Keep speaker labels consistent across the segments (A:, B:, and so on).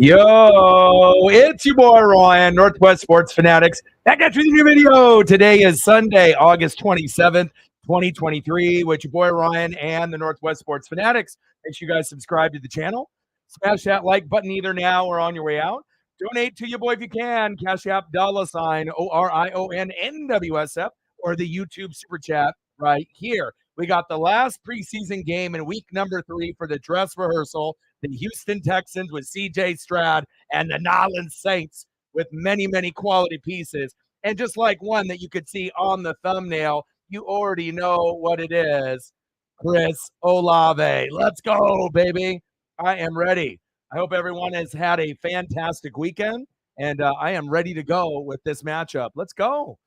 A: Yo, it's your boy Ryan, Northwest Sports Fanatics. Back at you with a new video. Today is Sunday, August 27th, 2023, with your boy Ryan and the Northwest Sports Fanatics. Make sure you guys subscribe to the channel. Smash that like button either now or on your way out. Donate to your boy if you can. Cash App $sign ORIONNWSF or the YouTube Super Chat right here. We got the last preseason game in week number 3 for the dress rehearsal. The Houston Texans with C.J. Stroud and the Nolans Saints with many, many quality pieces. And just like one that you could see on the thumbnail, you already know what it is. Chris Olave. Let's go, baby. I am ready. I hope everyone has had a fantastic weekend, and I am ready to go with this matchup. Let's go.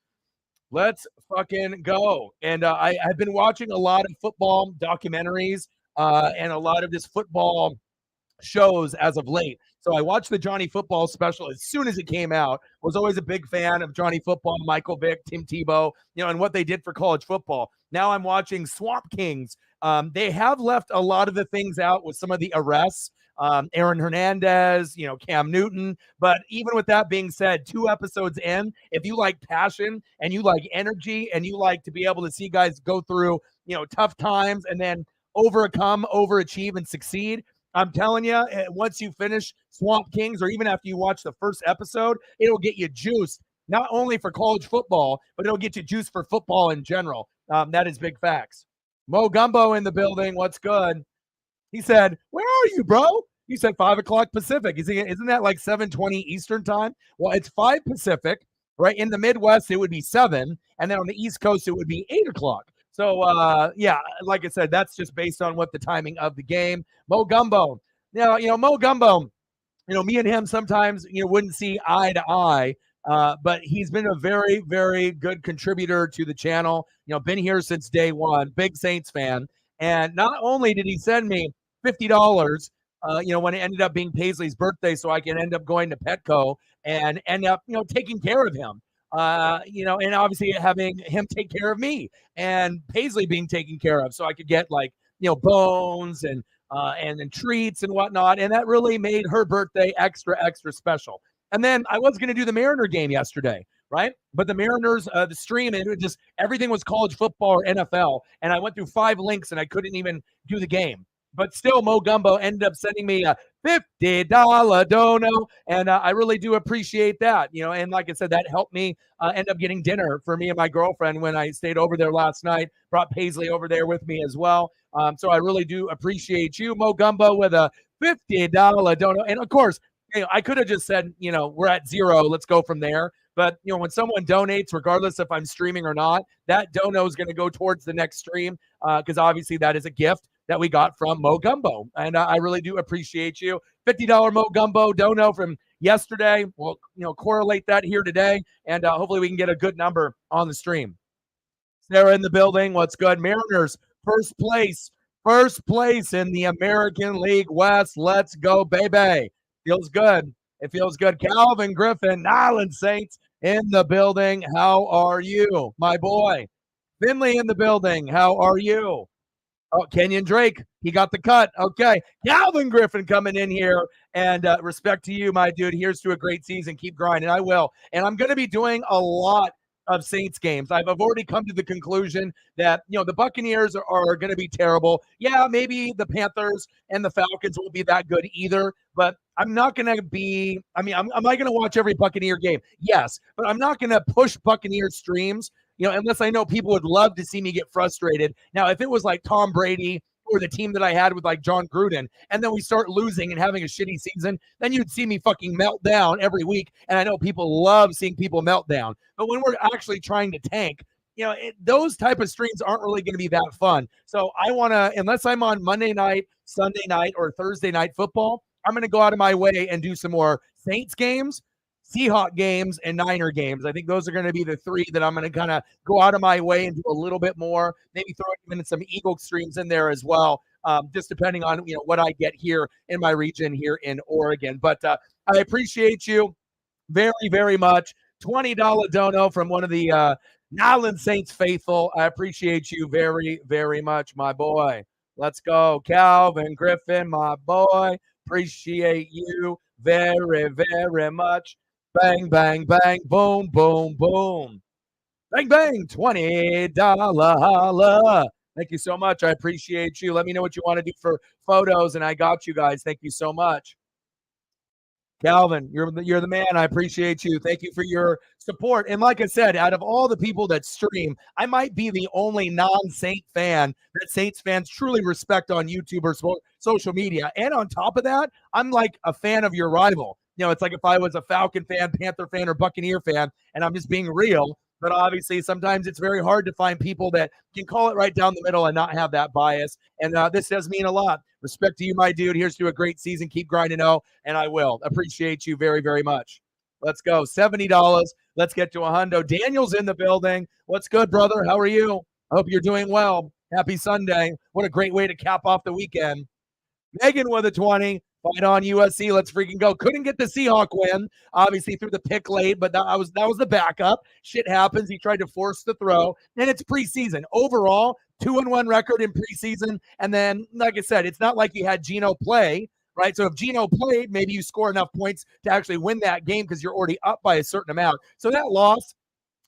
A: Let's fucking go. And I've been watching a lot of football documentaries and a lot of this football shows as of late. So I watched the Johnny Football special as soon as it came out. Was always a big fan of Johnny Football, Michael Vick, Tim Tebow, and what they did for college football. Now I'm watching Swamp Kings. They have left a lot of the things out with some of the arrests. Aaron Hernandez, Cam Newton. But even with that being said, 2 episodes in, if you like passion and you like energy and you like to be able to see guys go through, tough times and then overcome, overachieve, and succeed, I'm telling you, once you finish Swamp Kings, or even after you watch the first episode, it'll get you juiced, not only for college football, but it'll get you juiced for football in general. That is big facts. Mo Gumbo in the building. What's good? He said, "Where are you, bro?" He said 5 o'clock Pacific. Isn't that like 7:20 Eastern time? Well, it's 5 Pacific, right? In the Midwest, it would be 7. And then on the East Coast, it would be 8 o'clock. So, yeah, like I said, that's just based on what the timing of the game. Mo Gumbo. Now, Mo Gumbo, me and him sometimes, wouldn't see eye to eye, but he's been a very, very good contributor to the channel. Been here since day one, big Saints fan. And not only did he send me $50, when it ended up being Paisley's birthday, so I can end up going to Petco and end up, taking care of him. And obviously having him take care of me and Paisley being taken care of, so I could get bones and treats and whatnot. And that really made her birthday extra, extra special. And then I was going to do the Mariner game yesterday, right? But the Mariners, the stream, and everything was college football or NFL. And I went through 5 links and I couldn't even do the game. But still, Mo Gumbo ended up sending me a $50 dono, and I really do appreciate that. And like I said, that helped me end up getting dinner for me and my girlfriend when I stayed over there last night. Brought Paisley over there with me as well. So I really do appreciate you, Mo Gumbo, with a $50 dono. And of course, I could have just said, we're at 0. Let's go from there. But, when someone donates, regardless if I'm streaming or not, that dono is going to go towards the next stream because obviously that is a gift that we got from Mo Gumbo. And I really do appreciate you. $50 Mo Gumbo dono from yesterday. We'll, correlate that here today. And hopefully we can get a good number on the stream. Sarah in the building. What's good? Mariners, first place in the American League West. Let's go, baby. Feels good. It feels good. Calvin Griffin, Nolans Saints in the building. How are you, my boy? Finley in the building. How are you? Oh, Kenyon Drake, he got the cut. Okay. Calvin Griffin coming in here. And respect to you, my dude. Here's to a great season. Keep grinding. I will. And I'm going to be doing a lot of Saints games. I've already come to the conclusion that, the Buccaneers are going to be terrible. Yeah, maybe the Panthers and the Falcons won't be that good either. But I'm not going to be – am I going to watch every Buccaneer game? Yes. But I'm not going to push Buccaneer streams unless I know people would love to see me get frustrated. Now, if it was like Tom Brady or the team that I had with like John Gruden, and then we start losing and having a shitty season, then you'd see me fucking melt down every week. And I know people love seeing people melt down. But when we're actually trying to tank, those type of streams aren't really going to be that fun. So I want to, unless I'm on Monday night, Sunday night, or Thursday night football, I'm going to go out of my way and do some more Saints games, Seahawk games, and Niner games. I think those are going to be the 3 that I'm going to kind of go out of my way and do a little bit more, maybe throw even some Eagle streams in there as well, just depending on what I get here in my region here in Oregon. But I appreciate you very, very much. $20 dono from one of the Nolans Saints faithful. I appreciate you very, very much, my boy. Let's go. Calvin Griffin, my boy. Appreciate you very, very much. Bang, bang, bang, boom, boom, boom. Bang, bang, $20 holla. Thank you so much. I appreciate you. Let me know what you want to do for photos, and I got you guys. Thank you so much. Calvin, you're the man. I appreciate you. Thank you for your support. And like I said, out of all the people that stream, I might be the only non-Saint fan that Saints fans truly respect on YouTube or social media. And on top of that, I'm like a fan of your rival. It's like if I was a Falcon fan, Panther fan, or Buccaneer fan, and I'm just being real. But obviously, sometimes it's very hard to find people that can call it right down the middle and not have that bias. And this does mean a lot. Respect to you, my dude. Here's to a great season. Keep grinding, and I will. Appreciate you very, very much. Let's go. $70. Let's get to a hundo. Daniel's in the building. What's good, brother? How are you? I hope you're doing well. Happy Sunday. What a great way to cap off the weekend. Megan with a 20. Fight on USC. Let's freaking go. Couldn't get the Seahawk win. Obviously threw the pick late, but that was the backup. Shit happens. He tried to force the throw, and it's preseason. Overall, 2-1 record in preseason. And then, like I said, it's not like you had Geno play, right? So if Geno played, maybe you score enough points to actually win that game because you're already up by a certain amount. So that loss,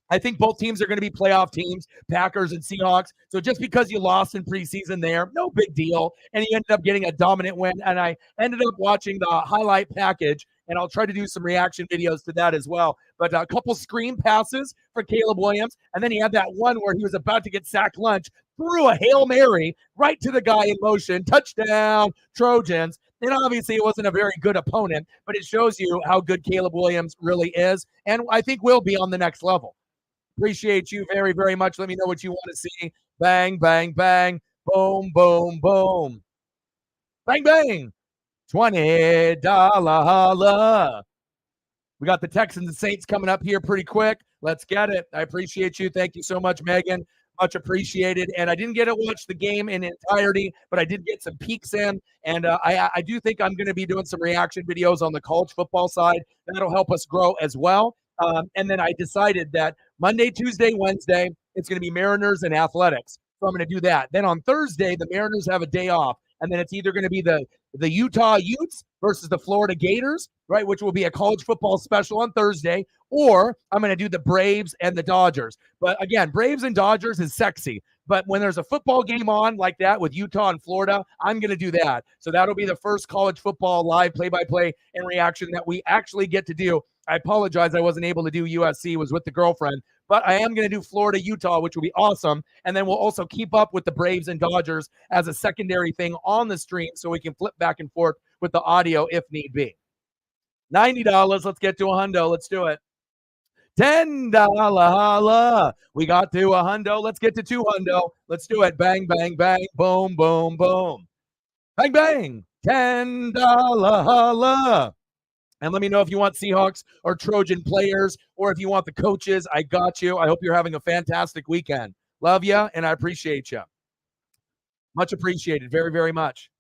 A: I think both teams are going to be playoff teams, Packers and Seahawks. So just because you lost in preseason there, no big deal. And he ended up getting a dominant win. And I ended up watching the highlight package, and I'll try to do some reaction videos to that as well. But a couple screen passes for Caleb Williams. And then he had that one where he was about to get sack lunch, threw a Hail Mary right to the guy in motion. Touchdown, Trojans. And obviously, it wasn't a very good opponent, but it shows you how good Caleb Williams really is. And I think will be on the next level. Appreciate you very, very much. Let me know what you want to see. Bang, bang, bang. Boom, boom, boom. Bang, bang. $20 holla. We got the Texans and Saints coming up here pretty quick. Let's get it. I appreciate you. Thank you so much, Megan. Much appreciated. And I didn't get to watch the game in entirety, but I did get some peeks in. And I do think I'm going to be doing some reaction videos on the college football side. That'll help us grow as well. And then I decided that Monday, Tuesday, Wednesday, it's going to be Mariners and Athletics. So I'm going to do that. Then on Thursday, the Mariners have a day off. And then it's either going to be the Utah Utes versus the Florida Gators, right, which will be a college football special on Thursday, or I'm going to do the Braves and the Dodgers. But again, Braves and Dodgers is sexy. But when there's a football game on like that with Utah and Florida, I'm going to do that. So that'll be the first college football live play-by-play and reaction that we actually get to do. I apologize I wasn't able to do USC, was with the girlfriend. But I am going to do Florida, Utah, which will be awesome. And then we'll also keep up with the Braves and Dodgers as a secondary thing on the stream so we can flip back and forth with the audio if need be. $90. Let's get to a hundo. Let's do it. $10 holla. We got to a hundo. Let's get to two hundo. Let's do it. Bang, bang, bang. Boom, boom, boom. Bang, bang. $10 holla. And let me know if you want Seahawks or Trojan players, or if you want the coaches. I got you. I hope you're having a fantastic weekend. Love you, and I appreciate you. Much appreciated. Very, very much.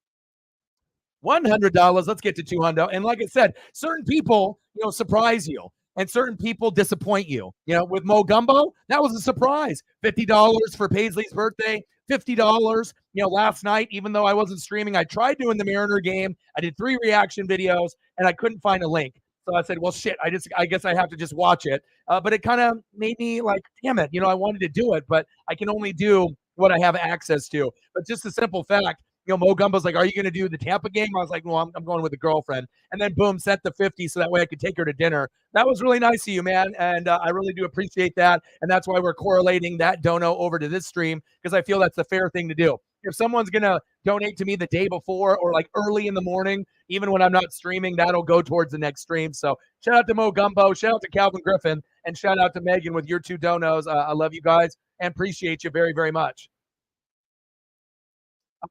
A: $100. Let's get to $200. And like I said, certain people, surprise you, and certain people disappoint you. With Mo Gumbo, that was a surprise. $50 for Paisley's birthday. $50, last night, even though I wasn't streaming, I tried doing the Mariner game. I did 3 reaction videos, and I couldn't find a link. So I said, well, shit, I guess I have to just watch it. But it kind of made me like, damn it, I wanted to do it, but I can only do what I have access to. But just the simple fact, Mo Gumbo's like, are you going to do the Tampa game? I was like, well, I'm going with a girlfriend. And then boom, sent the 50 so that way I could take her to dinner. That was really nice of you, man. And I really do appreciate that. And that's why we're correlating that dono over to this stream, because I feel that's the fair thing to do. If someone's going to donate to me the day before or like early in the morning, even when I'm not streaming, that'll go towards the next stream. So shout out to Mo Gumbo, shout out to Calvin Griffin, and shout out to Megan with your 2 donos. I love you guys and appreciate you very, very much.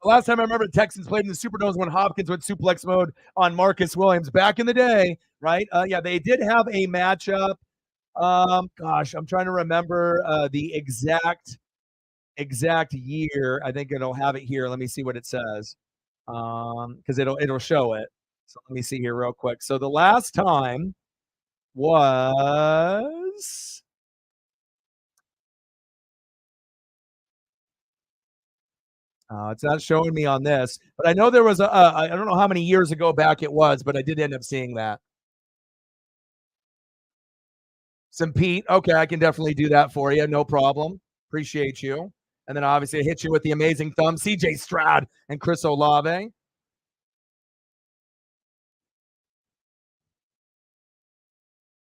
A: Last time I remember the Texans played in the Superdomes when Hopkins went suplex mode on Marcus Williams back in the day, right? Yeah, they did have a matchup. Gosh, I'm trying to remember the exact year. I think it'll have it here. Let me see what it says, because it'll show it. So let me see here real quick. So the last time was It's not showing me on this, but I know there was I don't know how many years ago back it was, but I did end up seeing that. Some Pete. Okay, I can definitely do that for you. No problem. Appreciate you. And then obviously I hit you with the amazing thumb, CJ Stroud and Chris Olave.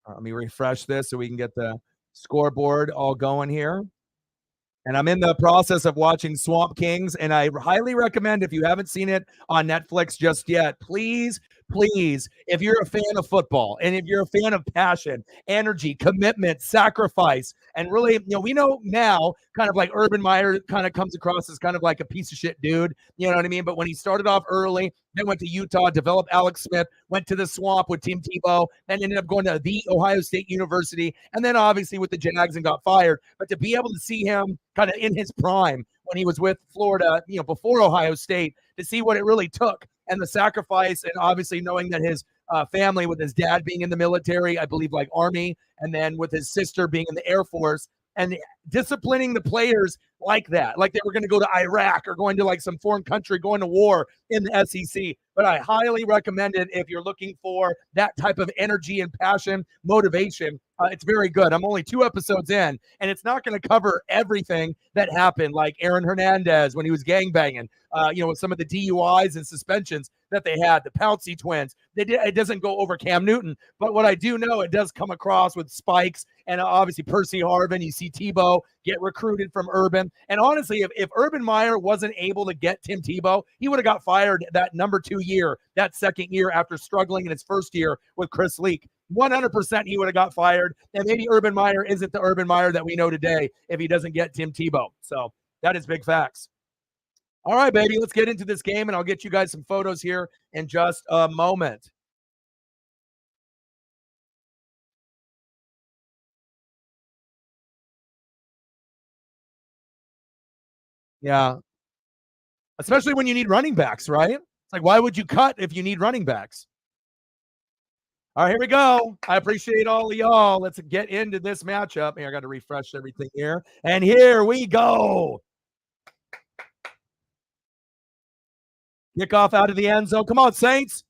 A: Let me refresh this so we can get the scoreboard all going here. And I'm in the process of watching Swamp Kings, and I highly recommend if you haven't seen it on Netflix just yet, please, if you're a fan of football and if you're a fan of passion, energy, commitment, sacrifice, and really, we know now kind of like Urban Meyer kind of comes across as kind of like a piece of shit dude, you know what I mean? But when he started off early, then went to Utah, developed Alex Smith, went to the swamp with Tim Tebow, then ended up going to the Ohio State University, and then obviously with the Jags and got fired. But to be able to see him kind of in his prime when he was with Florida, before Ohio State, to see what it really took and the sacrifice, and obviously knowing that his family, with his dad being in the military, I believe like Army, and then with his sister being in the Air Force, and disciplining the players like that, like they were going to go to Iraq or going to like some foreign country, going to war in the SEC. But I highly recommend it if you're looking for that type of energy and passion, motivation. It's very good. I'm only 2 episodes in, and it's not going to cover everything that happened, like Aaron Hernandez when he was gangbanging, with some of the DUIs and suspensions that they had, the Pouncey twins. It doesn't go over Cam Newton, but what I do know, it does come across with Spikes and obviously Percy Harvin. You see Tebow get recruited from Urban. And honestly, if Urban Meyer wasn't able to get Tim Tebow, he would have got fired that number 2 year, that second year after struggling in his first year with Chris Leak. 100% he would have got fired. And maybe Urban Meyer isn't the Urban Meyer that we know today if he doesn't get Tim Tebow. So that is big facts. All right, baby, let's get into this game, and I'll get you guys some photos here in just a moment. Yeah, especially when you need running backs, right? It's like, why would you cut if you need running backs? All right, here we go. I appreciate all of y'all. Let's get into this matchup. Here, I got to refresh everything here. And here we go. Kickoff out of the end zone. Come on, Saints.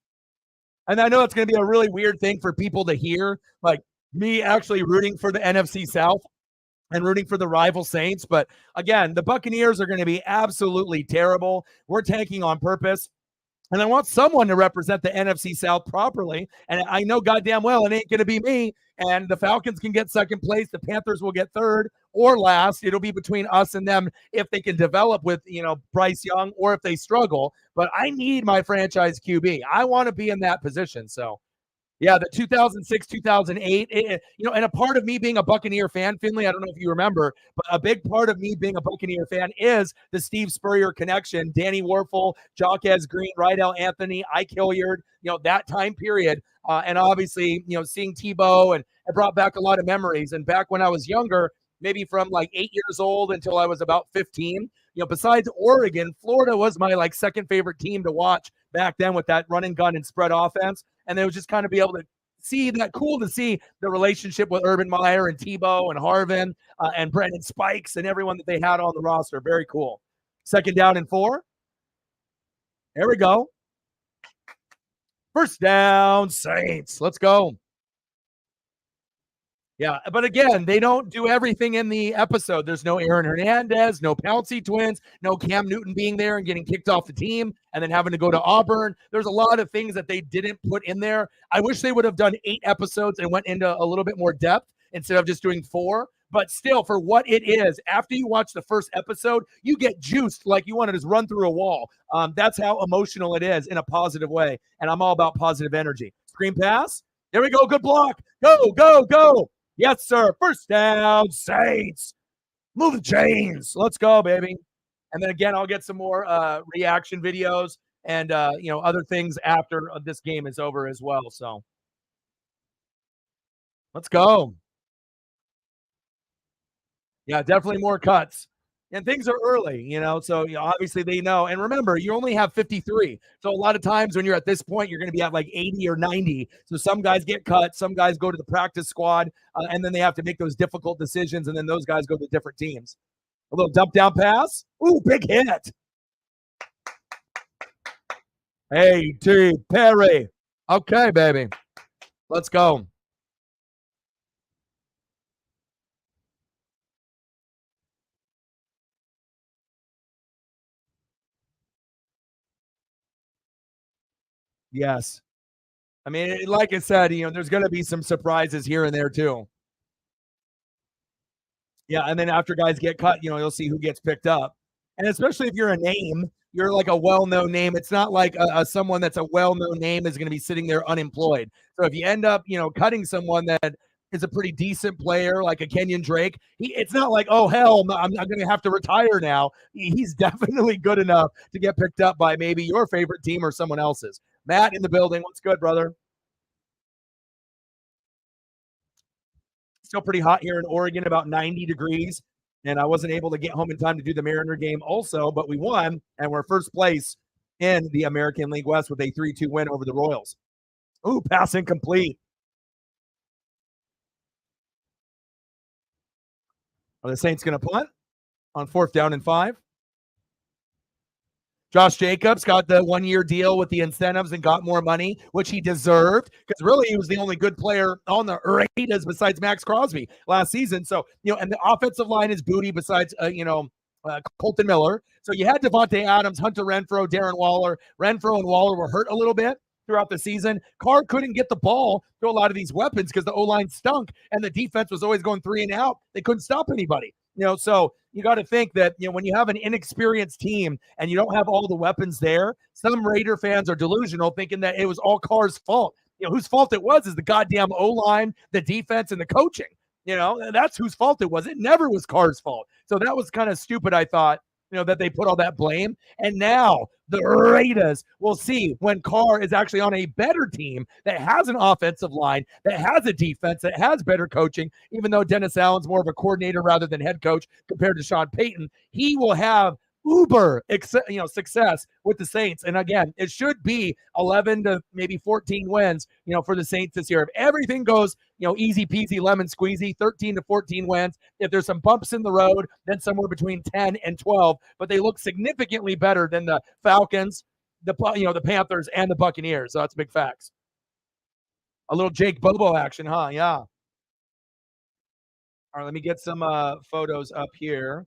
A: And I know it's going to be a really weird thing for people to hear, like me actually rooting for the NFC South and rooting for the rival Saints. But again, the Buccaneers are going to be absolutely terrible. We're tanking on purpose. And I want someone to represent the NFC South properly. And I know goddamn well it ain't going to be me. And the Falcons can get second place. The Panthers will get third or last. It'll be between us and them if they can develop with, Bryce Young, or if they struggle. But I need my franchise QB. I want to be in that position. So yeah, the 2006, 2008, and a part of me being a Buccaneer fan, Finley, I don't know if you remember, but a big part of me being a Buccaneer fan is the Steve Spurrier connection, Danny Werfel, Jacquez Green, Rydell Anthony, Ike Hilliard, that time period. And obviously, seeing Tebow, and it brought back a lot of memories. And back when I was younger, maybe from like 8 years old until I was about 15, besides Oregon, Florida was my like second favorite team to watch back then with that run and gun and spread offense. And they would just kind of be able to see that, cool to see the relationship with Urban Meyer and Tebow and Harvin and Brandon Spikes and everyone that they had on the roster. Very cool. 2nd down and 4. There we go. 1st down, Saints. Let's go. Yeah, but again, they don't do everything in the episode. There's no Aaron Hernandez, no Pouncey twins, no Cam Newton being there and getting kicked off the team and then having to go to Auburn. There's a lot of things that they didn't put in there. I wish they would have done 8 episodes and went into a little bit more depth instead of just doing 4. But still, for what it is, after you watch the first episode, you get juiced like you want to just run through a wall. That's how emotional it is in a positive way. And I'm all about positive energy. Screen pass. There we go. Good block. Go, go, go. Yes, sir. 1st down, Saints. Move the chains. Let's go, baby. And then again, I'll get some more reaction videos and other things after this game is over as well. So let's go. Yeah, definitely more cuts. And things are early, so obviously they know. And remember, you only have 53. So a lot of times when you're at this point, you're going to be at like 80 or 90. So some guys get cut, some guys go to the practice squad, and then they have to make those difficult decisions, and then those guys go to different teams. A little dump down pass. Ooh, big hit. Hey, T. Perry. Okay, baby. Let's go. Yes. I mean, like I said, there's going to be some surprises here and there too. Yeah, and then after guys get cut, you'll see who gets picked up. And especially if you're a name, you're like a well-known name. It's not like someone that's a well-known name is going to be sitting there unemployed. So if you end up, cutting someone that is a pretty decent player, like a Kenyon Drake, it's not like, oh hell, I'm going to have to retire now. He's definitely good enough to get picked up by maybe your favorite team or someone else's. Matt in the building, what's good, brother? Still pretty hot here in Oregon, about 90 degrees. And I wasn't able to get home in time to do the Mariner game also, but we won and we're first place in the American League West with a 3-2 win over the Royals. Ooh, pass incomplete. Are the Saints going to punt on 4th down and 5? Josh Jacobs got the 1-year deal with the incentives and got more money, which he deserved because really he was the only good player on the Raiders besides Max Crosby last season. So, and the offensive line is booty besides, Colton Miller. So you had Devontae Adams, Hunter Renfrow, Darren Waller. Renfrow and Waller were hurt a little bit throughout the season. Carr couldn't get the ball through a lot of these weapons because the O-line stunk and the defense was always going 3 and out. They couldn't stop anybody. So you got to think that, when you have an inexperienced team and you don't have all the weapons there, some Raider fans are delusional thinking that it was all Carr's fault. Whose fault it was is the goddamn O-line, the defense, and the coaching. That's whose fault it was. It never was Carr's fault. So that was kind of stupid, I thought, that they put all that blame. And now the Raiders will see when Carr is actually on a better team that has an offensive line, that has a defense, that has better coaching, even though Dennis Allen's more of a coordinator rather than head coach compared to Sean Payton. He will have uber success with the Saints. And again, it should be 11 to maybe 14 wins, for the Saints this year. If everything goes, easy peasy lemon squeezy, 13 to 14 wins. If there's some bumps in the road, then somewhere between 10 and 12, but they look significantly better than the Falcons, the Panthers and the Buccaneers. So that's big facts. A little Jake Bobo action, huh? Yeah. All right, let me get some photos up here.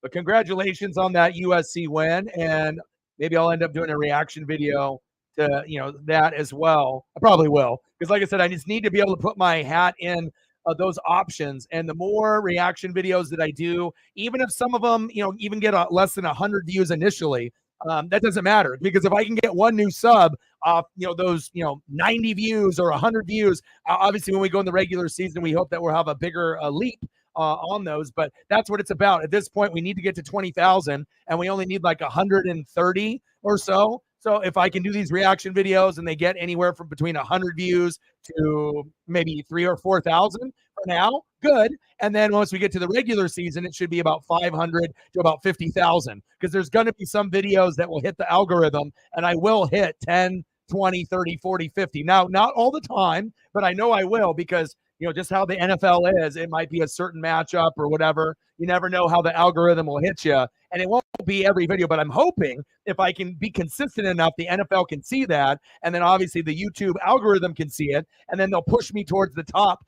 A: But congratulations on that USC win, and maybe I'll end up doing a reaction video to that as well. I probably will because, like I said, I just need to be able to put my hat in those options. And the more reaction videos that I do, even if some of them even get less than 100 views initially, that doesn't matter because if I can get one new sub off those 90 views or 100 views, obviously when we go in the regular season, we hope that we'll have a bigger leap on those, but that's what it's about. At this point, we need to get to 20,000 and we only need like 130 or so. So if I can do these reaction videos and they get anywhere from between 100 views to maybe 3,000 or 4,000 for now, good. And then once we get to the regular season, it should be about 500 to about 50,000 because there's going to be some videos that will hit the algorithm and I will hit 10, 20, 30, 40, 50. Now, not all the time, but I know I will because just how the NFL is, it might be a certain matchup or whatever. You never know how the algorithm will hit you. And it won't be every video, but I'm hoping if I can be consistent enough, the NFL can see that. And then obviously the YouTube algorithm can see it. And then they'll push me towards the top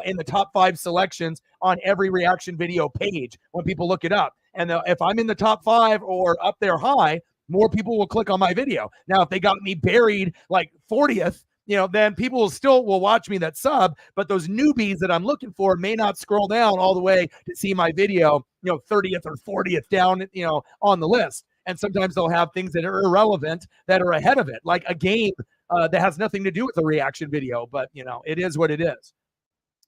A: in the top 5 selections on every reaction video page when people look it up. And if I'm in the top 5 or up there high, more people will click on my video. Now, if they got me buried like 40th, then people will watch me that sub, but those newbies that I'm looking for may not scroll down all the way to see my video, 30th or 40th down, on the list. And sometimes they'll have things that are irrelevant that are ahead of it, like a game that has nothing to do with the reaction video, but it is what it is.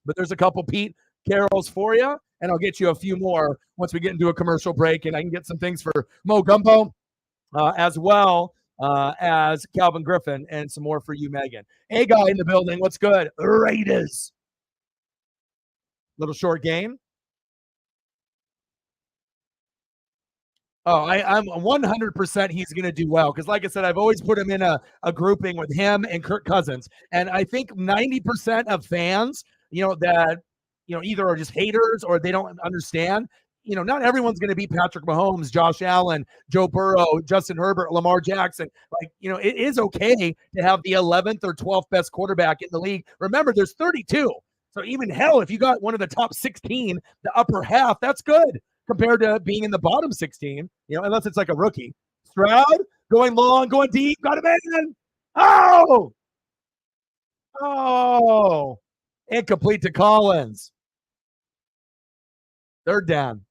A: But there's a couple Pete Carols for you, and I'll get you a few more once we get into a commercial break, and I can get some things for Mo Gumbo as well. As Calvin Griffin and some more for you, Megan. Hey, guy in the building. What's good? Raiders. Little short game. Oh, I'm 100% he's going to do well because, like I said, I've always put him in a grouping with him and Kirk Cousins. And I think 90% of fans, that, either are just haters or they don't understand. not everyone's going to be Patrick Mahomes, Josh Allen, Joe Burrow, Justin Herbert, Lamar Jackson. It is okay to have the 11th or 12th best quarterback in the league. Remember, there's 32. So even hell, if you got one of the top 16, the upper half, that's good compared to being in the bottom 16, unless it's like a rookie. Stroud going long, going deep, got him in. Oh! Oh! Incomplete to Collins. Third down.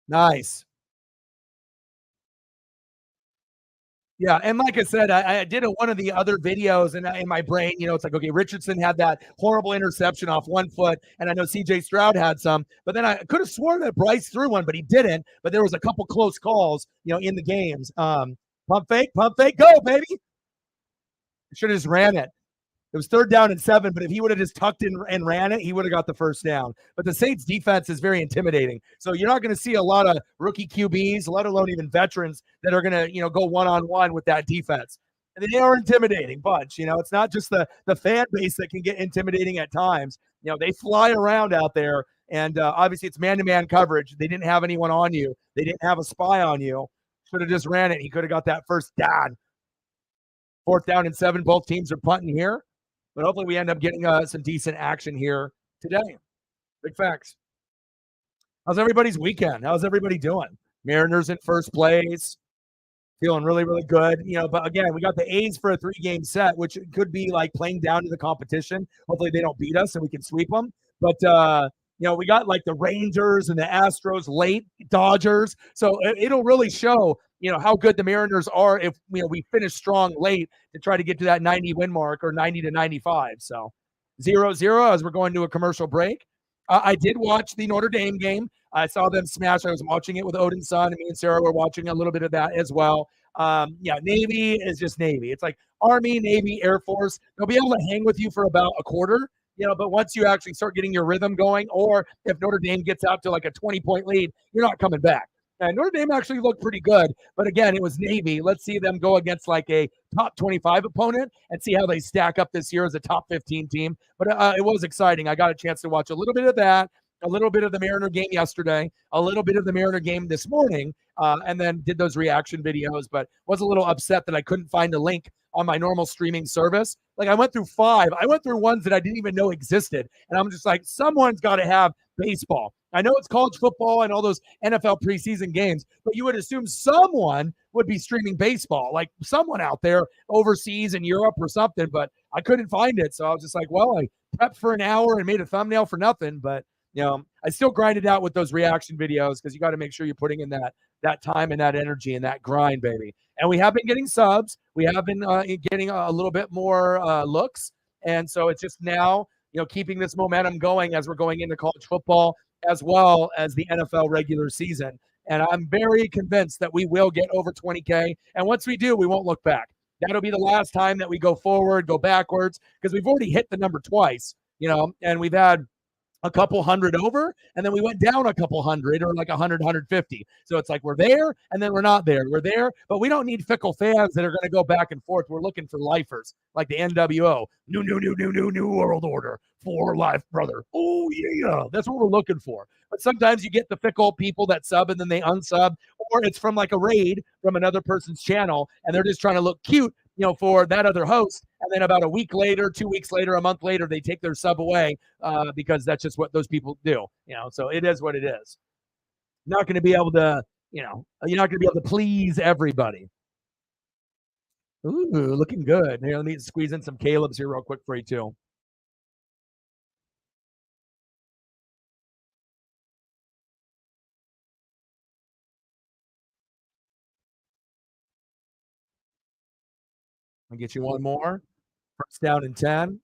A: Nice. Yeah, and like I said, I did one of the other videos, and in my brain, it's like, okay, Richardson had that horrible interception off one foot, and I know C.J. Stroud had some, but then I could have sworn that Bryce threw one, but he didn't. But there was a couple close calls, in the games. Pump fake, go, baby. Should have just ran it. It was 3rd down and 7, but if he would have just tucked in and ran it, he would have got the first down. But the Saints defense is very intimidating. So you're not going to see a lot of rookie QBs, let alone even veterans that are going to, go one-on-one with that defense. And they are intimidating bunch. It's not just the fan base that can get intimidating at times. They fly around out there, and obviously it's man-to-man coverage. They didn't have anyone on you. They didn't have a spy on you. Should have just ran it. He could have got that first down. 4th down and 7. Both teams are punting here. But hopefully we end up getting some decent action here today. Big facts. How's everybody's weekend? How's everybody doing? Mariners in first place. Feeling really, really good. But again, we got the A's for a 3-game set, which could be like playing down to the competition. Hopefully they don't beat us and we can sweep them. But, we got like the Rangers and the Astros late, Dodgers. So it'll really show, how good the Mariners are if, we finish strong late to try to get to that 90 win mark or 90 to 95. So 0-0 as we're going to a commercial break. I did watch the Notre Dame game. I saw them smash. I was watching it with Odin's son, and me and Sarah were watching a little bit of that as well. Navy is just Navy. It's like Army, Navy, Air Force. They'll be able to hang with you for about a quarter, but once you actually start getting your rhythm going, or if Notre Dame gets out to like a 20-point lead, you're not coming back. And Notre Dame actually looked pretty good, but again, it was Navy. Let's see them go against like a top 25 opponent and see how they stack up this year as a top 15 team. But it was exciting. I got a chance to watch a little bit of that, a little bit of the Mariner game yesterday, a little bit of the Mariner game this morning, and then did those reaction videos, but was a little upset that I couldn't find a link on my normal streaming service. Like I went through 5. I went through ones that I didn't even know existed. And I'm just like, someone's got to have baseball. I know it's college football and all those NFL preseason games, but you would assume someone would be streaming baseball, like someone out there overseas in Europe or something, but I couldn't find it. So I was just like, well, I prepped for an hour and made a thumbnail for nothing, but I still grind it out with those reaction videos because you got to make sure you're putting in that time and that energy and that grind, baby. And we have been getting subs. We have been getting a little bit more looks. And so it's just now, keeping this momentum going as we're going into college football as well as the NFL regular season. And I'm very convinced that we will get over 20K. And once we do, we won't look back. That'll be the last time that we go forward, go backwards, because we've already hit the number twice, and we've had a couple hundred over, and then we went down a couple hundred or like 100, 150. So it's like we're there, and then we're not there. We're there, but we don't need fickle fans that are going to go back and forth. We're looking for lifers like the NWO. New world order for life, brother. Oh, yeah. That's what we're looking for. But sometimes you get the fickle people that sub and then they unsub, or it's from like a raid from another person's channel, and they're just trying to look cute, for that other host. And then about a week later, 2 weeks later, a month later, they take their sub away because that's just what those people do. So it is what it is. Not going to be able to, you're not going to be able to please everybody. Ooh, looking good. Here, let me squeeze in some Caleb's here real quick for you too. I'll get you one more. First down and 10.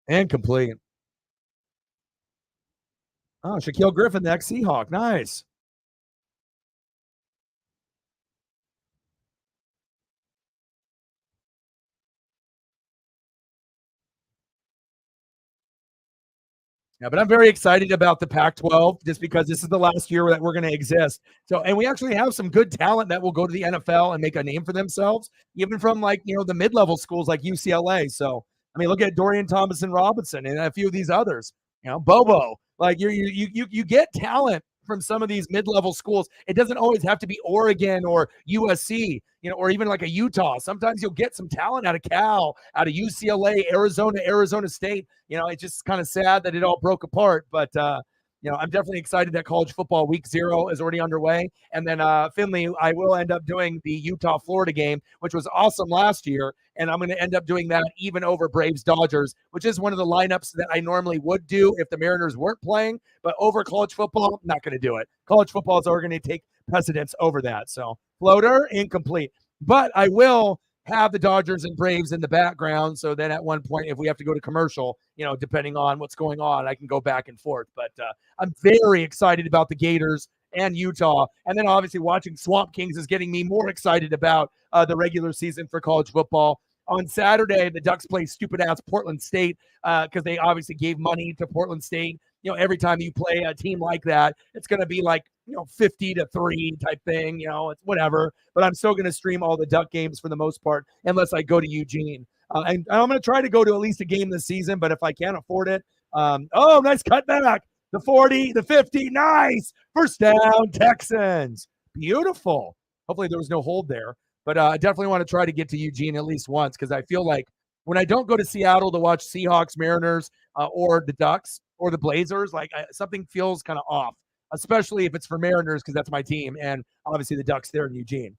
A: And complete. Oh, Shaquille Griffin, the ex-Seahawk. Nice. Yeah, but I'm very excited about the Pac-12 just because this is the last year that we're going to exist. So, and we actually have some good talent that will go to the NFL and make a name for themselves, even from like the mid-level schools like UCLA. So, I mean, look at Dorian Thompson Robinson and a few of these others. Bobo. Like you get talent from some of these mid-level schools. It doesn't always have to be Oregon or USC, or even like a Utah. Sometimes you'll get some talent out of Cal, out of UCLA, Arizona State. It's just kind of sad that it all broke apart. But I'm definitely excited that college football week 0 is already underway. And then Finley, I will end up doing the Utah-Florida game, which was awesome last year. And I'm going to end up doing that even over Braves-Dodgers, which is one of the lineups that I normally would do if the Mariners weren't playing. But over college football, I'm not going to do it. College football is already going to take precedence over that. So floater, incomplete. But I will have the Dodgers and Braves in the background. So then at one point, if we have to go to commercial, depending on what's going on, I can go back and forth. But I'm very excited about the Gators and Utah. And then obviously watching Swamp Kings is getting me more excited about the regular season for college football. On Saturday, the Ducks play stupid-ass Portland State because they obviously gave money to Portland State. Every time you play a team like that, it's going to be like, 50-3 type thing, it's whatever. But I'm still going to stream all the Duck games for the most part, unless I go to Eugene. And I'm going to try to go to at least a game this season, but if I can't afford it, nice cutback. The 40, the 50, nice. First down, Texans. Beautiful. Hopefully there was no hold there. But I definitely want to try to get to Eugene at least once because I feel like when I don't go to Seattle to watch Seahawks, Mariners, or the Ducks or the Blazers, like something feels kind of off, especially if it's for Mariners because that's my team, and obviously the Ducks there in Eugene.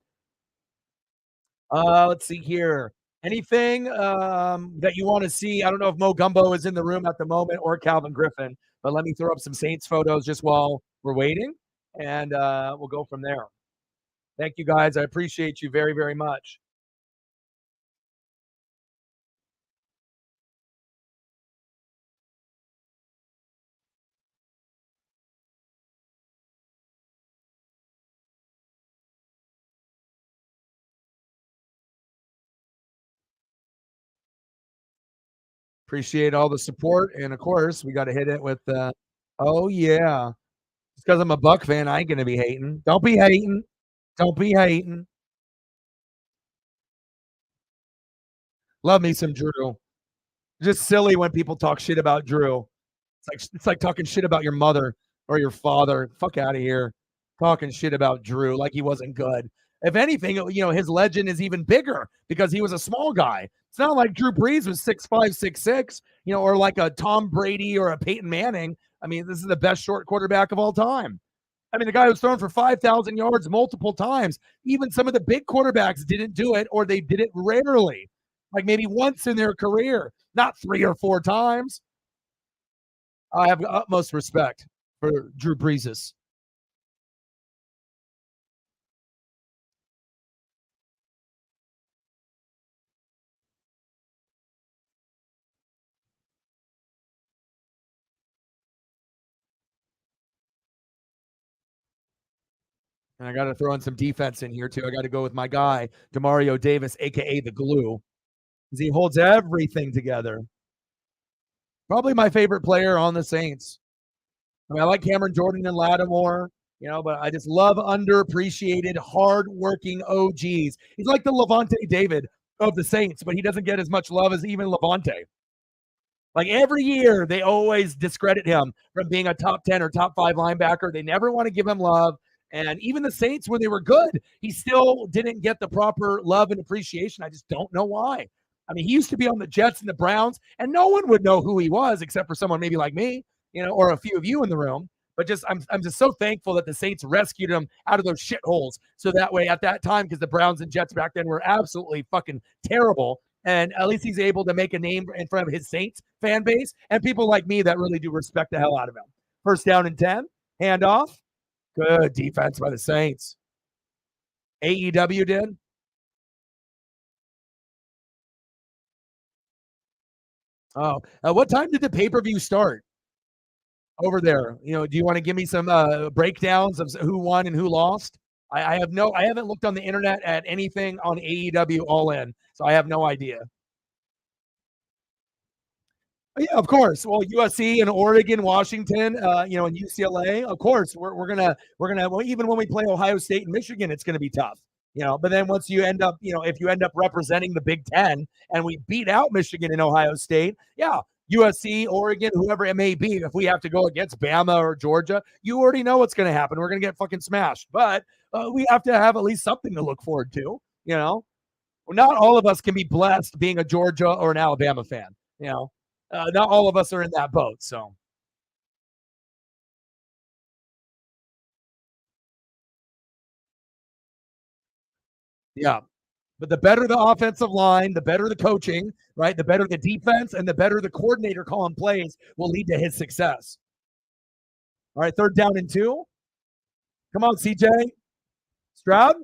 A: Let's see here. Anything that you want to see? I don't know if Mo Gumbo is in the room at the moment or Calvin Griffin, but let me throw up some Saints photos just while we're waiting, and we'll go from there. Thank you, guys. I appreciate you very, very much. Appreciate all the support, and of course, we got to hit it with oh yeah, just because I'm a Buck fan, I ain't gonna be hating. Don't be hating. Don't be hating. Love me some Drew. Just silly when people talk shit about Drew. It's like talking shit about your mother or your father. Fuck out of here. Talking shit about Drew like he wasn't good. If anything, his legend is even bigger because he was a small guy. It's not like Drew Brees was 6'5", 6'6", or like a Tom Brady or a Peyton Manning. I mean, this is the best short quarterback of all time. I mean, the guy was thrown for 5,000 yards multiple times. Even some of the big quarterbacks didn't do it, or they did it rarely, like maybe once in their career, not 3 or 4 times. I have utmost respect for Drew Brees. And I got to throw in some defense in here, too. I got to go with my guy, Demario Davis, a.k.a. the glue, because he holds everything together. Probably my favorite player on the Saints. I mean, I like Cameron Jordan and Lattimore, but I just love underappreciated, hardworking OGs. He's like the Levante David of the Saints, but he doesn't get as much love as even Levante. Like every year, they always discredit him from being a top 10 or top 5 linebacker. They never want to give him love. And even the Saints, when they were good, he still didn't get the proper love and appreciation. I just don't know why. I mean, he used to be on the Jets and the Browns, and no one would know who he was except for someone maybe like me, or a few of you in the room. But I'm just so thankful that the Saints rescued him out of those shitholes. So that way, at that time, because the Browns and Jets back then were absolutely fucking terrible, and at least he's able to make a name in front of his Saints fan base and people like me that really do respect the hell out of him. First down and 10, handoff. Good defense by the Saints. AEW did. Oh, what time did the pay-per-view start over there? Do you want to give me some breakdowns of who won and who lost? I haven't looked on the internet at anything on AEW All In, so I have no idea. Yeah, of course. Well, USC and Oregon, Washington, and UCLA. Of course, we're gonna. Well, even when we play Ohio State and Michigan, it's gonna be tough. But then once you end up, if you end up representing the Big Ten and we beat out Michigan and Ohio State, yeah, USC, Oregon, whoever it may be, if we have to go against Bama or Georgia, you already know what's gonna happen. We're gonna get fucking smashed. But we have to have at least something to look forward to. You know, not all of us can be blessed being a Georgia or an Alabama fan. Not all of us are in that boat. So, yeah. But the better the offensive line, the better the coaching, right? The better the defense, and the better the coordinator calling plays will lead to his success. All right, third down and 2. Come on, CJ Stroud.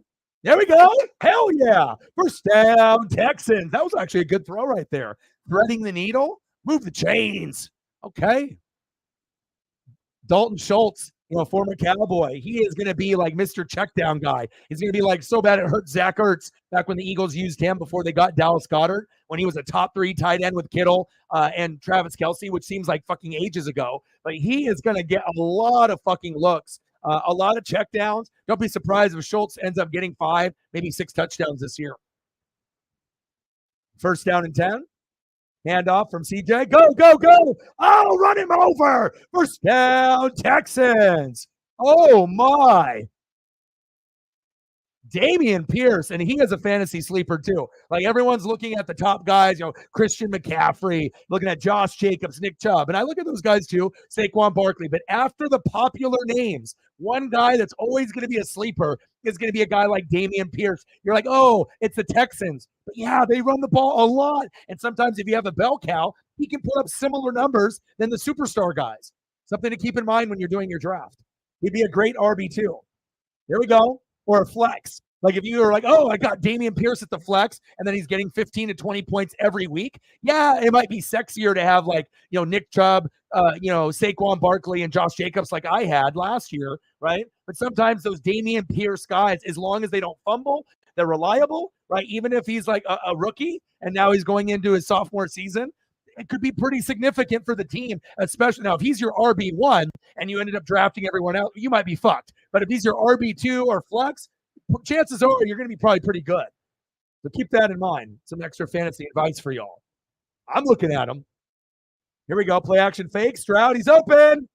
A: There we go. Hell yeah. First down, Texans. That was actually a good throw right there. Threading the needle, move the chains. Okay. Dalton Schultz, former Cowboy, he is going to be like Mr. Checkdown guy. He's going to be like so bad it hurt Zach Ertz back when the Eagles used him before they got Dallas Goedert, when he was a top 3 tight end with Kittle and Travis Kelce, which seems like fucking ages ago. But he is going to get a lot of fucking looks, a lot of checkdowns. Don't be surprised if Schultz ends up getting 5, maybe 6 touchdowns this year. First down and 10. Handoff from CJ. Go, go, go. Oh, run him over. First down, Texans. Oh, my. Damian Pierce, and he is a fantasy sleeper too. Like everyone's looking at the top guys, Christian McCaffrey, looking at Josh Jacobs, Nick Chubb. And I look at those guys too, Saquon Barkley. But after the popular names, one guy that's always going to be a sleeper is going to be a guy like Damian Pierce. You're like, oh, it's the Texans. But yeah, they run the ball a lot. And sometimes if you have a bell cow, he can put up similar numbers than the superstar guys. Something to keep in mind when you're doing your draft. He'd be a great RB2. There we go. Or a flex. Like if you were like, oh, I got Damian Pierce at the flex, and then he's getting 15 to 20 points every week. Yeah, it might be sexier to have like, Nick Chubb, Saquon Barkley and Josh Jacobs like I had last year, right? But sometimes those Damian Pierce guys, as long as they don't fumble, they're reliable, right? Even if he's like a rookie and now he's going into his sophomore season, it could be pretty significant for the team, especially now if he's your RB1 and you ended up drafting everyone else, you might be fucked. But if he's your RB2 or flex, chances are you're going to be probably pretty good. So keep that in mind. Some extra fantasy advice for y'all. I'm looking at him. Here we go. Play action fake. Stroud, he's open.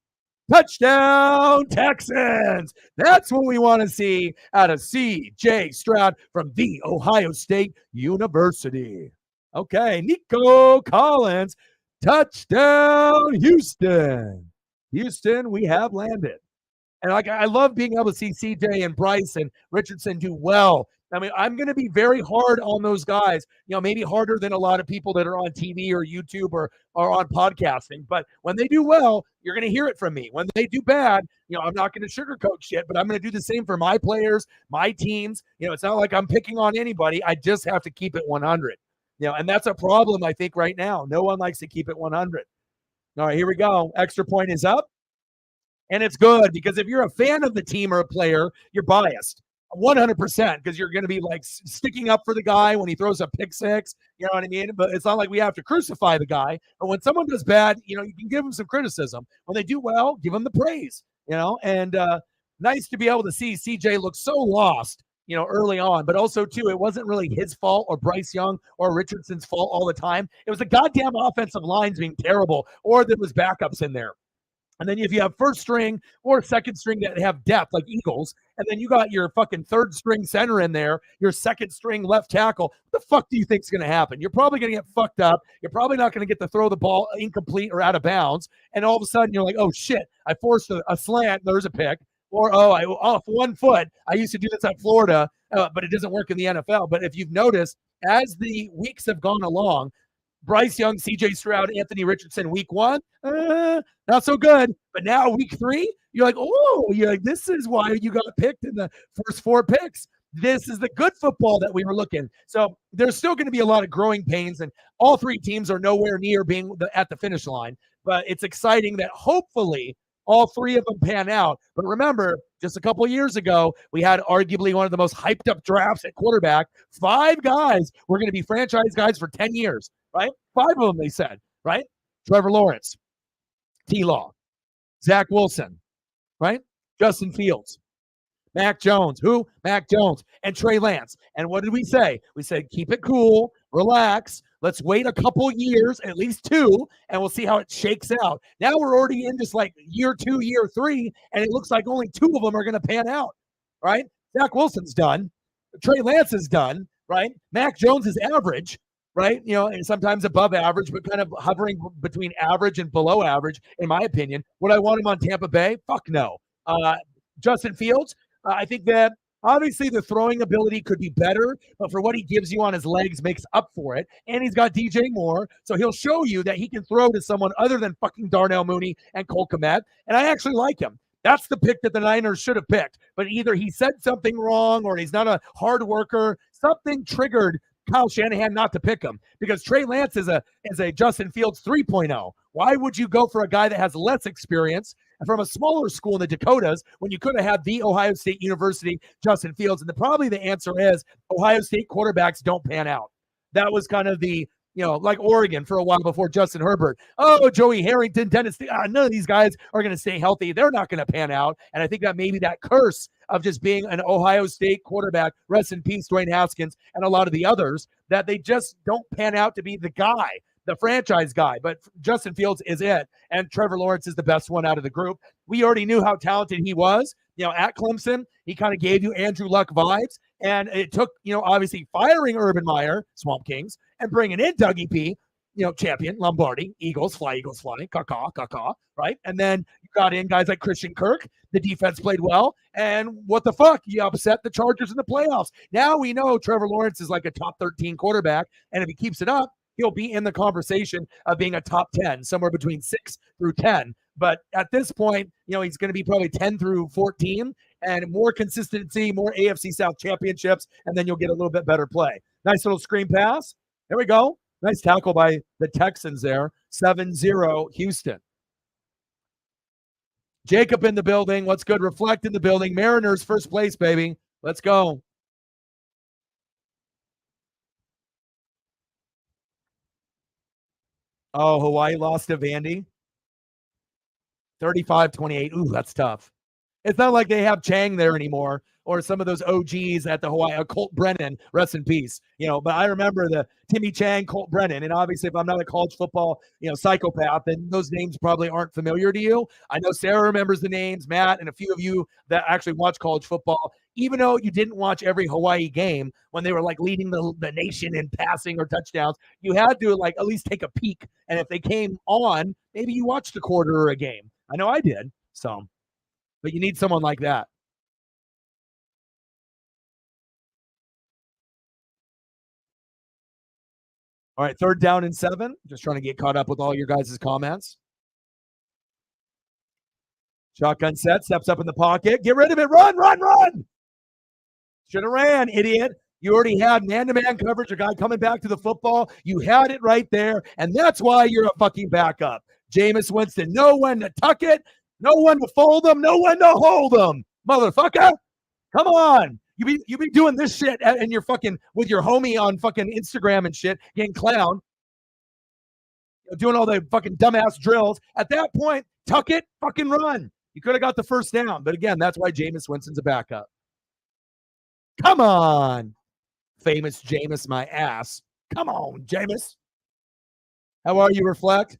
A: Touchdown, Texans. That's what we want to see out of C.J. Stroud from The Ohio State University. Okay, Nico Collins, touchdown, Houston. Houston, we have landed. And I love being able to see CJ and Bryce and Richardson do well. I mean, I'm going to be very hard on those guys, maybe harder than a lot of people that are on TV or YouTube or on podcasting. But when they do well, you're going to hear it from me. When they do bad, I'm not going to sugarcoat shit, but I'm going to do the same for my players, my teams. It's not like I'm picking on anybody. I just have to keep it 100. And that's a problem, I think, right now. No one likes to keep it 100. All right, here we go. Extra point is up. And it's good because if you're a fan of the team or a player, you're biased 100% because you're going to be like sticking up for the guy when he throws a pick six. You know what I mean? But it's not like we have to crucify the guy. But when someone does bad, you can give them some criticism. When they do well, give them the praise, and nice to be able to see CJ look so lost, early on. But also, too, it wasn't really his fault or Bryce Young or Richardson's fault all the time. It was the goddamn offensive lines being terrible or there was backups in there. And then if you have first string or second string that have depth like Eagles, and then you got your fucking third string center in there, your second string left tackle, what the fuck do you think is going to happen? You're probably going to get fucked up. You're probably not going to get to throw the ball incomplete or out of bounds. And all of a sudden you're like, oh shit, I forced a slant. There's a pick. Or, I off 1 foot. I used to do this at Florida, but it doesn't work in the NFL. But if you've noticed, as the weeks have gone along, Bryce Young, C.J. Stroud, Anthony Richardson, week 1, not so good. But now week 3, you're like, this is why you got picked in the first 4 picks. This is the good football that we were looking. So there's still going to be a lot of growing pains, and all 3 teams are nowhere near being at the finish line. But it's exciting that hopefully all 3 of them pan out. But remember, just a couple of years ago, we had arguably one of the most hyped up drafts at quarterback. 5 guys were going to be franchise guys for 10 years. Right? 5 of them, they said, right? Trevor Lawrence, T-Law, Zach Wilson, right? Justin Fields, Mac Jones. Who? Mac Jones and Trey Lance. And what did we say? We said, keep it cool, relax. Let's wait a couple years, at least 2, and we'll see how it shakes out. Now we're already in just like year 2, year 3, and it looks like only 2 of them are going to pan out, right? Zach Wilson's done. Trey Lance is done, right? Mac Jones is average, right? And sometimes above average, but kind of hovering between average and below average, in my opinion. Would I want him on Tampa Bay? Fuck no. Justin Fields, I think that obviously the throwing ability could be better, but for what he gives you on his legs makes up for it. And he's got DJ Moore, so he'll show you that he can throw to someone other than fucking Darnell Mooney and Cole Kmet. And I actually like him. That's the pick that the Niners should have picked. But either he said something wrong or he's not a hard worker. Something triggered Kyle Shanahan not to pick him, because Trey Lance is a Justin Fields 3.0. Why would you go for a guy that has less experience from a smaller school in the Dakotas when you could have had the Ohio State University Justin Fields? And probably the answer is Ohio State quarterbacks don't pan out. That was kind of the, like Oregon for a while before Justin Herbert. Oh, Joey Harrington, Tennessee. None of these guys are going to stay healthy. They're not going to pan out. And I think that maybe that curse of just being an Ohio State quarterback, rest in peace, Dwayne Haskins, and a lot of the others, that they just don't pan out to be the guy, the franchise guy. But Justin Fields is it, and Trevor Lawrence is the best one out of the group. We already knew how talented he was. At Clemson, he kind of gave you Andrew Luck vibes, and it took, obviously firing Urban Meyer, Swamp Kings, and bringing in Dougie P, champion, Lombardi, Eagles fly, caw, right? And then you got in guys like Christian Kirk. The defense played well, and what the fuck? You upset the Chargers in the playoffs. Now we know Trevor Lawrence is like a top 13 quarterback, and if he keeps it up, he'll be in the conversation of being a top 10, somewhere between 6 through 10. But at this point, he's going to be probably 10 through 14, and more consistency, more AFC South championships, and then you'll get a little bit better play. Nice little screen pass. There we go. Nice tackle by the Texans there. 7-0 Houston. Jacob in the building. What's good? Reflect in the building. Mariners first place, baby. Let's go. Oh, Hawaii lost to Vandy. 35-28. Ooh, that's tough. It's not like they have Chang there anymore, or some of those OGs at the Hawaii, Colt Brennan, rest in peace. But I remember the Timmy Chang, Colt Brennan, and obviously if I'm not a college football, psychopath, then those names probably aren't familiar to you. I know Sarah remembers the names, Matt, and a few of you that actually watch college football, even though you didn't watch every Hawaii game when they were like leading the nation in passing or touchdowns, you had to like at least take a peek. And if they came on, maybe you watched a quarter or a game. I know I did. So, but you need someone like that. All right, 3rd down and 7. Just trying to get caught up with all your guys' comments. Shotgun set, steps up in the pocket. Get rid of it. Run. Should have ran, idiot. You already had man-to-man coverage, a guy coming back to the football. You had it right there, and that's why you're a fucking backup. Jameis Winston, no one to tuck it, no one to fold them, no one to hold them. Motherfucker, come on. You be doing this shit and you're fucking with your homie on fucking Instagram and shit, getting clown, doing all the fucking dumbass drills. At that point, tuck it, fucking run. You could have got the first down. But again, that's why Jameis Winston's a backup. Come on. Famous Jameis, my ass. Come on, Jameis. How are you, Reflect?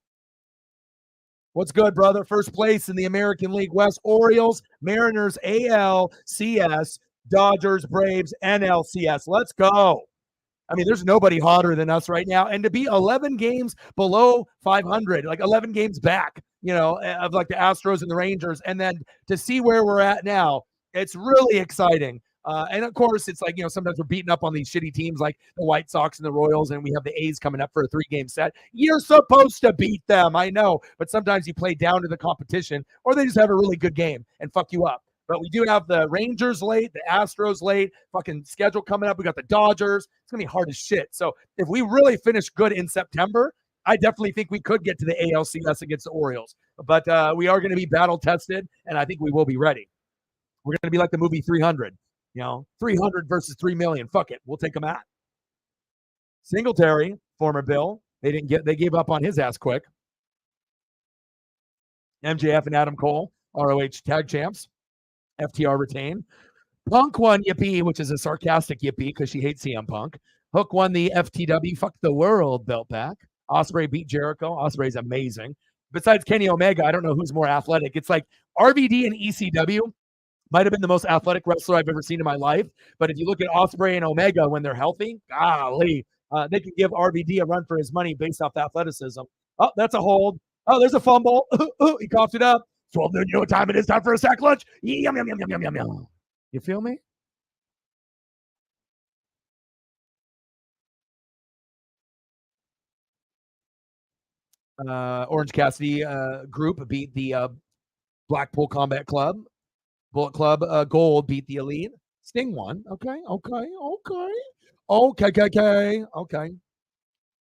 A: What's good, brother? First place in the American League West. Orioles, Mariners, ALCS, Dodgers, Braves, NLCS. Let's go. I mean, there's nobody hotter than us right now. And to be 11 games below 500, like 11 games back, of like the Astros and the Rangers. And then to see where we're at now, it's really exciting. And of course, it's like, sometimes we're beating up on these shitty teams like the White Sox and the Royals, and we have the A's coming up for a 3-game set. You're supposed to beat them, I know, but sometimes you play down to the competition, or they just have a really good game and fuck you up. But we do have the Rangers late, the Astros late, fucking schedule coming up. We got the Dodgers. It's going to be hard as shit. So if we really finish good in September, I definitely think we could get to the ALCS against the Orioles. But we are going to be battle-tested, and I think we will be ready. We're going to be like the movie 300. 300 versus 3 million. Fuck it. We'll take them out. Singletary, former Bill. They gave up on his ass quick. MJF and Adam Cole, ROH tag champs. FTR retained. Punk won Yippee, which is a sarcastic Yippee because she hates CM Punk. Hook won the FTW Fuck the World belt back. Ospreay beat Jericho. Ospreay's amazing. Besides Kenny Omega, I don't know who's more athletic. It's like RVD and ECW might have been the most athletic wrestler I've ever seen in my life. But if you look at Ospreay and Omega when they're healthy, golly, they can give RVD a run for his money based off athleticism. Oh, that's a hold. Oh, there's a fumble. He coughed it up. 12 noon, you know what time it is? Time for a sack lunch. Yum, yum, yum, yum, yum, yum, yum. You feel me? Orange Cassidy group beat the Blackpool Combat Club. Bullet Club Gold beat the Elite. Sting won. Okay.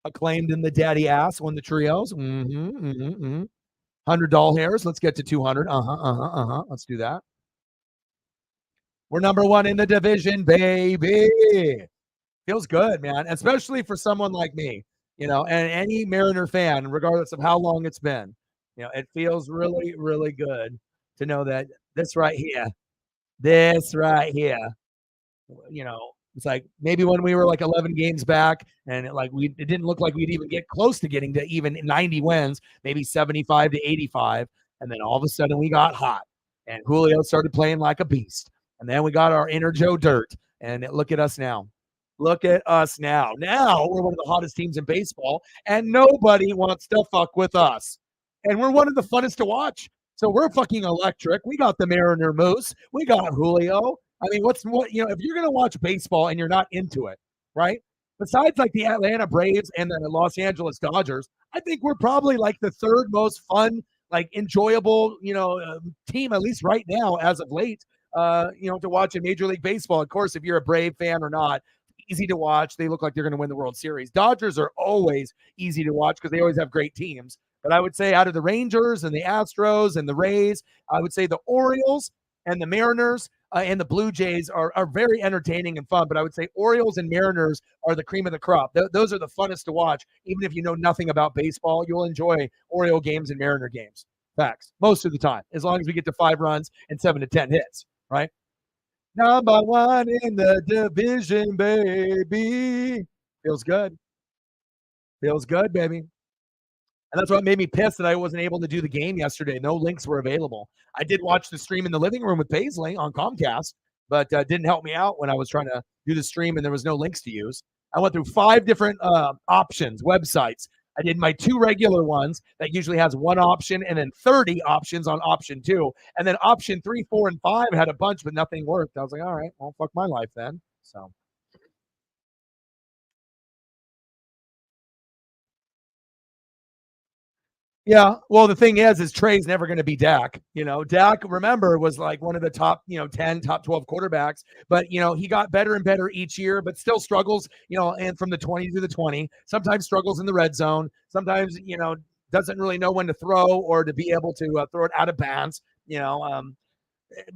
A: Acclaimed in the daddy ass won the trios. $100 hairs. Let's get to 200. Let's do that. We're number one in the division, baby. Feels good, man, especially for someone like me, and any Mariner fan, regardless of how long it's been. It feels really, really good to know that this right here, it's like maybe when we were like 11 games back and it didn't look like we'd even get close to getting to even 90 wins, maybe 75 to 85. And then all of a sudden we got hot and Julio started playing like a beast. And then we got our inner Joe Dirt. And look at us now. Look at us now. Now we're one of the hottest teams in baseball, and nobody wants to fuck with us. And we're one of the funnest to watch. So we're fucking electric. We got the Mariner Moose. We got Julio. I mean, if you're going to watch baseball and you're not into it, right? Besides like the Atlanta Braves and the Los Angeles Dodgers, I think we're probably like the third most fun, like enjoyable, team, at least right now as of late, to watch in Major League Baseball. Of course, if you're a Brave fan or not, easy to watch. They look like they're going to win the World Series. Dodgers are always easy to watch because they always have great teams. But I would say out of the Rangers and the Astros and the Rays, I would say the Orioles and the Mariners and the Blue Jays are very entertaining and fun. But I would say Orioles and Mariners are the cream of the crop. Those are the funnest to watch. Even if you know nothing about baseball, you'll enjoy Oriole games and Mariner games. Facts. Most of the time, as long as we get to 5 runs and 7 to 10 hits, right? Number one in the division, baby. Feels good. Feels good, baby. And that's what made me pissed that I wasn't able to do the game yesterday. No links were available. I did watch the stream in the living room with Paisley on Comcast, but didn't help me out when I was trying to do the stream and there was no links to use. I went through 5 different options, websites. I did my 2 regular ones that usually has 1 option and then 30 options on option 2. And then option 3, 4, and 5 had a bunch, but nothing worked. I was like, all right, well, fuck my life then. So. Yeah, well, the thing is Trey's never going to be Dak. Dak, remember, was like one of the top, 10, top 12 quarterbacks. But, he got better and better each year, but still struggles, and from the 20 to the 20, sometimes struggles in the red zone. Sometimes, doesn't really know when to throw or to be able to throw it out of bounds.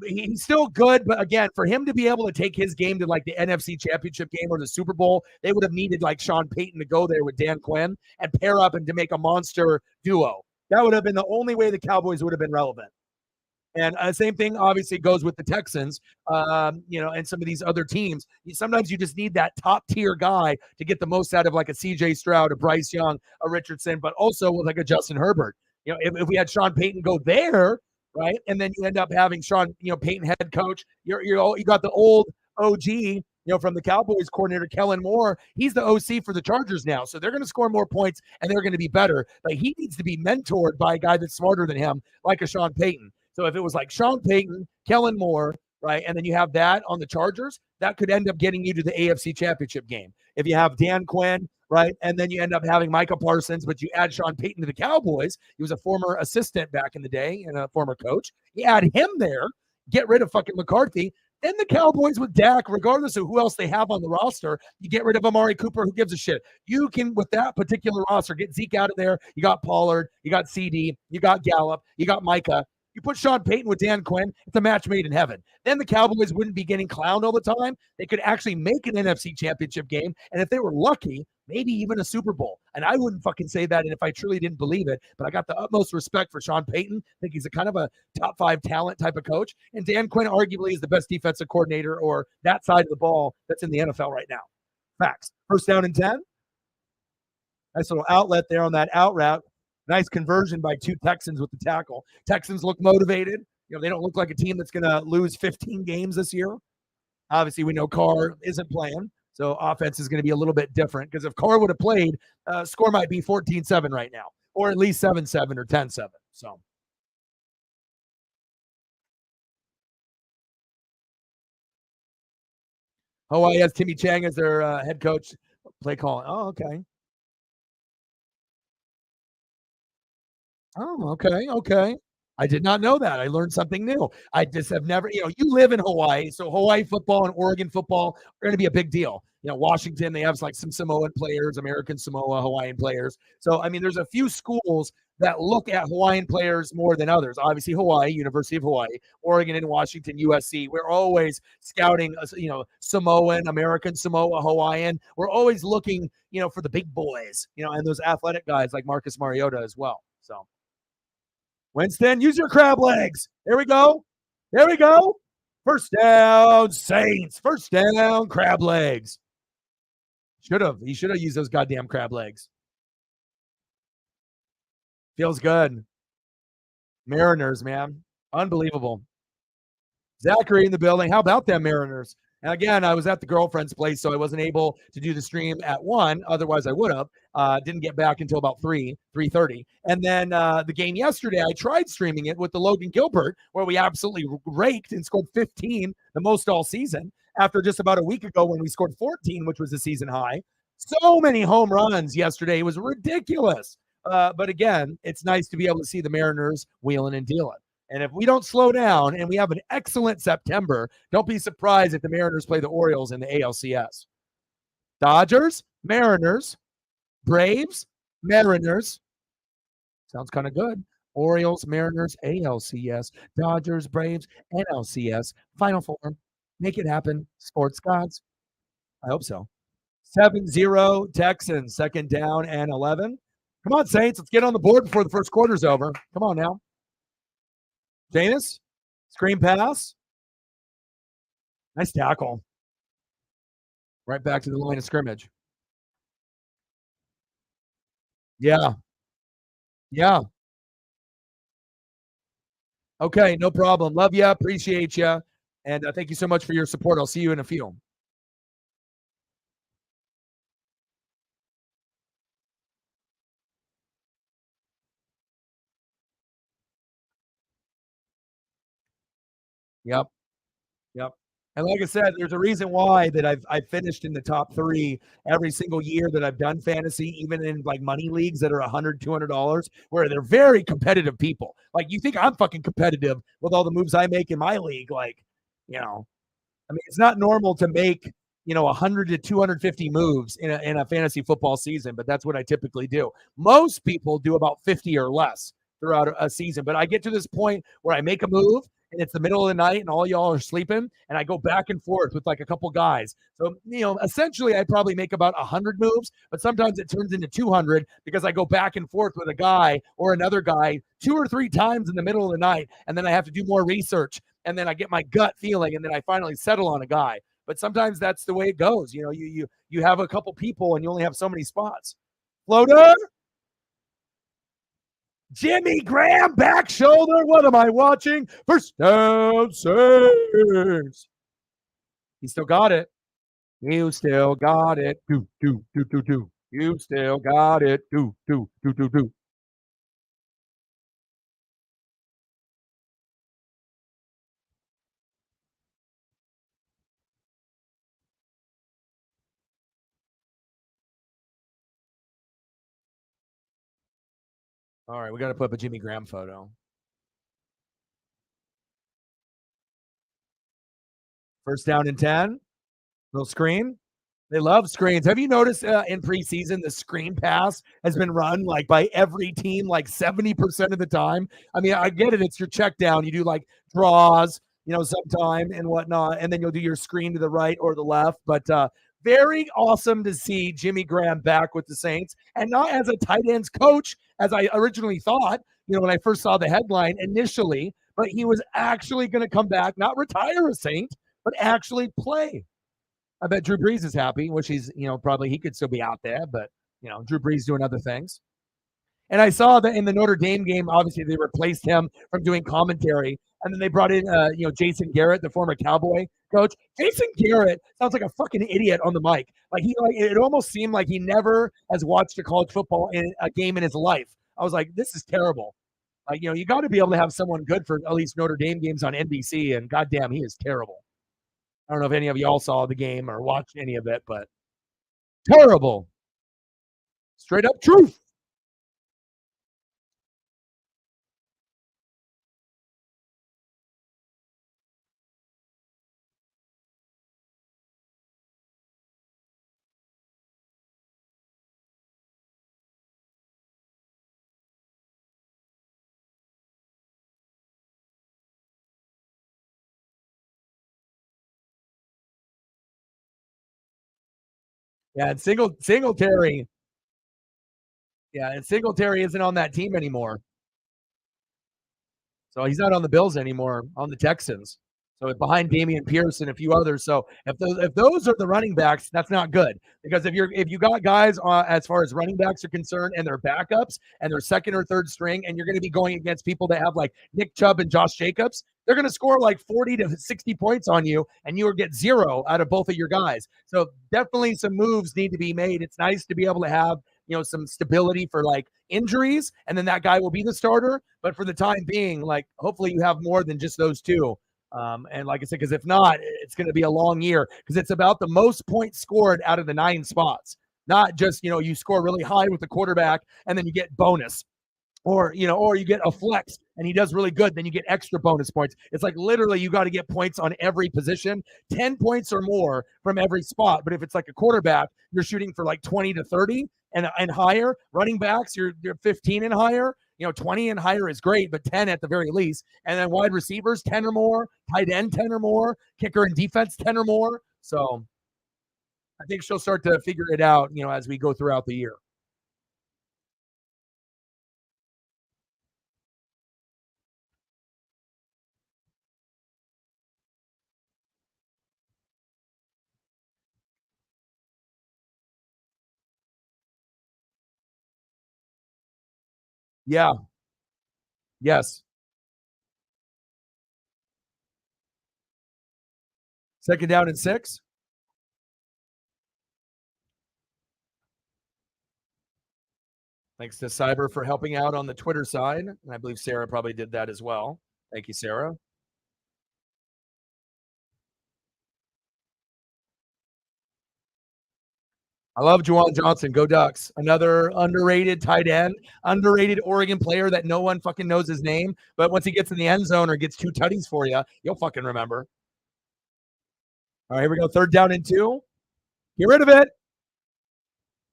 A: He's still good, but again, for him to be able to take his game to like the NFC Championship game or the Super Bowl, they would have needed like Sean Payton to go there with Dan Quinn and pair up and to make a monster duo. That would have been the only way the Cowboys would have been relevant. And same thing obviously goes with the Texans, and some of these other teams. Sometimes you just need that top tier guy to get the most out of like a CJ Stroud, a Bryce Young, a Richardson, but also with like a Justin Herbert. If we had Sean Payton go there, right? And then you end up having Sean, Payton head coach. You got the old OG, from the Cowboys coordinator, Kellen Moore. He's the OC for the Chargers now. So they're going to score more points and they're going to be better. But he needs to be mentored by a guy that's smarter than him, like a Sean Payton. So if it was like Sean Payton, Kellen Moore, right, and then you have that on the Chargers, that could end up getting you to the AFC Championship game. If you have Dan Quinn, right, and then you end up having Micah Parsons, but you add Sean Payton to the Cowboys. He was a former assistant back in the day and a former coach. You add him there, get rid of fucking McCarthy. Then the Cowboys with Dak, regardless of who else they have on the roster, you get rid of Amari Cooper. Who gives a shit? You can, with that particular roster, get Zeke out of there. You got Pollard. You got CD. You got Gallup. You got Micah. You put Sean Payton with Dan Quinn, it's a match made in heaven. Then the Cowboys wouldn't be getting clowned all the time. They could actually make an NFC Championship game. And if they were lucky, maybe even a Super Bowl. And I wouldn't fucking say that if I truly didn't believe it, but I got the utmost respect for Sean Payton. I think he's a kind of a top 5 talent type of coach. And Dan Quinn arguably is the best defensive coordinator or that side of the ball that's in the NFL right now. Facts. First down and 10. Nice little outlet there on that out route. Nice conversion by 2 Texans with the tackle. Texans look motivated. They don't look like a team that's going to lose 15 games this year. Obviously, we know Carr isn't playing, so offense is going to be a little bit different because if Carr would have played, score might be 14-7 right now, or at least 7-7 or 10-7. So Hawaii has Timmy Chang as their head coach, play calling. Oh, okay. Oh, okay, okay. I did not know that. I learned something new. I just have never, you live in Hawaii, so Hawaii football and Oregon football are going to be a big deal. Washington, they have like some Samoan players, American Samoa, Hawaiian players. So, I mean, there's a few schools that look at Hawaiian players more than others. Obviously, Hawaii, University of Hawaii, Oregon and Washington, USC. We're always scouting, Samoan, American Samoa, Hawaiian. We're always looking, for the big boys, and those athletic guys like Marcus Mariota as well. So. Winston, use your crab legs. There we go. There we go. First down, Saints. First down, crab legs. He should have used those goddamn crab legs. Feels good. Mariners, man. Unbelievable. Zachary in the building. How about them Mariners? And again, I was at the girlfriend's place, so I wasn't able to do the stream at 1. Otherwise, I would have. Didn't get back until about 3:30. And then the game yesterday, I tried streaming it with the Logan Gilbert, where we absolutely raked and scored 15, the most all season, after just about a week ago when we scored 14, which was a season high. So many home runs yesterday. It was ridiculous. But again, it's nice to be able to see the Mariners wheeling and dealing. And if we don't slow down and we have an excellent September, don't be surprised if the Mariners play the Orioles in the ALCS. Dodgers, Mariners, Braves, Mariners. Sounds kind of good. Orioles, Mariners, ALCS, Dodgers, Braves, NLCS. Final Four. Make it happen. Sports gods. I hope so. 7-0 Texans, second down and 11. Come on, Saints. Let's get on the board before the first quarter's over. Come on now. Janis, screen pass. Nice tackle. Right back to the line of scrimmage. Yeah. Yeah. Okay, no problem. Love you. Appreciate you. And thank you so much for your support. I'll see you in a few. Yep. Yep. And like I said, there's a reason why that I've finished in the top 3 every single year that I've done fantasy, even in like money leagues that are $100, $200, where they're very competitive people. Like you think I'm fucking competitive with all the moves I make in my league? Like, I mean, it's not normal to make 100 to 250 moves in a fantasy football season, but that's what I typically do. Most people do about 50 or less throughout a season, but I get to this point where I make a move and it's the middle of the night and all y'all are sleeping and I go back and forth with like a couple guys. So, essentially I probably make about 100 moves, but sometimes it turns into 200 because I go back and forth with a guy or another guy 2 or 3 times in the middle of the night. And then I have to do more research and then I get my gut feeling and then I finally settle on a guy. But sometimes that's the way it goes. You have a couple people and you only have so many spots. Floater. Jimmy Graham, back shoulder. What am I watching? First down, Saints. He still got it. You still got it. Do. You still got it. Do. All right, we got to put up a Jimmy Graham photo. First down and 10. Little screen. They love screens. Have you noticed in preseason the screen pass has been run like by every team like 70% of the time? I mean, I get it. It's your check down. You do like draws, sometime and whatnot, and then you'll do your screen to the right or the left. But Very awesome to see Jimmy Graham back with the Saints, and not as a tight ends coach, as I originally thought, when I first saw the headline initially, but he was actually going to come back, not retire a Saint, but actually play. I bet Drew Brees is happy, which he's, probably he could still be out there, but, Drew Brees doing other things. And I saw that in the Notre Dame game, obviously they replaced him from doing commentary, and then they brought in, Jason Garrett, the former Cowboy coach. Jason Garrett sounds like a fucking idiot on the mic. It almost seemed like he never has watched a college football in a game in his life. I was like, this is terrible. You got to be able to have someone good for at least Notre Dame games on NBC, and goddamn, he is terrible. I don't know if any of y'all saw the game or watched any of it, but terrible. Straight up truth. Yeah, and Singletary. Yeah, and Singletary isn't on that team anymore. So he's not on the Bills anymore, on the Texans. So behind Damian Pierce and a few others. So if those are the running backs, that's not good, because if you got guys as far as running backs are concerned, and their backups and their second or third string, and you're going to be going against people that have like Nick Chubb and Josh Jacobs, they're going to score like 40 to 60 points on you, and you will get zero out of both of your guys. So definitely some moves need to be made. It's nice to be able to have some stability for like injuries, and then that guy will be the starter. But for the time being, like, hopefully you have more than just those two. And like I said, because if not, it's going to be a long year, because it's about the most points scored out of the 9 spots, not just, you score really high with the quarterback and then you get bonus, or you get a flex and he does really good, then you get extra bonus points. It's like literally you got to get points on every position, 10 points or more from every spot. But if it's like a quarterback, you're shooting for like 20 to 30 and higher. Running backs, you're 15 and higher. 20 and higher is great, but 10 at the very least. And then wide receivers, 10 or more, tight end, 10 or more, kicker and defense, 10 or more. So I think she'll start to figure it out, as we go throughout the year. Yeah. Yes. Second down and 6. Thanks to Cyber for helping out on the Twitter side. And I believe Sarah probably did that as well. Thank you, Sarah. I love Juwan Johnson. Go Ducks. Another underrated tight end, underrated Oregon player that no one fucking knows his name. But once he gets in the end zone or gets 2 tutties for you, you'll fucking remember. All right, here we go. Third down and 2. Get rid of it.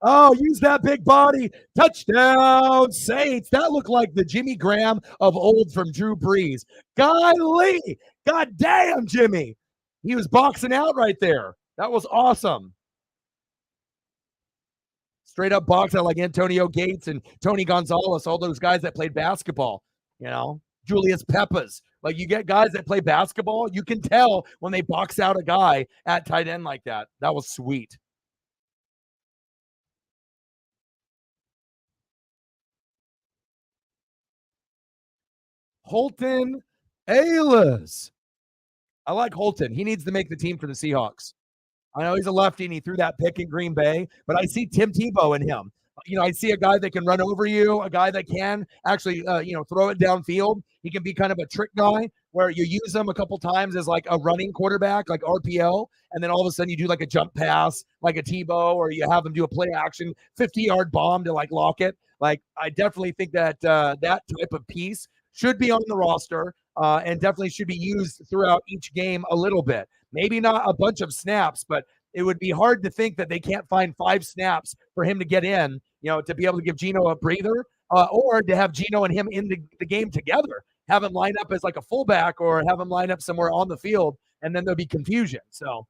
A: Oh, use that big body. Touchdown, Saints. That looked like the Jimmy Graham of old from Drew Brees. Golly. God damn, Jimmy. He was boxing out right there. That was awesome. Straight up box out like Antonio Gates and Tony Gonzalez, all those guys that played basketball, Julius Peppers. Like, you get guys that play basketball, you can tell when they box out a guy at tight end like that. That was sweet. Holton Ayles. I like Holton. He needs to make the team for the Seahawks. I know he's a lefty and he threw that pick in Green Bay, but I see Tim Tebow in him. I see a guy that can run over you, a guy that can actually, throw it downfield. He can be kind of a trick guy where you use him a couple times as like a running quarterback, like RPO, and then all of a sudden you do like a jump pass, like a Tebow, or you have him do a play action 50-yard bomb to like lock it. Like, I definitely think that that type of piece should be on the roster, and definitely should be used throughout each game a little bit. Maybe not a bunch of snaps, but it would be hard to think that they can't find 5 snaps for him to get in, to be able to give Geno a breather, or to have Geno and him in the game together, have him line up as like a fullback or have him line up somewhere on the field, and then there'll be confusion. So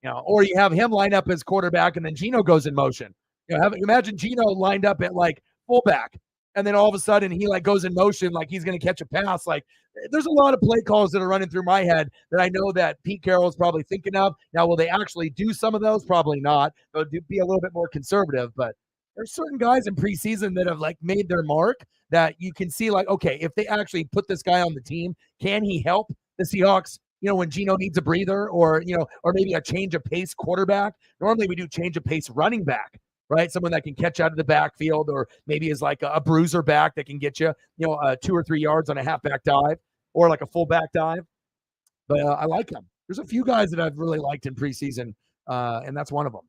A: Or you have him line up as quarterback and then Geno goes in motion. Imagine Geno lined up at like fullback, and then all of a sudden he like goes in motion like he's going to catch a pass. Like there's a lot of play calls that are running through my head that I know that Pete Carroll is probably thinking of. Now, will they actually do some of those? Probably not. They'll be a little bit more conservative, but there's certain guys in preseason that have like made their mark that you can see like, okay, if they actually put this guy on the team, can he help the Seahawks? When Geno needs a breather or maybe a change of pace quarterback. Normally we do change of pace running back, right? Someone that can catch out of the backfield or maybe is like a bruiser back that can get you, 2 or 3 yards on a halfback dive or like a fullback dive. But I like him. There's a few guys that I've really liked in preseason, and that's one of them.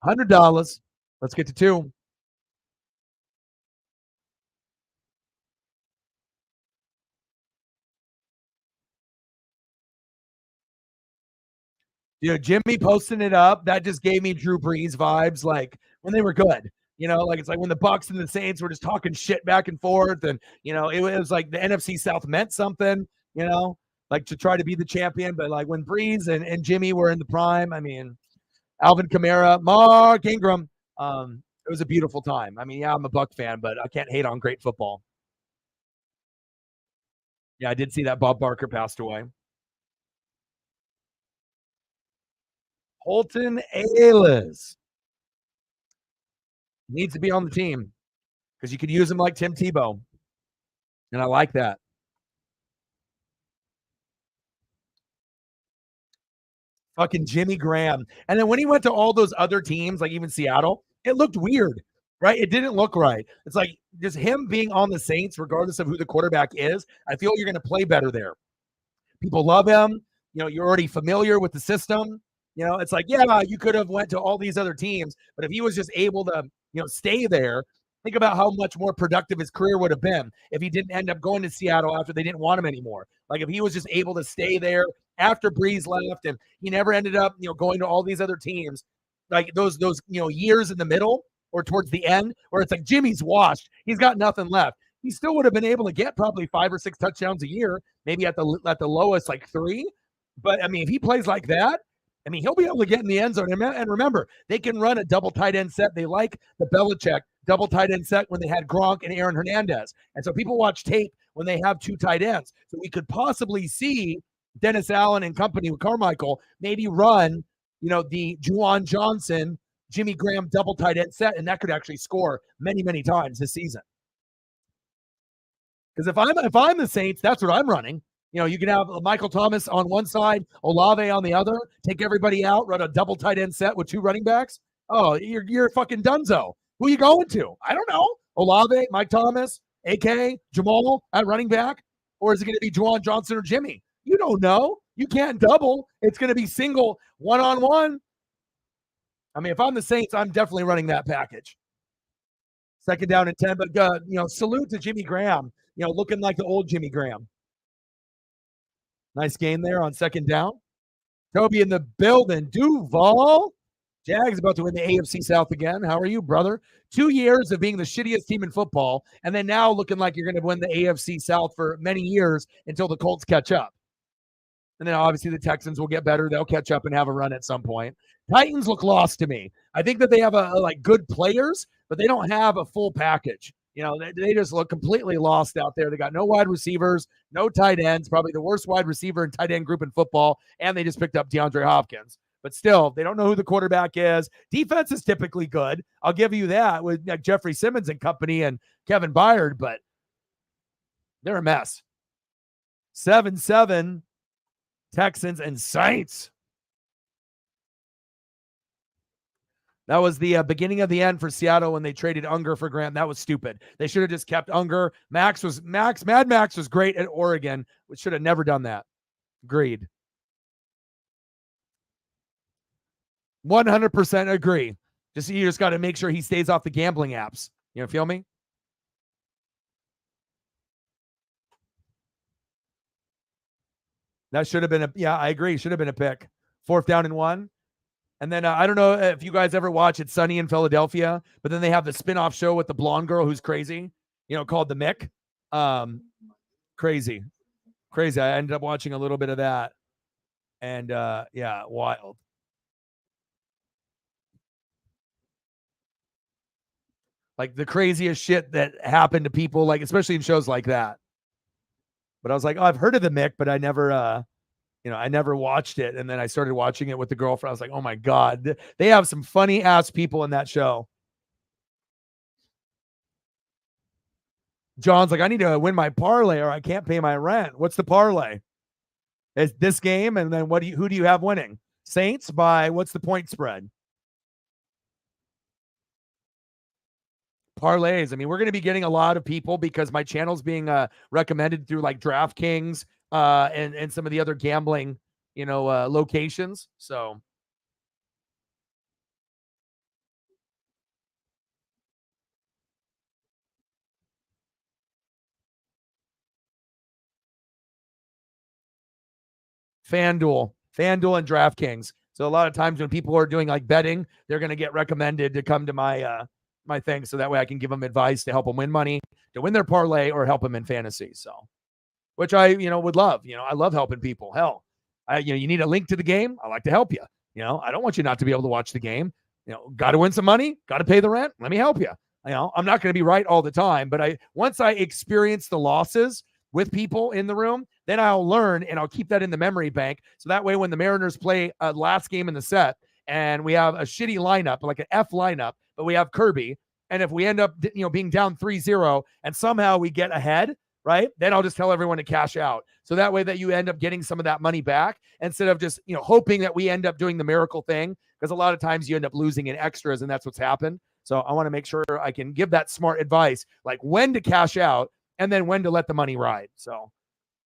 A: $100. Let's get to two. Jimmy posting it up, that just gave me Drew Brees vibes, like when they were good. Like it's like when the Bucks and the Saints were just talking shit back and forth, and it was like the NFC South meant something, like to try to be the champion. But like when Brees and Jimmy were in the prime, I mean, Alvin Kamara, Mark Ingram, it was a beautiful time. I mean, yeah, I'm a Buck fan, but I can't hate on great football. Yeah, I did see that Bob Barker passed away. Holton Ayles needs to be on the team because you could use him like Tim Tebow. And I like that. Fucking Jimmy Graham. And then when he went to all those other teams, like even Seattle, it looked weird, right? It didn't look right. It's like just him being on the Saints, regardless of who the quarterback is, I feel you're going to play better there. People love him. You're already familiar with the system. It's like, yeah, you could have went to all these other teams, but if he was just able to, stay there, think about how much more productive his career would have been if he didn't end up going to Seattle after they didn't want him anymore. Like if he was just able to stay there after Brees left and he never ended up, going to all these other teams, like those years in the middle or towards the end where it's like Jimmy's washed. He's got nothing left. He still would have been able to get probably 5 or 6 touchdowns a year, maybe at the lowest like 3. But I mean, if he plays like that, I mean, he'll be able to get in the end zone. And remember, they can run a double tight end set. They like the Belichick double tight end set when they had Gronk and Aaron Hernandez. And so people watch tape when they have 2 tight ends. So we could possibly see Dennis Allen and company with Carmichael maybe run, the Juwan Johnson, Jimmy Graham double tight end set, and that could actually score many, many times this season. Because if I'm the Saints, that's what I'm running. You can have Michael Thomas on one side, Olave on the other, take everybody out, run a double tight end set with 2 running backs. Oh, you're fucking dunzo. Who are you going to? I don't know. Olave, Mike Thomas, AK, Jamal at running back? Or is it going to be Juwan Johnson or Jimmy? You don't know. You can't double. It's going to be single, one-on-one. I mean, if I'm the Saints, I'm definitely running that package. Second down and 10, but salute to Jimmy Graham, looking like the old Jimmy Graham. Nice game there on second down. Toby in the building. Duval. Jags about to win the AFC South again. How are you, brother? 2 years of being the shittiest team in football, and then now looking like you're going to win the AFC South for many years until the Colts catch up. And then obviously the Texans will get better. They'll catch up and have a run at some point. Titans look lost to me. I think that they have like good players, but they don't have a full package. They just look completely lost out there. They got no wide receivers, no tight ends, probably the worst wide receiver and tight end group in football, and they just picked up DeAndre Hopkins. But still, they don't know who the quarterback is. Defense is typically good. I'll give you that with like Jeffrey Simmons and company and Kevin Byard, but they're a mess. 7-7, Texans and Saints. That was the beginning of the end for Seattle when they traded Unger for Graham. That was stupid. They should have just kept Unger. Mad Max was great at Oregon. We should have never done that. Agreed. 100% agree. You just got to make sure he stays off the gambling apps. You feel me? That should have been I agree. Should have been a pick. 4th down and 1. And then I don't know if you guys ever watch It's Sunny in Philadelphia, but then they have the spin-off show with the blonde girl who's crazy, called The Mick. Crazy. Crazy. I ended up watching a little bit of that. And yeah, wild. Like the craziest shit that happened to people, like especially in shows like that. But I was like, oh, I've heard of The Mick, but I never I never watched it. And then I started watching it with the girlfriend. I was like, oh my God, they have some funny ass people in that show. John's like, I need to win my parlay or I can't pay my rent. What's the parlay? It's this game. And then who do you have winning? Saints by what's the point spread? Parlays. I mean, we're going to be getting a lot of people because my channel's being recommended through like DraftKings and some of the other gambling, locations. So FanDuel and DraftKings. So a lot of times when people are doing like betting, they're going to get recommended to come to my thing, so that way I can give them advice to help them win money, to win their parlay, or help them in fantasy. So, which I would love. I love helping people. Hell, you need a link to the game. I like to help you. I don't want you not to be able to watch the game. Got to win some money. Got to pay the rent. Let me help you. I'm not going to be right all the time, but once I experience the losses with people in the room, then I'll learn and I'll keep that in the memory bank. So that way, when the Mariners play a last game in the set and we have a shitty lineup, like an F lineup, but we have Kirby, and if we end up, being down 3-0 and somehow we get ahead, right? Then I'll just tell everyone to cash out. So that way that you end up getting some of that money back instead of just, hoping that we end up doing the miracle thing. Because a lot of times you end up losing in extras, and that's what's happened. So I want to make sure I can give that smart advice, like when to cash out and then when to let the money ride. So,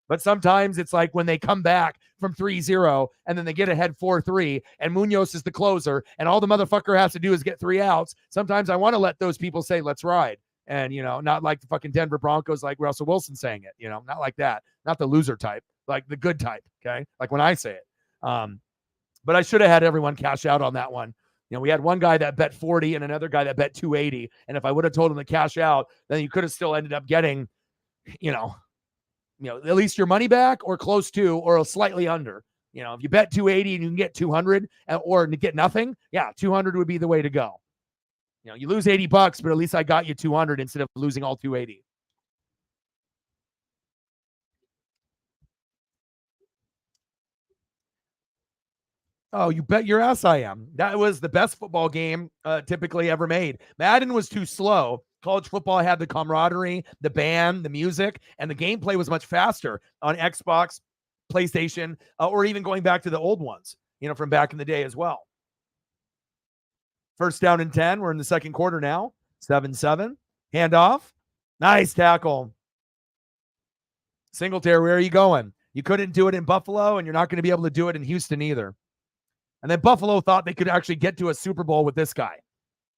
A: but sometimes it's like when they come back from 3-0 and then they get ahead 4-3 and Munoz is the closer and all the motherfucker has to do is get 3 outs. Sometimes I want to let those people say, let's ride. And, not like the fucking Denver Broncos, like Russell Wilson saying it, not like that. Not the loser type, like the good type. Okay. Like when I say it. But I should have had everyone cash out on that one. We had one guy that bet 40 and another guy that bet 280. And if I would have told him to cash out, then you could have still ended up getting, at least your money back or close to or slightly under. If you bet 280 and you can get 200 or get nothing, yeah, 200 would be the way to go. You lose $80, but at least I got you 200 instead of losing all 280. Oh, you bet your ass I am. That was the best football game typically ever made. Madden was too slow. College football had the camaraderie, the band, the music, and the gameplay was much faster on Xbox, PlayStation, or even going back to the old ones, from back in the day as well. First down and 10. We're in the second quarter now. 7-7. Handoff. Nice tackle. Singletary, where are you going? You couldn't do it in Buffalo, and you're not going to be able to do it in Houston either. And then Buffalo thought they could actually get to a Super Bowl with this guy.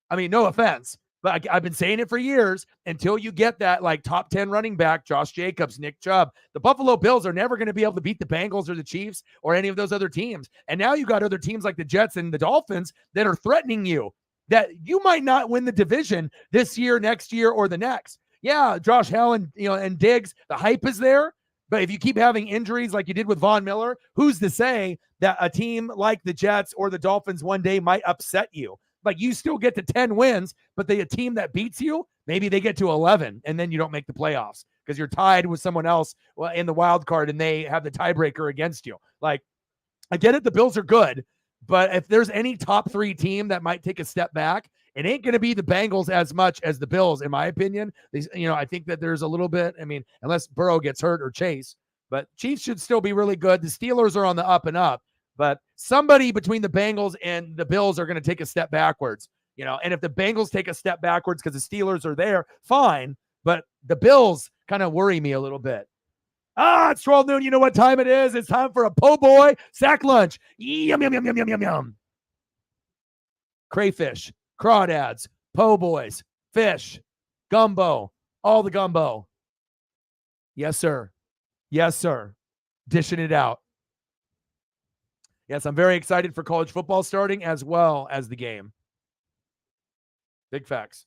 A: I mean, no offense, but I've been saying it for years. Until you get that like top 10 running back, Josh Jacobs, Nick Chubb, the Buffalo Bills are never going to be able to beat the Bengals or the Chiefs or any of those other teams. And now you got other teams like the Jets and the Dolphins that are threatening you, that you might not win the division this year, next year, or the next. Yeah, Josh Allen, and Diggs, the hype is there. But if you keep having injuries like you did with Von Miller, who's to say that a team like the Jets or the Dolphins one day might upset you? Like you still get to 10 wins, but a team that beats you, maybe they get to 11 and then you don't make the playoffs because you're tied with someone else in the wild card and they have the tiebreaker against you. Like, I get it. The Bills are good, but if there's any top 3 team that might take a step back, it ain't going to be the Bengals as much as the Bills, in my opinion. I think that there's a little bit, unless Burrow gets hurt or Chase, but Chiefs should still be really good. The Steelers are on the up and up, but somebody between the Bengals and the Bills are going to take a step backwards, and if the Bengals take a step backwards because the Steelers are there, fine. But the Bills kind of worry me a little bit. It's 12 noon. You know what time it is? It's time for a po' boy sack lunch. Yum, yum, yum, yum, yum, yum, yum. Crayfish, crawdads, po' boys, fish, gumbo, all the gumbo. Yes, sir. Yes, sir. Dishing it out. Yes, I'm very excited for college football starting as well as the game. Big facts.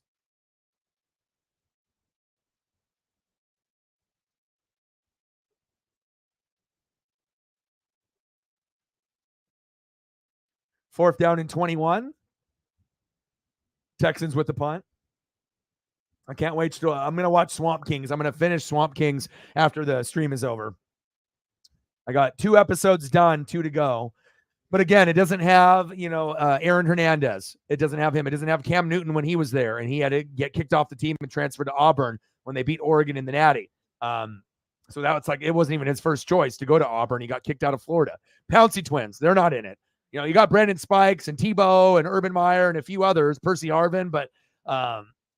A: Fourth down and 21. Texans with the punt. I can't wait to. I'm going to watch Swamp Kings. I'm going to finish Swamp Kings after the stream is over. I got 2 episodes done, 2 to go. But again, it doesn't have, Aaron Hernandez. It doesn't have him. It doesn't have Cam Newton when he was there, and he had to get kicked off the team and transferred to Auburn when they beat Oregon in the Natty. So that was like, it wasn't even his first choice to go to Auburn. He got kicked out of Florida. Pouncey twins, they're not in it. You got Brandon Spikes and Tebow and Urban Meyer and a few others, Percy Harvin, but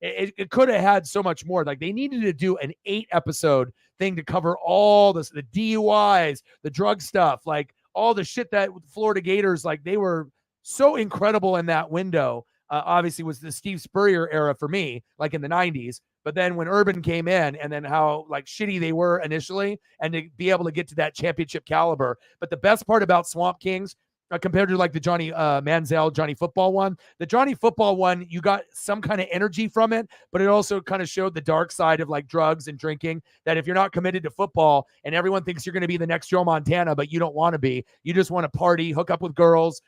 A: it could have had so much more. Like, they needed to do an 8-episode thing to cover all this, the DUIs, the drug stuff, like all the shit that Florida Gators, like, they were so incredible in that window. Obviously was the Steve Spurrier era for me, like in the 90s. But then when Urban came in, and then how like shitty they were initially, and to be able to get to that championship caliber. But the best part about Swamp Kings, compared to like the Johnny Manziel, Johnny Football one, the Johnny Football one, you got some kind of energy from it, but it also kind of showed the dark side of like drugs and drinking, that if you're not committed to football and everyone thinks you're going to be the next Joe Montana, but you don't want to be, you just want to party, hook up with girls,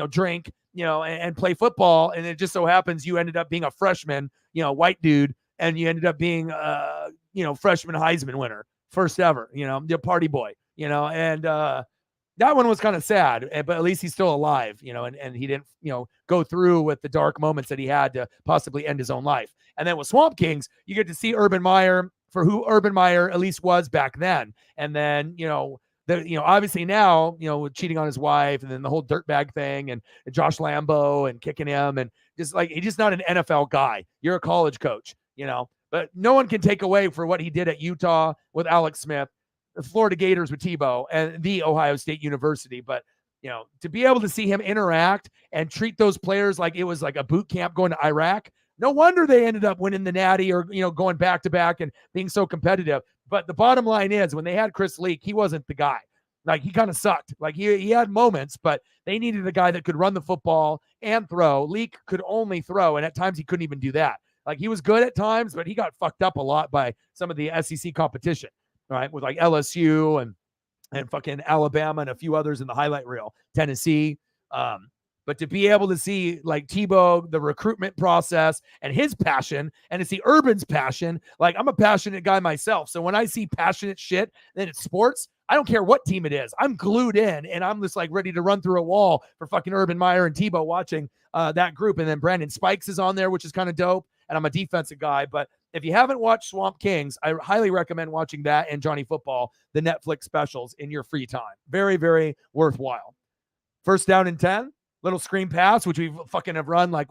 A: drink, and play football. And it just so happens you ended up being a freshman, white dude, and you ended up being, freshman Heisman winner, first ever, the party boy, and, that one was kind of sad, but at least he's still alive, and he didn't, go through with the dark moments that he had to possibly end his own life. And then with Swamp Kings, you get to see Urban Meyer for who Urban Meyer at least was back then. And then, obviously now, with cheating on his wife, and then the whole dirtbag thing, and Josh Lambo and kicking him, and just like, he's just not an NFL guy. You're a college coach, but no one can take away for what he did at Utah with Alex Smith, the Florida Gators with Tebow, and the Ohio State University. But, to be able to see him interact and treat those players like it was like a boot camp going to Iraq, no wonder they ended up winning the Natty, or, going back to back and being so competitive. But the bottom line is, when they had Chris Leak, he wasn't the guy. Like, he kind of sucked. Like, he had moments, but they needed a guy that could run the football and throw. Leak could only throw, and at times he couldn't even do that. Like, he was good at times, but he got fucked up a lot by some of the SEC competition. Right, with like LSU and fucking Alabama and a few others in the highlight reel, Tennessee. But to be able to see like Tebow, the recruitment process and his passion, and to see Urban's passion, like, I'm a passionate guy myself. So when I see passionate shit, then it's sports, I don't care what team it is. I'm glued in, and I'm just like ready to run through a wall for fucking Urban Meyer and Tebow watching that group. And then Brandon Spikes is on there, which is kind of dope. And I'm a defensive guy, but if you haven't watched Swamp Kings, I highly recommend watching that and Johnny Football, the Netflix specials, in your free time. Very, very worthwhile. First down and 10, little screen pass, which we fucking have run like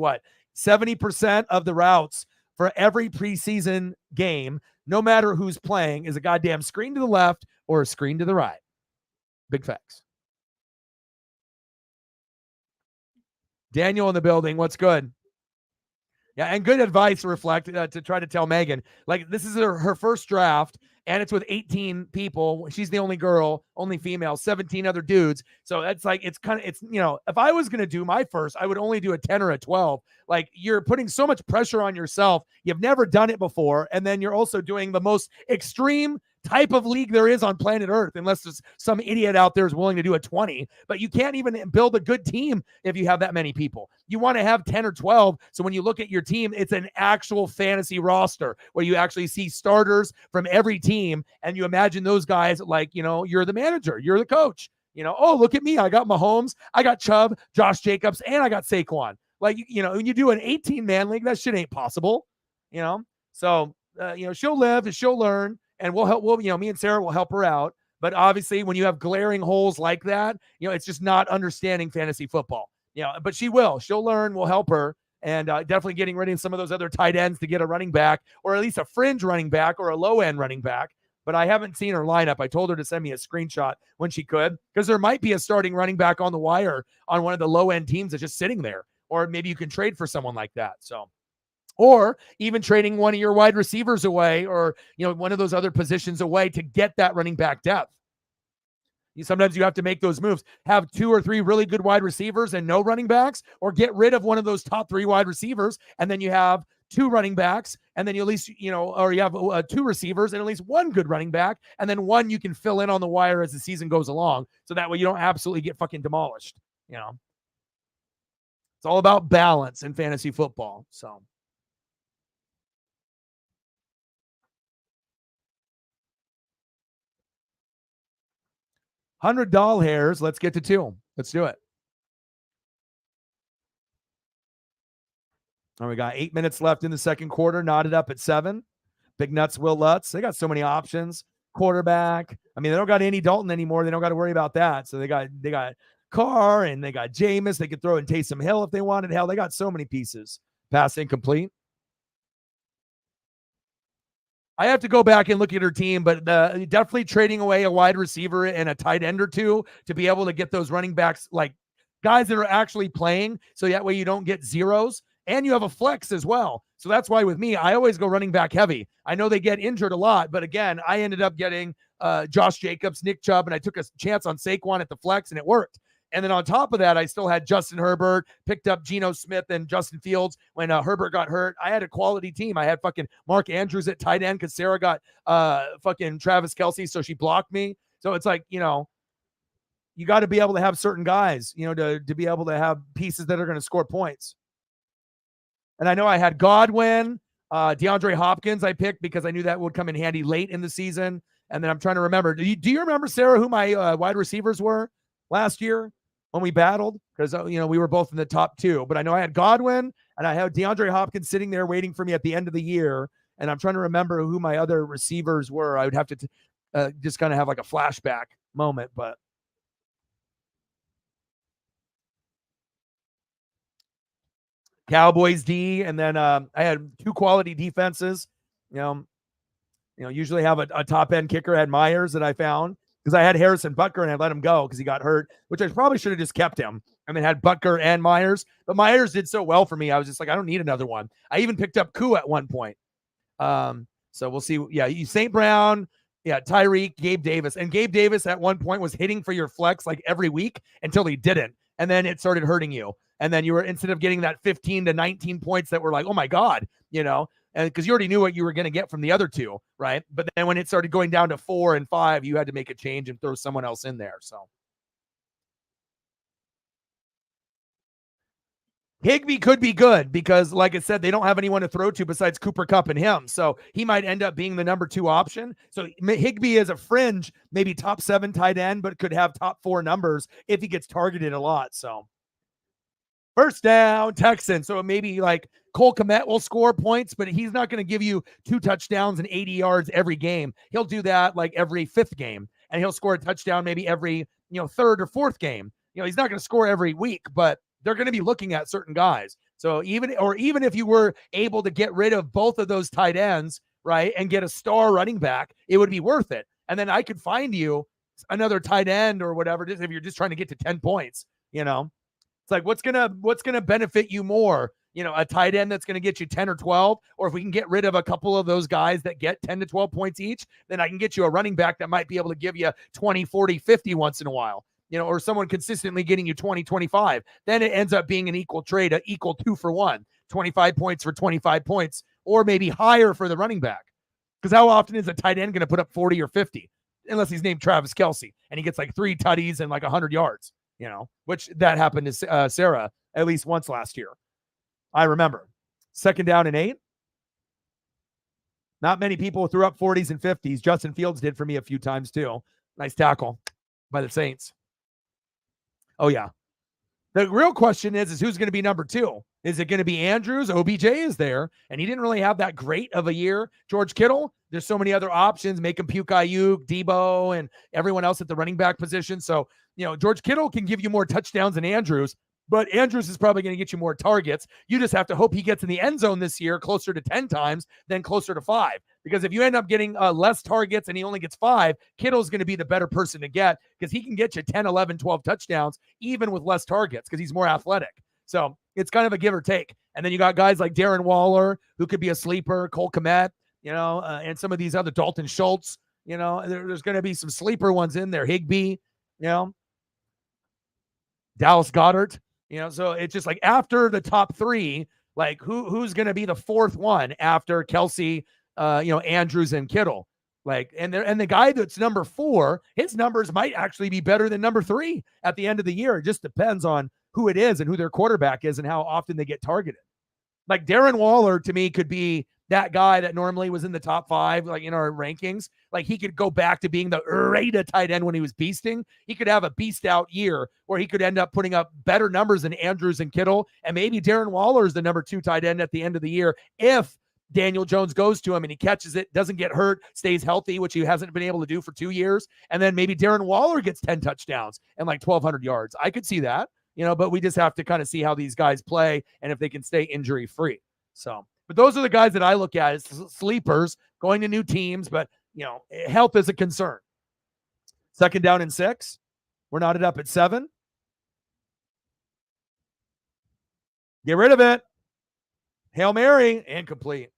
A: 70% of the routes for every preseason game, no matter who's playing, is a goddamn screen to the left or a screen to the right. Big facts. Daniel in the building. What's good? Yeah, and good advice to reflect, to try to tell Megan, like, this is her first draft, and it's with 18 people. She's the only girl, only female, 17 other dudes. So that's like, it's if I was going to do my first, I would only do a 10 or a 12. Like, you're putting so much pressure on yourself. You've never done it before. And then you're also doing the most extreme type of league there is on planet Earth, unless there's some idiot out there is willing to do a 20. But you can't even build a good team if you have that many people. You want to have 10 or 12. So when you look at your team, it's an actual fantasy roster where you actually see starters from every team, and you imagine those guys like, you're the manager, you're the coach. Oh, look at me. I got Mahomes, I got Chubb, Josh Jacobs, and I got Saquon. Like, when you do an 18-man league, that shit ain't possible. So, she'll live and she'll learn. And we'll help. Me and Sarah will help her out. But obviously, when you have glaring holes like that, it's just not understanding fantasy football. But she will. She'll learn. We'll help her. And definitely getting rid of some of those other tight ends to get a running back, or at least a fringe running back, or a low-end running back. But I haven't seen her lineup. I told her to send me a screenshot when she could, because there might be a starting running back on the wire on one of the low-end teams that's just sitting there. Or maybe you can trade for someone like that. So, or even trading one of your wide receivers away, or, one of those other positions away to get that running back depth. Sometimes you have to make those moves. Have 2 or 3 really good wide receivers and no running backs, or get rid of one of those top 3 wide receivers, and then you have 2 running backs, and then you at least, or you have 2 receivers and at least 1 good running back, and then 1 you can fill in on the wire as the season goes along. So that way you don't absolutely get fucking demolished. It's all about balance in fantasy football. So. $100 hairs. Let's get to 2. Let's do it. And we got 8 minutes left in the second quarter. Knotted up at 7. Big Nuts, Will Lutz. They got so many options. Quarterback. I mean, they don't got Andy Dalton anymore. They don't got to worry about that. So they got Carr, and they got Jameis. They could throw in Taysom Hill if they wanted. Hell, they got so many pieces. Pass incomplete. I have to go back and look at her team, but definitely trading away a wide receiver and a tight end or 2 to be able to get those running backs, like guys that are actually playing. So that way you don't get zeros, and you have a flex as well. So that's why with me, I always go running back heavy. I know they get injured a lot, but again, I ended up getting Josh Jacobs, Nick Chubb, and I took a chance on Saquon at the flex, and it worked. And then on top of that, I still had Justin Herbert, picked up Geno Smith and Justin Fields when Herbert got hurt. I had a quality team. I had fucking Mark Andrews at tight end because Sarah got fucking Travis Kelce, so she blocked me. So it's like, you got to be able to have certain guys, to be able to have pieces that are going to score points. And I know I had Godwin, DeAndre Hopkins I picked because I knew that would come in handy late in the season. And then I'm trying to remember. Do you remember, Sarah, who my wide receivers were last year when we battled? Because, we were both in the top 2. But I know I had Godwin and I had DeAndre Hopkins sitting there waiting for me at the end of the year. And I'm trying to remember who my other receivers were. I would have to just kind of have like a flashback moment. But Cowboys D, and then I had 2 quality defenses. Usually have a top end kicker. I had Myers that I found because I had Harrison Butker and I let him go because he got hurt, which I probably should have just kept him. And then had Butker and Myers, but Myers did so well for me. I was just like, I don't need another one. I even picked up Koo at one point. So we'll see. Yeah, St. Brown. Yeah, Tyreek, Gabe Davis. And Gabe Davis at one point was hitting for your flex like every week until he didn't. And then it started hurting you. And then you were, instead of getting that 15 to 19 points that were like, oh my God, and because you already knew what you were going to get from the other 2, right? But then when it started going down to 4 and 5, you had to make a change and throw someone else in there. So Higbee could be good because, like I said, they don't have anyone to throw to besides Cooper Kupp and him. So he might end up being the number 2 option. So Higbee is a fringe, maybe top 7 tight end, but could have top 4 numbers if he gets targeted a lot. So first down, Texans. So maybe like Cole Kmet will score points, but he's not going to give you 2 touchdowns and 80 yards every game. He'll do that like every 5th game, and he'll score a touchdown maybe every 3rd or 4th game. He's not going to score every week, but they're going to be looking at certain guys. So even if you were able to get rid of both of those tight ends, right, and get a star running back, it would be worth it. And then I could find you another tight end or whatever, just if you're just trying to get to 10 points, It's like, what's gonna benefit you more? A tight end that's going to get you 10 or 12, or if we can get rid of a couple of those guys that get 10 to 12 points each, then I can get you a running back that might be able to give you 20, 40, 50 once in a while, or someone consistently getting you 20, 25. Then it ends up being an equal trade, an equal 2-for-1, 25 points for 25 points, or maybe higher for the running back. Because how often is a tight end going to put up 40 or 50? Unless he's named Travis Kelce and he gets like 3 tutties and like 100 yards, which that happened to Sarah at least once last year. I remember. Second down and 8. Not many people threw up 40s and 50s. Justin Fields did for me a few times too. Nice tackle by the Saints. Oh, yeah. The real question is who's going to be number 2? Is it going to be Andrews? OBJ is there, and he didn't really have that great of a year. George Kittle, there's so many other options. Make him Puke Ayuk, Debo, and everyone else at the running back position. So, George Kittle can give you more touchdowns than Andrews, but Andrews is probably going to get you more targets. You just have to hope he gets in the end zone this year closer to 10 times than closer to 5. Because if you end up getting less targets and he only gets 5, Kittle's going to be the better person to get because he can get you 10, 11, 12 touchdowns even with less targets because he's more athletic. So it's kind of a give or take. And then you got guys like Darren Waller, who could be a sleeper, Cole Kmet, and some of these other Dalton Schultz. There's going to be some sleeper ones in there. Higbee. you know, Dallas Goddard, so it's just like after the top three, like who's going to be the fourth one after Kelsey, Andrews and Kittle. Like, and the guy that's number four, his numbers might actually be better than number three at the end of the year. It just depends on who it is and who their quarterback is and how often they get targeted. Like Darren Waller to me could be that guy that normally was in the top five, like in our rankings. Like he could go back to being the Rada tight end when he was beasting. He could have a beast out year where he could end up putting up better numbers than Andrews and Kittle. And maybe Darren Waller is the number two tight end at the end of the year if Daniel Jones goes to him and he catches it, doesn't get hurt, stays healthy, which he hasn't been able to do for 2 years. And then maybe Darren Waller gets 10 touchdowns and like 1,200 yards. I could see that, but we just have to kind of see how these guys play and if they can stay injury free. So, but those are the guys that I look at as sleepers going to new teams, but health is a concern. 2nd down and 6. We're knotted up at 7. Get rid of it. Hail Mary, incomplete.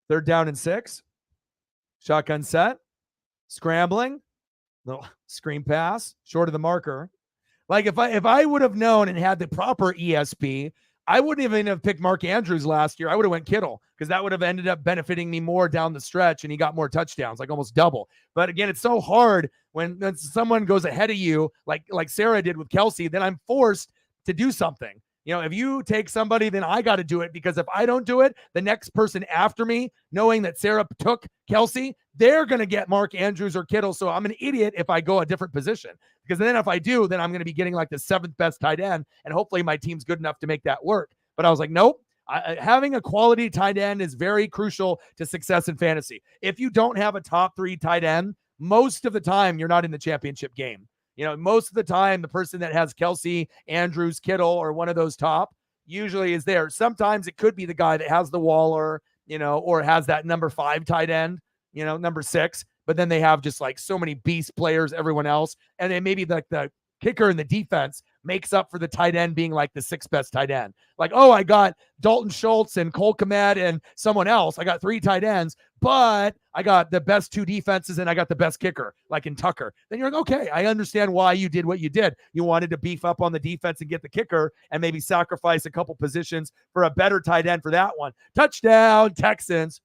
A: Third down and 6. Shotgun set. Scrambling. Little screen pass. Short of the marker. Like if I would have known and had the proper ESP, I wouldn't even have picked Mark Andrews last year. I would have went Kittle because that would have ended up benefiting me more down the stretch, and he got more touchdowns, like almost double. But again, it's so hard when someone goes ahead of you, like Sarah did with Kelsey, then I'm forced to do something. If you take somebody, then I got to do it because if I don't do it, the next person after me, knowing that Sarah took Kelsey, they're going to get Mark Andrews or Kittle. So I'm an idiot if I go a different position because then if I do, then I'm going to be getting like the 7th best tight end and hopefully my team's good enough to make that work. But I was like, nope. Having a quality tight end is very crucial to success in fantasy. If you don't have a top 3 tight end, most of the time you're not in the championship game. Most of the time, the person that has Kelsey, Andrews, Kittle, or one of those top usually is there. Sometimes it could be the guy that has the Waller, or has that number 5 tight end, number 6. But then they have just like so many beast players, everyone else. And then maybe the kicker in the defense makes up for the tight end being like the 6th best tight end. Like, oh, I got Dalton Schultz and Cole Kmet and someone else. I got 3 tight ends, but I got the best 2 defenses and I got the best kicker, like in Tucker. Then you're like, okay, I understand why you did what you did. You wanted to beef up on the defense and get the kicker and maybe sacrifice a couple positions for a better tight end for that one. Touchdown, Texans.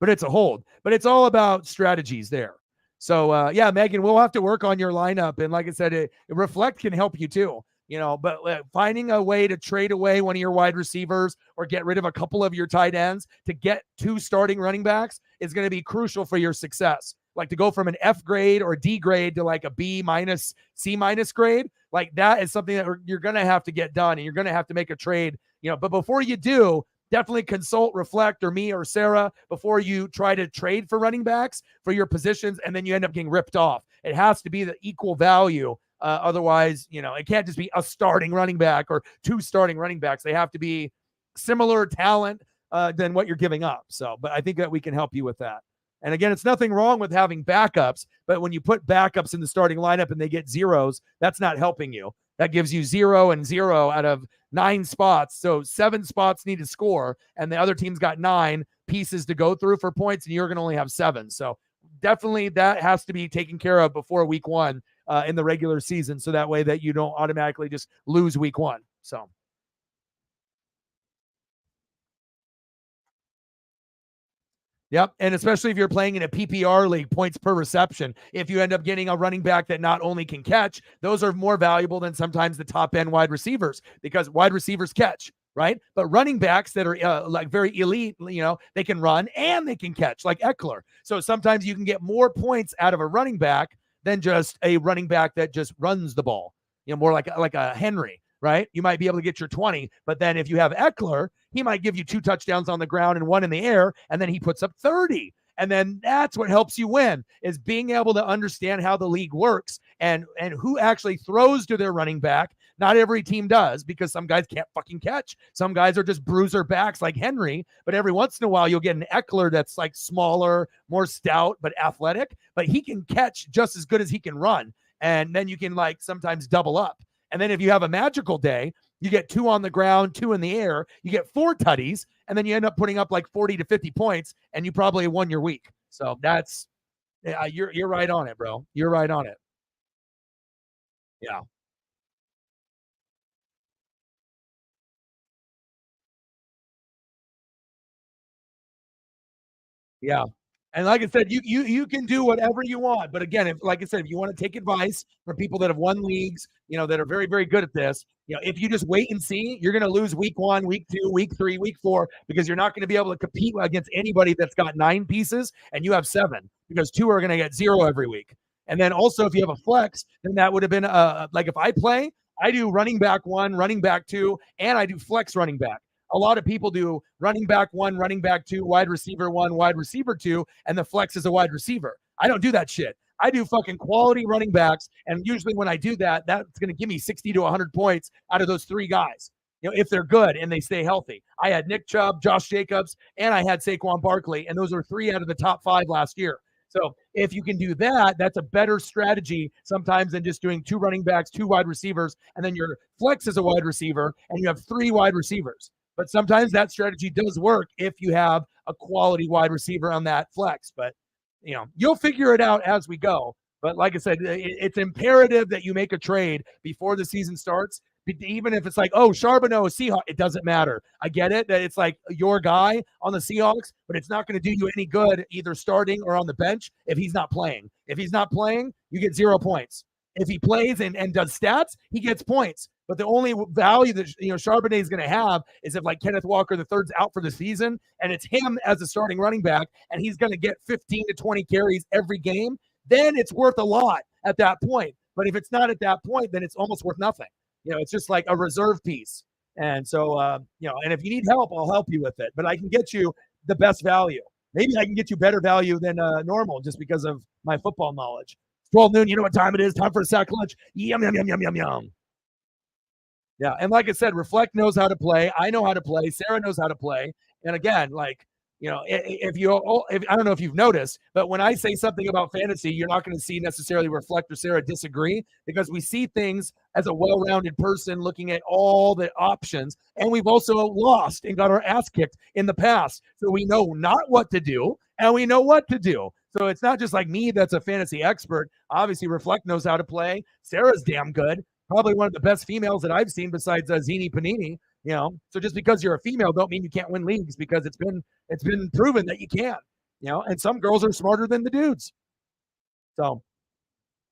A: But it's a hold. But it's all about strategies there. So, yeah, Megan, we'll have to work on your lineup. And like I said, Reflect can help you too, but finding a way to trade away one of your wide receivers or get rid of a couple of your tight ends to get 2 starting running backs is going to be crucial for your success. Like to go from an F grade or D grade to like a B minus, C minus grade, like that is something that you're going to have to get done and you're going to have to make a trade, but before you do, definitely consult Reflect or me or Sarah before you try to trade for running backs for your positions, and then you end up getting ripped off. It has to be the equal value. Otherwise, it can't just be a starting running back or 2 starting running backs. They have to be similar talent than what you're giving up. So, but I think that we can help you with that. And again, it's nothing wrong with having backups, but when you put backups in the starting lineup and they get zeros, that's not helping you. That gives you 0 and 0 out of 9 spots. So 7 spots need to score, and the other team's got 9 pieces to go through for points, and you're going to only have 7. So definitely that has to be taken care of before week 1 in the regular season. So that way that you don't automatically just lose week 1. So. Yep. And especially if you're playing in a PPR league, points per reception, if you end up getting a running back that not only can catch, those are more valuable than sometimes the top end wide receivers because wide receivers catch, right? But running backs that are like very elite, they can run and they can catch like Eckler. So sometimes you can get more points out of a running back than just a running back that just runs the ball, more like a Henry. Right? You might be able to get your 20, but then if you have Eckler, he might give you 2 touchdowns on the ground and 1 in the air, and then he puts up 30. And then that's what helps you win, is being able to understand how the league works and who actually throws to their running back. Not every team does, because some guys can't fucking catch. Some guys are just bruiser backs like Henry, but every once in a while you'll get an Eckler that's like smaller, more stout, but athletic, but he can catch just as good as he can run. And then you can like sometimes double up. And then if you have a magical day, you get 2 on the ground, 2 in the air, you get 4 tutties, and then you end up putting up like 40 to 50 points, and you probably won your week. So that's, you're right on it, bro. You're right on it. Yeah. Yeah. And like I said, you can do whatever you want. But again, if like I said, if you want to take advice from people that have won leagues, that are very, very good at this, if you just wait and see, you're going to lose week 1, week 2, week 3, week 4, because you're not going to be able to compete against anybody that's got 9 pieces and you have 7, because 2 are going to get 0 every week. And then also, if you have a flex, then that would have been like if I play, I do running back 1, running back 2, and I do flex running back. A lot of people do running back 1, running back 2, wide receiver 1, wide receiver 2, and the flex is a wide receiver. I don't do that shit. I do fucking quality running backs, and usually when I do that, that's going to give me 60 to 100 points out of those 3 guys. If they're good and they stay healthy. I had Nick Chubb, Josh Jacobs, and I had Saquon Barkley, and those are 3 out of the top 5 last year. So if you can do that, that's a better strategy sometimes than just doing 2 running backs, 2 wide receivers, and then your flex is a wide receiver, and you have 3 wide receivers. But sometimes that strategy does work if you have a quality wide receiver on that flex. But, you'll figure it out as we go. But like I said, it's imperative that you make a trade before the season starts. Even if it's like, oh, Charbonneau, Seahawks, it doesn't matter. I get it that it's like your guy on the Seahawks, but it's not going to do you any good either starting or on the bench if he's not playing. If he's not playing, you get 0 points. If he plays and does stats, he gets points. But the only value that Charbonnet is going to have is if like Kenneth Walker III's out for the season and it's him as a starting running back and he's going to get 15 to 20 carries every game, then it's worth a lot at that point. But if it's not at that point, then it's almost worth nothing. It's just like a reserve piece. And so, and if you need help, I'll help you with it. But I can get you the best value. Maybe I can get you better value than normal just because of my football knowledge. 12 noon, you know what time it is? Time for a sack lunch. Yum, yum, yum, yum, yum, yum. Yeah, and like I said, Reflect knows how to play. I know how to play. Sarah knows how to play. And again, like, if I don't know if you've noticed, but when I say something about fantasy, you're not going to see necessarily Reflect or Sarah disagree, because we see things as a well-rounded person looking at all the options. And we've also lost and got our ass kicked in the past. So we know not what to do and we know what to do. So it's not just like me that's a fantasy expert. Obviously, Reflect knows how to play. Sarah's damn good. Probably one of the best females that I've seen besides Zini Panini. So just because you're a female don't mean you can't win leagues, because it's been proven that you can. And some girls are smarter than the dudes. So,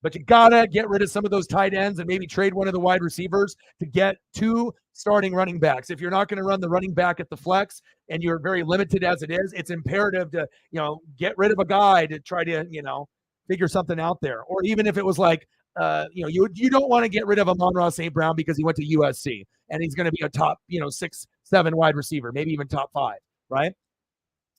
A: but you gotta get rid of some of those tight ends and maybe trade one of the wide receivers to get 2 starting running backs. If you're not going to run the running back at the flex and you're very limited as it is, it's imperative to get rid of a guy to try to figure something out there. Or even if it was like, you don't want to get rid of Amon-Ra St. Brown because he went to USC and he's going to be a top 6, 7 wide receiver, maybe even top 5, right?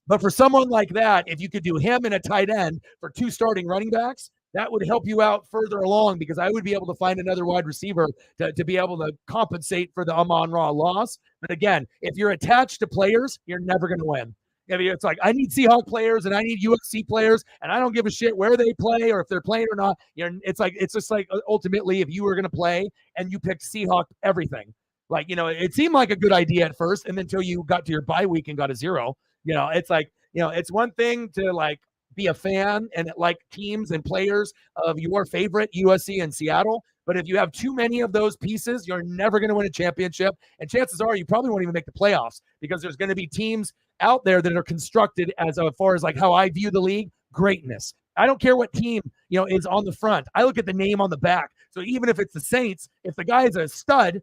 A: But for someone like that, if you could do him and a tight end for 2 starting running backs, that would help you out further along, because I would be able to find another wide receiver to be able to compensate for the Amon-Ra loss. But again, if you're attached to players, you're never going to win. It's like, I need Seahawk players and I need USC players, and I don't give a shit where they play or if they're playing or not. It's just like ultimately, if you were going to play and you picked Seahawk everything, like, it seemed like a good idea at first, and then until you got to your bye week and got a 0, it's like, it's one thing to like be a fan and like teams and players of your favorite USC and Seattle. But if you have too many of those pieces, you're never going to win a championship. And chances are you probably won't even make the playoffs, because there's going to be teams out there that are constructed as far as like how I view the league, greatness. I don't care what team, is on the front. I look at the name on the back. So even if it's the Saints, if the guy is a stud,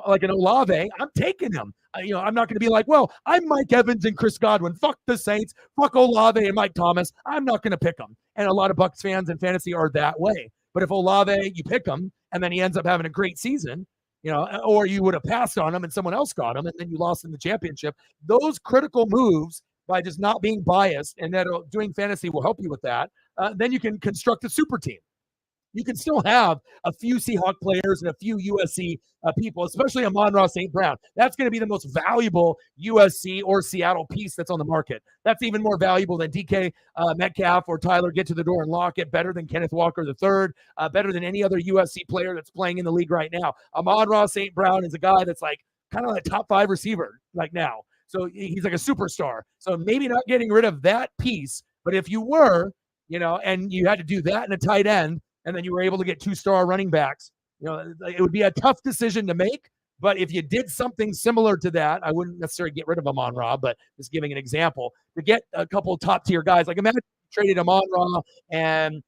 A: like an Olave, I'm taking him. I'm not going to be like, well, I'm Mike Evans and Chris Godwin. Fuck the Saints. Fuck Olave and Mike Thomas. I'm not going to pick them. And a lot of Bucs fans and fantasy are that way. But if Olave, you pick him, and then he ends up having a great season, or you would have passed on him and someone else got him, and then you lost in the championship. Those critical moves by just not being biased, and that doing fantasy will help you with that. Then you can construct a super team. You can still have a few Seahawk players and a few USC people, especially Amon-Ra St. Brown. That's going to be the most valuable USC or Seattle piece that's on the market. That's even more valuable than DK Metcalf or Tyler Get to the Door and Lockett, better than Kenneth Walker III, better than any other USC player that's playing in the league right now. Amon-Ra St. Brown is a guy that's like kind of a top 5 receiver like now. So he's like a superstar. So maybe not getting rid of that piece, but if you were, and you had to do that in a tight end, and then you were able to get 2-star running backs, it would be a tough decision to make. But if you did something similar to that, I wouldn't necessarily get rid of Amon-Ra, but just giving an example, to get a couple top tier guys, like imagine you traded Amon-Ra and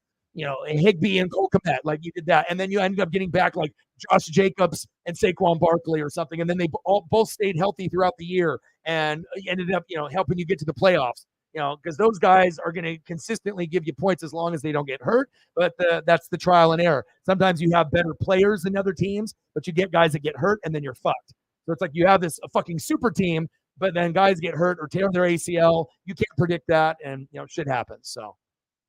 A: Higbee and Cole Kmet, like you did that, and then you ended up getting back like Josh Jacobs and Saquon Barkley or something, and then they both stayed healthy throughout the year and ended up helping you get to the playoffs. Because those guys are going to consistently give you points as long as they don't get hurt. But that's the trial and error. Sometimes you have better players than other teams, but you get guys that get hurt, and then you're fucked. So it's like you have this fucking super team, but then guys get hurt or tear their ACL. You can't predict that, and shit happens. So,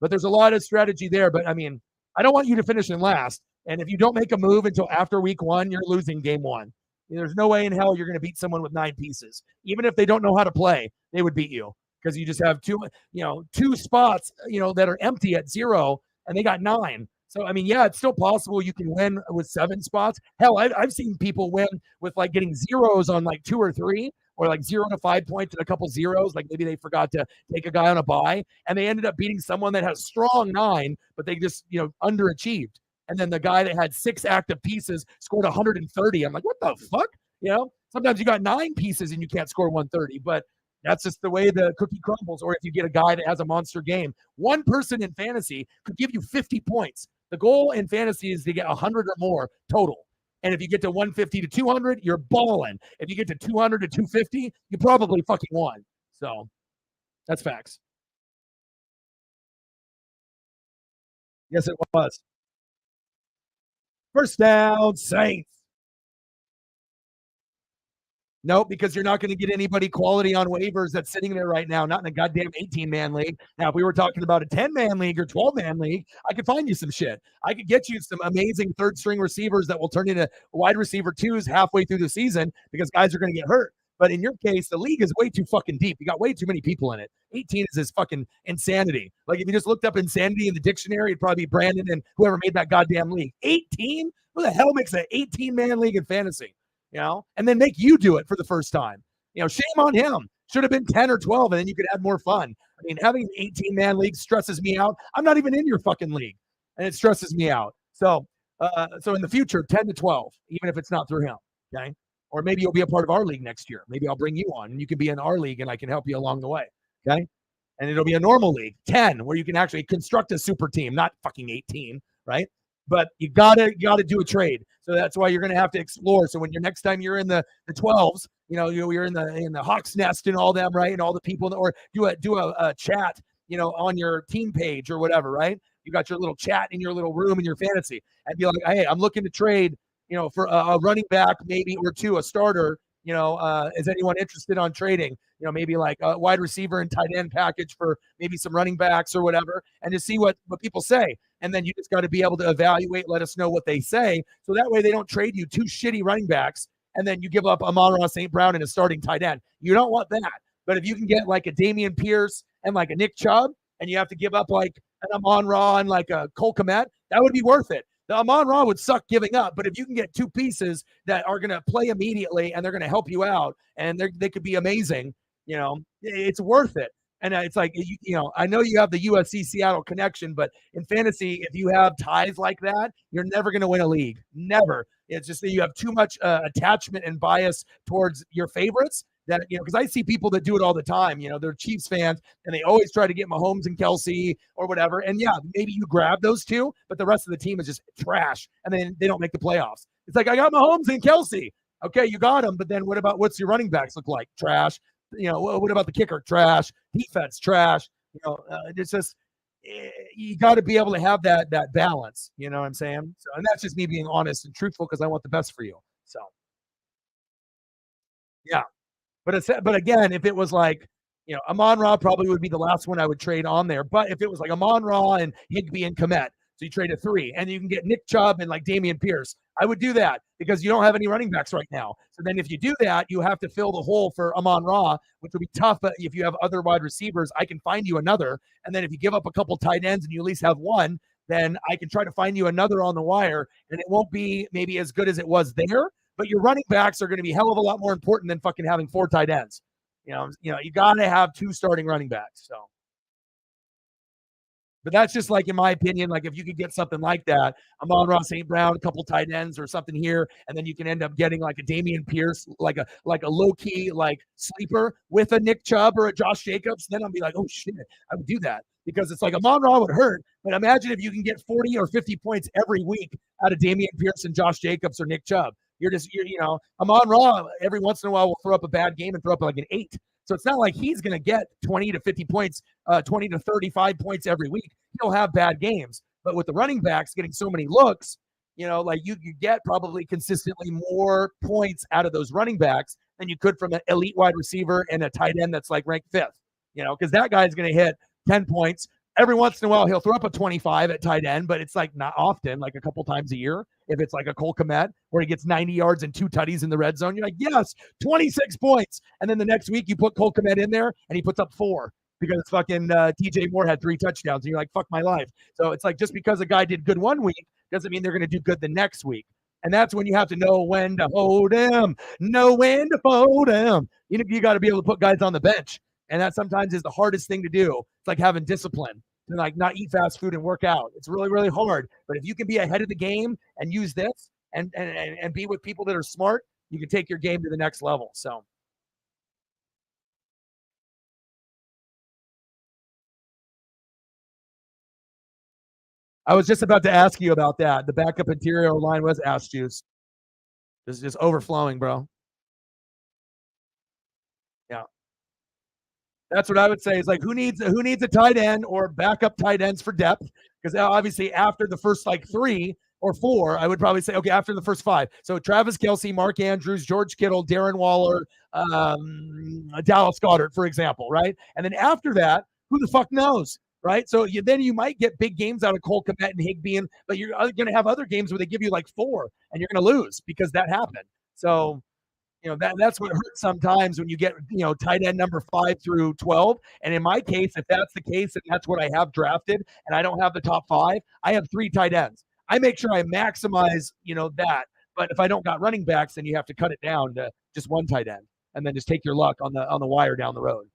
A: but there's a lot of strategy there. But I mean, I don't want you to finish in last. And if you don't make a move until after week 1, you're losing game 1. There's no way in hell you're going to beat someone with 9 pieces. Even if they don't know how to play, they would beat you. Because you just have two spots, that are empty at 0, and they got 9. So, I mean, yeah, it's still possible you can win with 7 spots. Hell, I've seen people win with like getting zeros on like 2 or 3, or like 0 to 5 points and a couple zeros. Like maybe they forgot to take a guy on a bye, and they ended up beating someone that has strong 9, but they just, underachieved. And then the guy that had 6 active pieces scored 130. I'm like, what the fuck? Sometimes you got 9 pieces and you can't score 130, but that's just the way the cookie crumbles. Or if you get a guy that has a monster game, one person in fantasy could give you 50 points. The goal in fantasy is to get 100 or more total. And if you get to 150 to 200, you're balling. If you get to 200 to 250, you probably fucking won. So that's facts. Yes, it was. First down, Saints. Nope, because you're not going to get anybody quality on waivers that's sitting there right now, not in a goddamn 18-man league. Now, if we were talking about a 10-man league or 12-man league, I could find you some shit. I could get you some amazing third-string receivers that will turn into wide receiver 2s halfway through the season because guys are going to get hurt. But in your case, the league is way too fucking deep. You got way too many people in it. 18 is this fucking insanity. Like, if you just looked up insanity in the dictionary, it'd probably be Brandon and whoever made that goddamn league. 18? Who the hell makes an 18-man league in fantasy? And then make you do it for the first time. Shame on him. Should have been 10 or 12, and then you could have more fun. I mean, having an 18-man league stresses me out. I'm not even in your fucking league, and it stresses me out. So in the future, 10 to 12, even if it's not through him, okay? Or maybe you'll be a part of our league next year. Maybe I'll bring you on, and you can be in our league, and I can help you along the way, okay? And it'll be a normal league, 10, where you can actually construct a super team, not fucking 18, right? But you gotta do a trade. So that's why you're gonna have to explore. So when next time you're in the 12s, you're in the Hawks Nest and all them, right? And all the people, or do a chat, on your team page or whatever, right? You got your little chat in your little room in your fantasy, and be like, hey, I'm looking to trade, for a running back maybe or 2, a starter. Is anyone interested on trading? Maybe like a wide receiver and tight end package for maybe some running backs or whatever, and to see what people say. And then you just got to be able to evaluate, let us know what they say. So that way they don't trade you 2 shitty running backs, and then you give up Amon-Ra St. Brown and a starting tight end. You don't want that. But if you can get like a Dameon Pierce and like a Nick Chubb, and you have to give up like an Amon-Ra and like a Cole Kmet, that would be worth it. The Amon-Ra would suck giving up, but if you can get 2 pieces that are going to play immediately and they're going to help you out, and they could be amazing, it's worth it. And it's like, I know you have the USC Seattle connection, but in fantasy, if you have ties like that, you're never going to win a league. Never. It's just that you have too much attachment and bias towards your favorites. That, because I see people that do it all the time. They're Chiefs fans, and they always try to get Mahomes and Kelsey or whatever. And yeah, maybe you grab those 2, but the rest of the team is just trash, and then they don't make the playoffs. It's like, I got Mahomes and Kelsey. Okay, you got them, but then what's your running backs look like? Trash. What about the kicker? Trash. Defense, trash. It's just, you got to be able to have that balance. You know what I'm saying? So, and that's just me being honest and truthful, because I want the best for you. So, yeah. But again, if it was like, Amon-Ra probably would be the last one I would trade on there. But if it was like Amon-Ra and Higbee and Komet, so you trade a 3, and you can get Nick Chubb and like Dameon Pierce, I would do that because you don't have any running backs right now. So then if you do that, you have to fill the hole for Amon-Ra, which will be tough. But if you have other wide receivers, I can find you another. And then if you give up a couple tight ends and you at least have one, then I can try to find you another on the wire, and it won't be maybe as good as it was there. But your running backs are going to be hell of a lot more important than fucking having 4 tight ends. You got to have 2 starting running backs. So, but that's just like in my opinion. Like if you could get something like that, Amon-Ra St. Brown, a couple tight ends or something here, and then you can end up getting like a Dameon Pierce, like a low key like sleeper with a Nick Chubb or a Josh Jacobs. Then I'll be like, oh shit, I would do that because it's like Amon-Ra would hurt. But imagine if you can get 40 or 50 points every week out of Dameon Pierce and Josh Jacobs or Nick Chubb. Amon-Ra every once in a while will throw up a bad game and throw up like an 8. So it's not like he's going to get 20 to 50 points, 20 to 35 points every week. He'll have bad games. But with the running backs getting so many looks, like you get probably consistently more points out of those running backs than you could from an elite wide receiver and a tight end that's like ranked 5th, because that guy's going to hit 10 points. Every once in a while, he'll throw up a 25 at tight end, but it's like not often, like a couple times a year. If it's like a Cole Kmet where he gets 90 yards and 2 tutties in the red zone, you're like, yes, 26 points. And then the next week you put Cole Kmet in there and he puts up 4 because fucking DJ Moore had 3 touchdowns. And you're like, fuck my life. So it's like just because a guy did good one week doesn't mean they're going to do good the next week. And that's when you have to know when to hold him, know when to fold him. You got to be able to put guys on the bench. And that sometimes is the hardest thing to do. It's like having discipline to like not eat fast food and work out. It's really, really hard. But if you can be ahead of the game and use this and be with people that are smart, you can take your game to the next level. So I was just about to ask you about that. The backup interior line was ass juice. This is just overflowing, bro. Yeah. That's what I would say is like who needs a tight end or backup tight ends for depth? Because obviously after the first like 3 or 4, I would probably say okay after the first 5. So Travis Kelce, Mark Andrews, George Kittle, Darren Waller, Dallas Goedert, for example, right? And then after that, who the fuck knows, right? So then you might get big games out of Cole Kmet and Higbee, but you're going to have other games where they give you like 4, and you're going to lose because that happened. So that's what hurts sometimes when you get tight end number 5 through 12. And in my case, if that's the case and that's what I have drafted and I don't have the top 5, I have 3 tight ends. I make sure I maximize that. But if I don't got running backs, then you have to cut it down to just 1 tight end and then just take your luck on the wire down the road.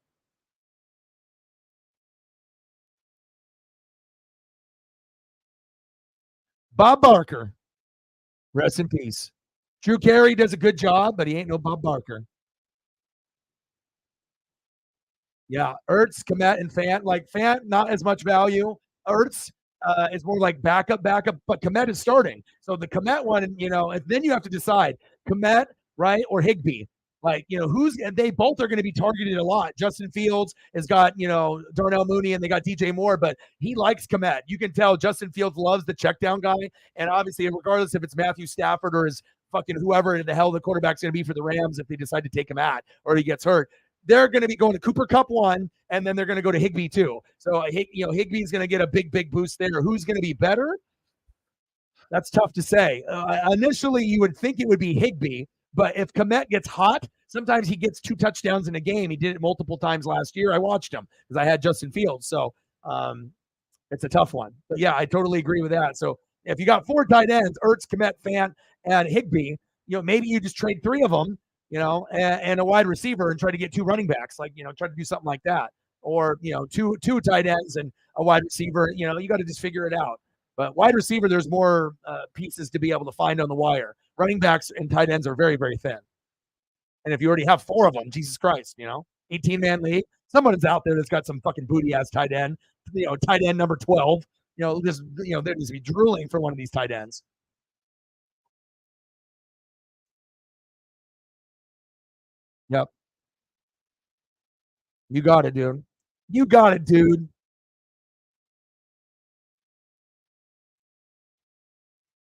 A: Bob Barker, rest in peace. Drew Carey does a good job, but he ain't no Bob Barker. Yeah, Ertz, Komet, and Fant. Like Fant, not as much value. Ertz is more like backup, but Komet is starting. So the Komet one, and then you have to decide Komet, right, or Higbee. Like, who's they both are going to be targeted a lot. Justin Fields has got, Darnell Mooney and they got DJ Moore, but he likes Komet. You can tell Justin Fields loves the check down guy. And obviously, regardless if it's Matthew Stafford or his fucking whoever the hell the quarterback's going to be for the Rams if they decide to take him at or he gets hurt, they're going to be going to Cooper Cup 1, and then they're going to go to Higbee 2. So, Higbee's going to get a big, big boost there. Who's going to be better? That's tough to say. Initially, you would think it would be Higbee, but if Komet gets hot, sometimes he gets 2 touchdowns in a game. He did it multiple times last year. I watched him because I had Justin Fields. So it's a tough one. But yeah, I totally agree with that. So if you got 4 tight ends, Ertz, Komet, Fant, and Higbee, maybe you just trade 3 of them, and a wide receiver and try to get 2 running backs, like, try to do something like that. Or, two tight ends and a wide receiver, you got to just figure it out. But wide receiver, there's more pieces to be able to find on the wire. Running backs and tight ends are very, very thin. And if you already have 4 of them, Jesus Christ, 18-man league, someone's out there that's got some fucking booty ass tight end, tight end number 12. They're just be drooling for one of these tight ends. Yep. You got it, dude. You got it, dude.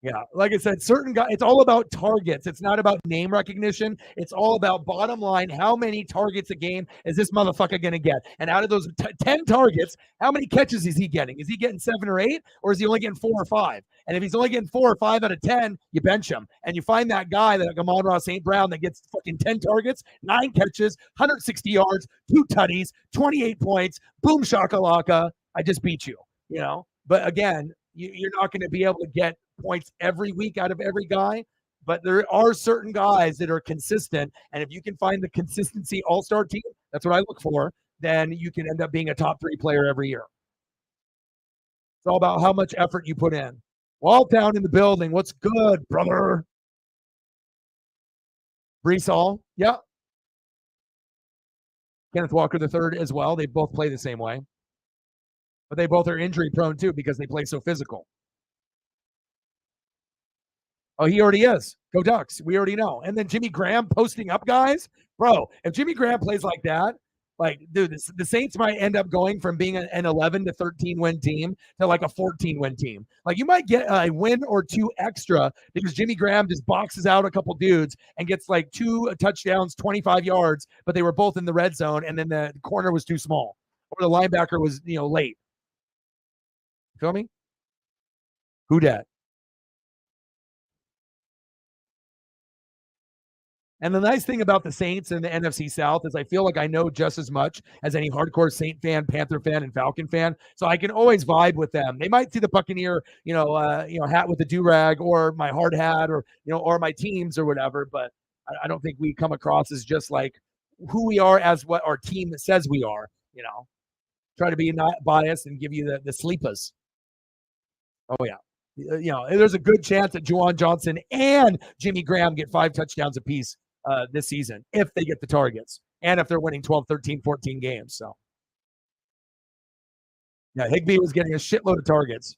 A: Yeah, like I said, certain guys, it's all about targets. It's not about name recognition. It's all about bottom line. How many targets a game is this motherfucker going to get? And out of those 10 targets, how many catches is he getting? Is he getting 7 or 8, or is he only getting 4 or 5? And if he's only getting 4 or 5 out of 10, you bench him. And you find that guy, like Amon-Ra St. Brown, that gets fucking 10 targets, 9 catches, 160 yards, 2 tutties, 28 points, boom shakalaka. I just beat you, you know? But again, you're not going to be able to get points every week out of every guy, but there are certain guys that are consistent. And if you can find the consistency all-star team, that's what I look for, then you can end up being a top 3 player every year. It's all about how much effort you put in. Walltown in the building. What's good, brother? Brees Hall. Yeah. Kenneth Walker III as well. They both play the same way. But they both are injury prone too because they play so physical. Oh, he already is. Go Ducks. We already know. And then Jimmy Graham posting up guys. Bro, if Jimmy Graham plays like that, like, dude, the Saints might end up going from being an 11 to 13 win team to like a 14 win team. Like, you might get a win or 2 extra because Jimmy Graham just boxes out a couple dudes and gets like 2 touchdowns, 25 yards, but they were both in the red zone, and then the corner was too small or the linebacker was, late. Feel me? Who dat? And the nice thing about the Saints and the NFC South is I feel like I know just as much as any hardcore Saint fan, Panther fan, and Falcon fan. So I can always vibe with them. They might see the Buccaneer, hat with the do-rag, or my hard hat, or my teams or whatever. But I don't think we come across as just like who we are as what our team says we are. Try to be not biased and give you the sleepers. Oh yeah. There's a good chance that Juwan Johnson and Jimmy Graham get 5 touchdowns apiece this season if they get the targets and if they're winning 12, 13, 14 games. So, yeah, Higbee was getting a shitload of targets.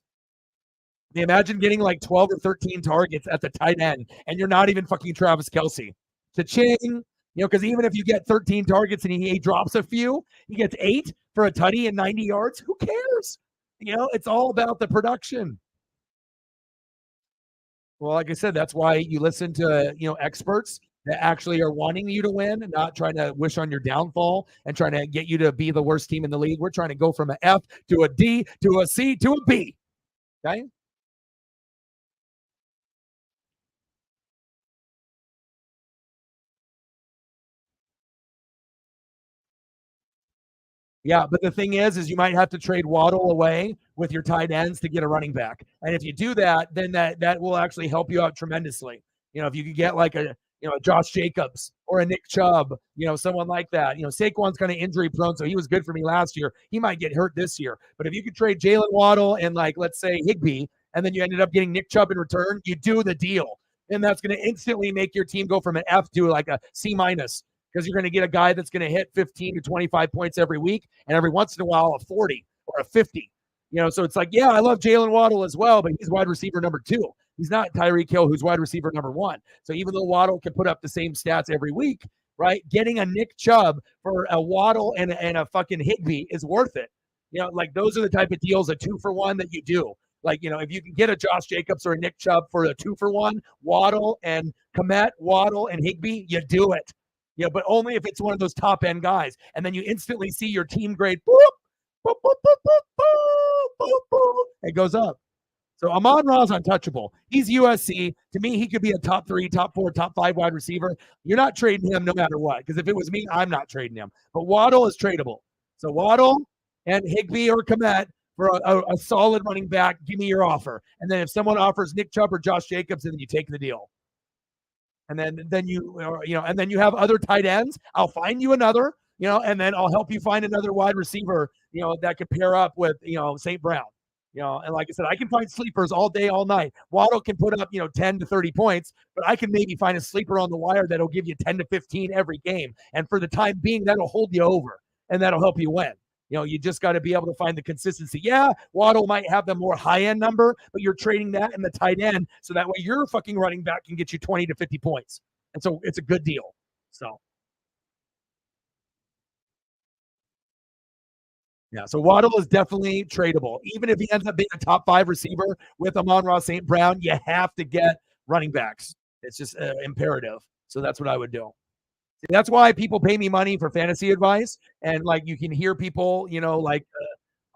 A: Imagine getting like 12 or 13 targets at the tight end, and you're not even fucking Travis Kelce. Cha-ching. Because even if you get 13 targets and he drops a few, he gets 8 for a tutty and 90 yards. Who cares? It's all about the production. Well, like I said, that's why you listen to, experts that actually are wanting you to win, and not trying to wish on your downfall and trying to get you to be the worst team in the league. We're trying to go from an F to a D to a C to a B. Okay? Yeah, but the thing is you might have to trade Waddle away with your tight ends to get a running back. And if you do that, then that will actually help you out tremendously. If you could get like a Josh Jacobs or a Nick Chubb, someone like that. Saquon's kind of injury prone, so he was good for me last year. He might get hurt this year. But if you could trade Jalen Waddle and, like, let's say Higbee, and then you ended up getting Nick Chubb in return, you do the deal. And that's going to instantly make your team go from an F to like a C minus, because you're going to get a guy that's going to hit 15 to 25 points every week, and every once in a while a 40 or a 50. So it's like, yeah, I love Jalen Waddle as well, but he's wide receiver number 2. He's not Tyreek Hill, who's wide receiver number 1. So even though Waddle can put up the same stats every week, right, getting a Nick Chubb for a Waddle and a fucking Higbee is worth it. Like, those are the type of deals, a 2-for-1 that you do. Like, if you can get a Josh Jacobs or a Nick Chubb for a 2-for-1, Waddle and Kmet, Waddle and Higbee, you do it. But only if it's one of those top end guys. And then you instantly see your team grade, boop, boop, boop, boop, boop, boop, boop, boop. It goes up. So Amon-Ra's untouchable. He's USC. To me, he could be a top 3, top 4, top 5 wide receiver. You're not trading him no matter what. Because if it was me, I'm not trading him. But Waddle is tradable. So Waddle and Higbee or Kmet for a solid running back, give me your offer. And then if someone offers Nick Chubb or Josh Jacobs, then you take the deal. And then you have other tight ends. I'll find you another, and then I'll help you find another wide receiver, that could pair up with, St. Brown. And like I said, I can find sleepers all day, all night. Waddle can put up, 10 to 30 points, but I can maybe find a sleeper on the wire that'll give you 10 to 15 every game. And for the time being, that'll hold you over, and that'll help you win. You just got to be able to find the consistency. Yeah, Waddle might have the more high-end number, but you're trading that in the tight end, so that way your fucking running back can get you 20 to 50 points. And so it's a good deal. So, Yeah, so Waddle is definitely tradable. Even if he ends up being a top 5 receiver with Amon-Ra St. Brown, you have to get running backs. It's just imperative. So that's what I would do. That's why people pay me money for fantasy advice. And like you can hear people, like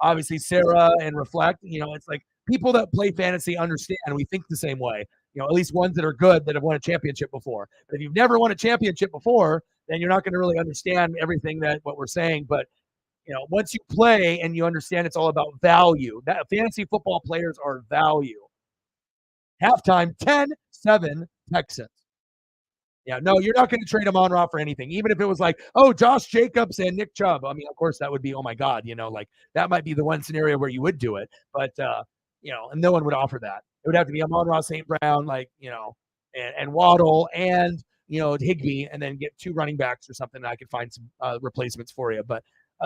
A: obviously Sarah and Reflect, it's like people that play fantasy understand. We think the same way, at least ones that are good that have won a championship before. But if you've never won a championship before, then you're not going to really understand everything that what we're saying. But once you play and you understand it's all about value, that fantasy football players are value. Halftime 10-7 Texans. Yeah, no, you're not going to trade Amon-Ra for anything. Even if it was like, oh, Josh Jacobs and Nick Chubb. I mean, of course, that would be, oh my God, like that might be the one scenario where you would do it. But, and no one would offer that. It would have to be Amon-Ra St. Brown, and Waddle and, Higbee, and then get 2 running backs or something. And I could find some replacements for you. But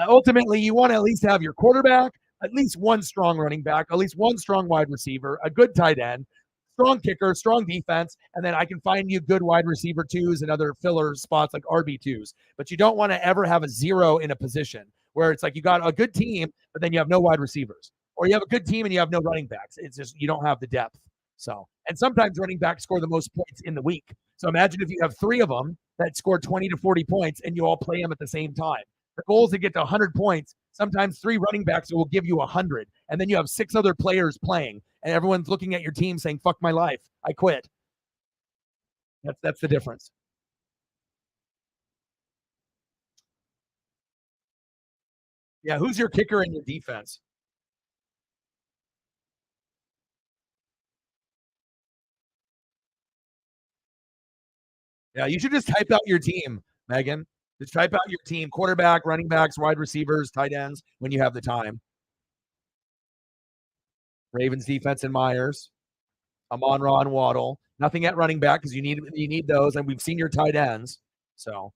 A: ultimately, you want to at least have your quarterback, at least one strong running back, at least one strong wide receiver, a good tight end, strong kicker, strong defense, and then I can find you good wide receiver 2s and other filler spots like RB2s. But you don't want to ever have a 0 in a position where it's like you got a good team, but then you have no wide receivers. Or you have a good team and you have no running backs. It's just you don't have the depth. So, and sometimes running backs score the most points in the week. So imagine if you have 3 of them that score 20 to 40 points and you all play them at the same time. The goal is to get to 100 points. Sometimes 3 running backs will give you 100, and then you have 6 other players playing, and everyone's looking at your team saying, fuck my life, I quit. That's the difference. Yeah, who's your kicker in your defense? Yeah, you should just type out your team, Megan. Just type out your team, quarterback, running backs, wide receivers, tight ends, when you have the time. Ravens defense and Myers, Amon-Ra and Waddle. Nothing at running back because you need those, and we've seen your tight ends. So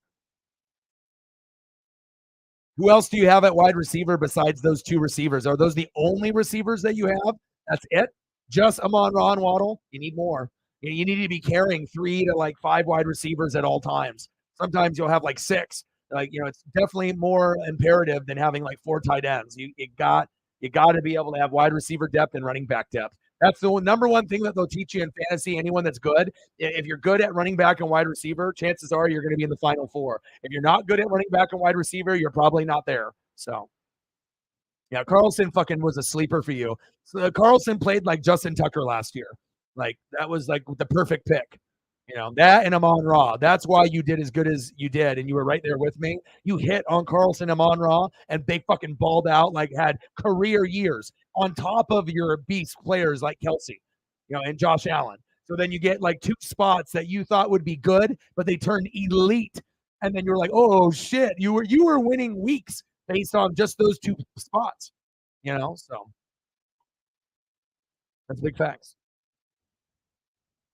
A: who else do you have at wide receiver besides those 2 receivers? Are those the only receivers that you have? That's it? Just Amon-Ra and Waddle? You need more. You need to be carrying 3 to like 5 wide receivers at all times. Sometimes you'll have like 6. Like, it's definitely more imperative than having like 4 tight ends. You got to be able to have wide receiver depth and running back depth. That's the number one thing that they'll teach you in fantasy. Anyone that's good, if you're good at running back and wide receiver, chances are you're going to be in the final 4. If you're not good at running back and wide receiver, you're probably not there. So, yeah, Carlson fucking was a sleeper for you. So Carlson played like Justin Tucker last year. Like that was like the perfect pick. That and Amon-Ra. That's why you did as good as you did, and you were right there with me. You hit on Carlson, Amon-Ra, and they fucking balled out, like had career years on top of your beast players like Kelsey, and Josh Allen. So then you get like 2 spots that you thought would be good, but they turned elite. And then you're like, oh shit, you were winning weeks based on just those 2 spots. So that's big facts.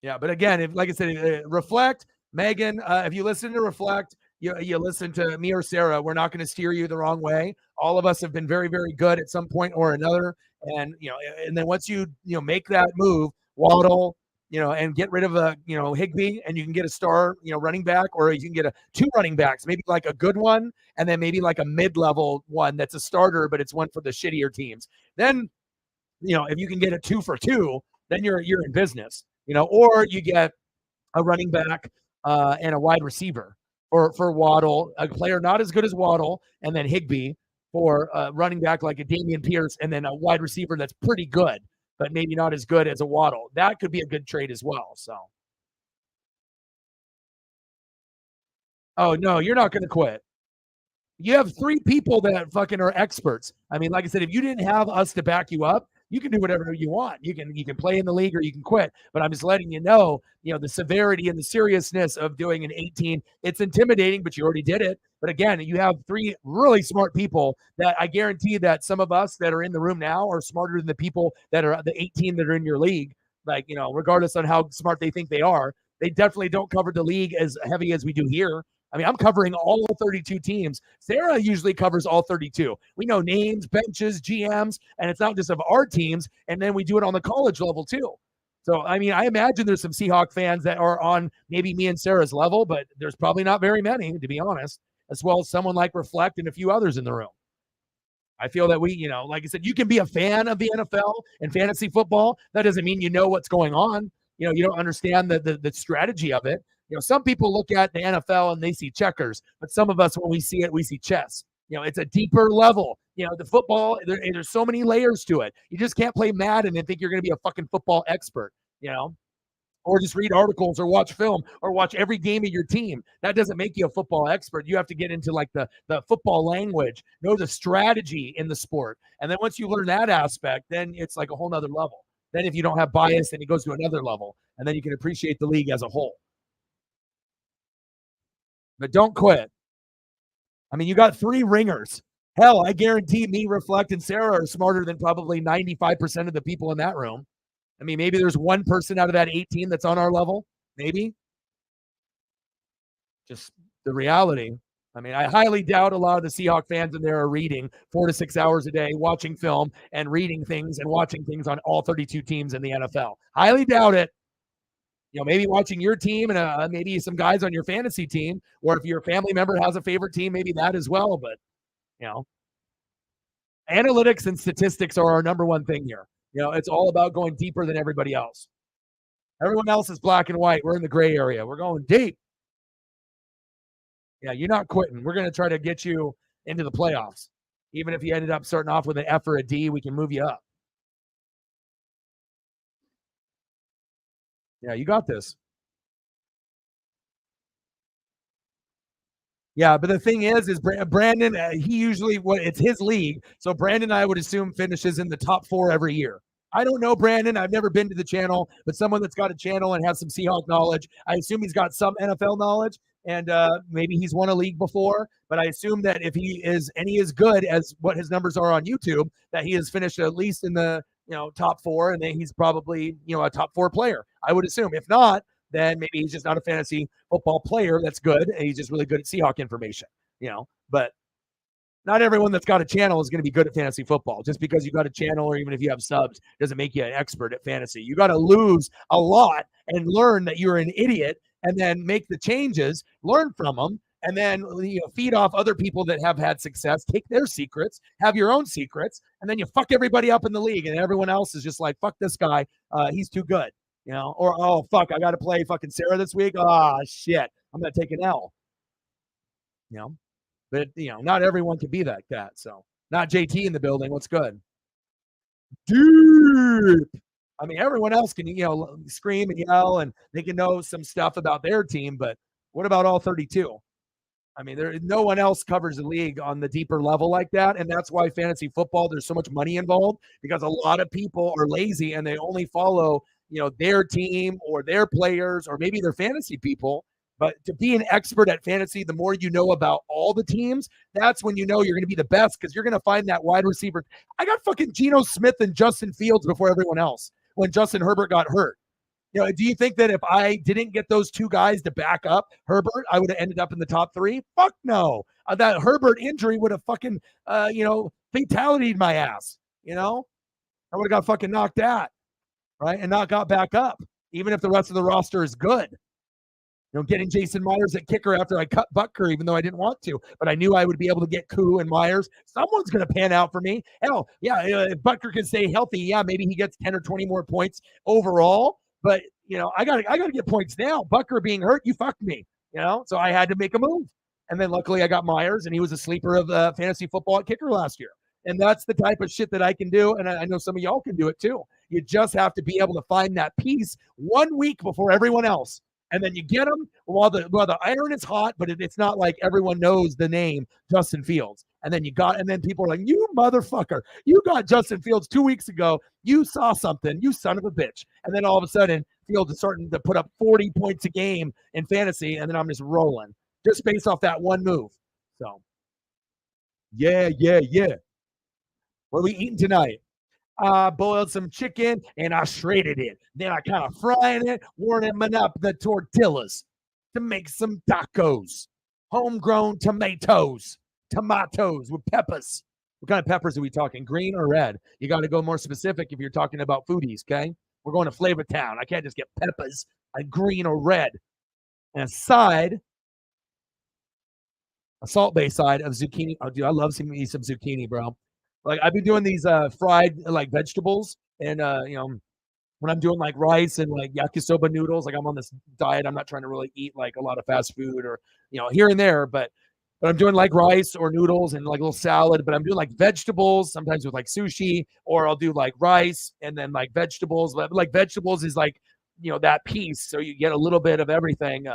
A: Yeah, but again, if like I said, Reflect, Megan, if you listen to Reflect, you listen to me or Sarah, we're not going to steer you the wrong way. All of us have been very, very good at some point or another. And, and then once you make that move, Waddle, and get rid of Higbee, and you can get a star, running back, or you can get 2 running backs, maybe like a good one, and then maybe like a mid-level one that's a starter, but it's one for the shittier teams. Then, if you can get a 2 for 2, then you're in business. Or you get a running back and a wide receiver for Waddle, a player not as good as Waddle, and then Higbee for a running back like a Dameon Pierce, and then a wide receiver that's pretty good, but maybe not as good as a Waddle. That could be a good trade as well. So, oh no, you're not going to quit. You have 3 people that fucking are experts. I mean, like I said, if you didn't have us to back you up, you can do whatever you want. You can play in the league or you can quit. But I'm just letting you know, the severity and the seriousness of doing an 18. It's intimidating, but you already did it. But again, you have 3 really smart people that I guarantee that some of us that are in the room now are smarter than the people that are the 18 that are in your league. Like, regardless on how smart they think they are, they definitely don't cover the league as heavy as we do here. I mean, I'm covering all 32 teams. Sarah usually covers all 32. We know names, benches, GMs, and it's not just of our teams. And then we do it on the college level too. So, I mean, I imagine there's some Seahawk fans that are on maybe me and Sarah's level, but there's probably not very many, to be honest, as well as someone like Reflect and a few others in the room. I feel that we, like I said, you can be a fan of the NFL and fantasy football. That doesn't mean you know what's going on. You don't understand the strategy of it. Some people look at the NFL and they see checkers, but some of us, when we see it, we see chess. It's a deeper level. The football, there's so many layers to it. You just can't play Madden and think you're going to be a fucking football expert, or just read articles or watch film or watch every game of your team. That doesn't make you a football expert. You have to get into like the football language, know the strategy in the sport. And then once you learn that aspect, then it's like a whole nother level. Then if you don't have bias, then it goes to another level. And then you can appreciate the league as a whole. But don't quit. I mean, you got 3 ringers. Hell, I guarantee me, Reflect, and Sarah are smarter than probably 95% of the people in that room. I mean, maybe there's one person out of that 18 that's on our level. Maybe. Just the reality. I mean, I highly doubt a lot of the Seahawk fans in there are reading 4 to 6 hours a day, watching film and reading things and watching things on all 32 teams in the NFL. Highly doubt it. Maybe watching your team and maybe some guys on your fantasy team, or if your family member has a favorite team, maybe that as well. But, analytics and statistics are our number one thing here. It's all about going deeper than everybody else. Everyone else is black and white. We're in the gray area. We're going deep. Yeah, you're not quitting. We're going to try to get you into the playoffs. Even if you ended up starting off with an F or a D, we can move you up. Yeah, you got this. Yeah, but the thing is Brandon, he usually, it's his league. So Brandon, I would assume, finishes in the top 4 every year. I don't know Brandon. I've never been to the channel, but someone that's got a channel and has some Seahawk knowledge. I assume he's got some NFL knowledge, and maybe he's won a league before. But I assume that if he is any as good as what his numbers are on YouTube, that he has finished at least in the top 4, and then he's probably a top 4 player. I would assume. If not, then maybe he's just not a fantasy football player that's good, and he's just really good at Seahawk information. But not everyone that's got a channel is going to be good at fantasy football. Just because you got a channel, or even if you have subs, doesn't make you an expert at fantasy. You got to lose a lot and learn that you're an idiot, and then make the changes, learn from them, and then feed off other people that have had success, take their secrets, have your own secrets, and then you fuck everybody up in the league, and everyone else is just like, fuck this guy, he's too good. Or, oh, fuck, I got to play fucking Sarah this week. Oh, shit, I'm going to take an L. But, not everyone can be like that. So, not JT in the building. What's good? Dude. I mean, everyone else can, scream and yell, and they can know some stuff about their team. But what about all 32? I mean, no one else covers the league on the deeper level like that. And that's why fantasy football, there's so much money involved, because a lot of people are lazy and they only follow their team or their players or maybe their fantasy people. But to be an expert at fantasy, the more you know about all the teams, that's when you're going to be the best, because you're going to find that wide receiver. I got fucking Geno Smith and Justin Fields before everyone else when Justin Herbert got hurt. Do you think that if I didn't get those 2 guys to back up Herbert, I would have ended up in the top 3? Fuck no. That Herbert injury would have fucking, fatality'd my ass. I would have got fucking knocked out. Right, and not got back up, even if the rest of the roster is good. Getting Jason Myers at kicker after I cut Butker, even though I didn't want to, but I knew I would be able to get Koo and Myers. Someone's going to pan out for me. Hell, yeah, if Butker can stay healthy, yeah, maybe he gets 10 or 20 more points overall. But I got to get points now. Butker being hurt, you fucked me. So I had to make a move, and then luckily I got Myers, and he was a sleeper of fantasy football at kicker last year. And that's the type of shit that I can do, and I know some of y'all can do it too. You just have to be able to find that piece 1 week before everyone else. And then you get them while the iron is hot, but it's not like everyone knows the name Justin Fields. And then people are like, you motherfucker, you got Justin Fields 2 weeks ago. You saw something, you son of a bitch. And then all of a sudden, Fields is starting to put up 40 points a game in fantasy, and then I'm just rolling just based off that one move. So, yeah. What are we eating tonight? I boiled some chicken and I shredded it. Then I kind of fried it, warming up the tortillas to make some tacos. Homegrown tomatoes with peppers. What kind of peppers are we talking? Green or red? You got to go more specific if you're talking about foodies, okay? We're going to Flavor Town. I can't just get peppers, green or red. And a Salt Bay side of zucchini. Oh, dude, I love some zucchini, bro. Like I've been doing these fried like vegetables and when I'm doing like rice and like yakisoba noodles, like I'm on this diet. I'm not trying to really eat like a lot of fast food or here and there, but I'm doing like rice or noodles and like a little salad. But I'm doing like vegetables sometimes with like sushi, or I'll do like rice and then like vegetables. But like vegetables is like that piece, so you get a little bit of everything.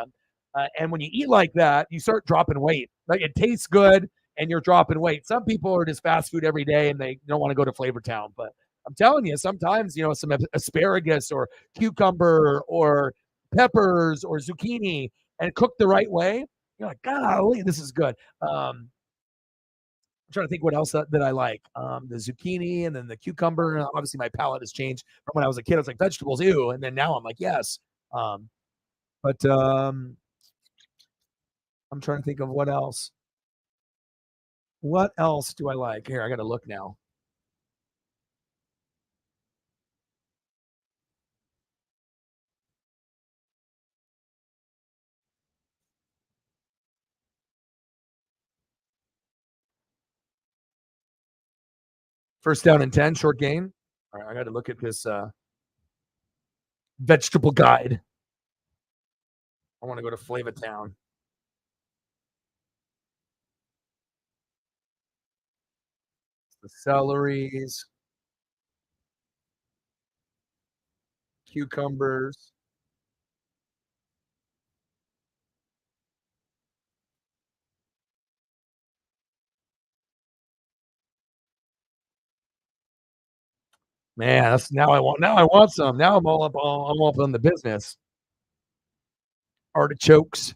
A: And when you eat like that, you start dropping weight. Like it tastes good, and you're dropping weight. Some people are just fast food every day, and they don't want to go to Flavor Town, but I'm telling you, sometimes some asparagus or cucumber or peppers or zucchini and cooked the right way, you're like, golly, this is good. I'm trying to think what else that I like. The zucchini and then the cucumber. Obviously, my palate has changed from when I was a kid. I was like vegetables, ew, and then now I'm like yes. But I'm trying to think of what else. What else do I like? Here, I got to look now. First down and 10, short game. All right, I got to look at this vegetable guide. I want to go to Flavor Town. The celeries, cucumbers. Man, that's now I want some. Now I'm all up on the business. Artichokes,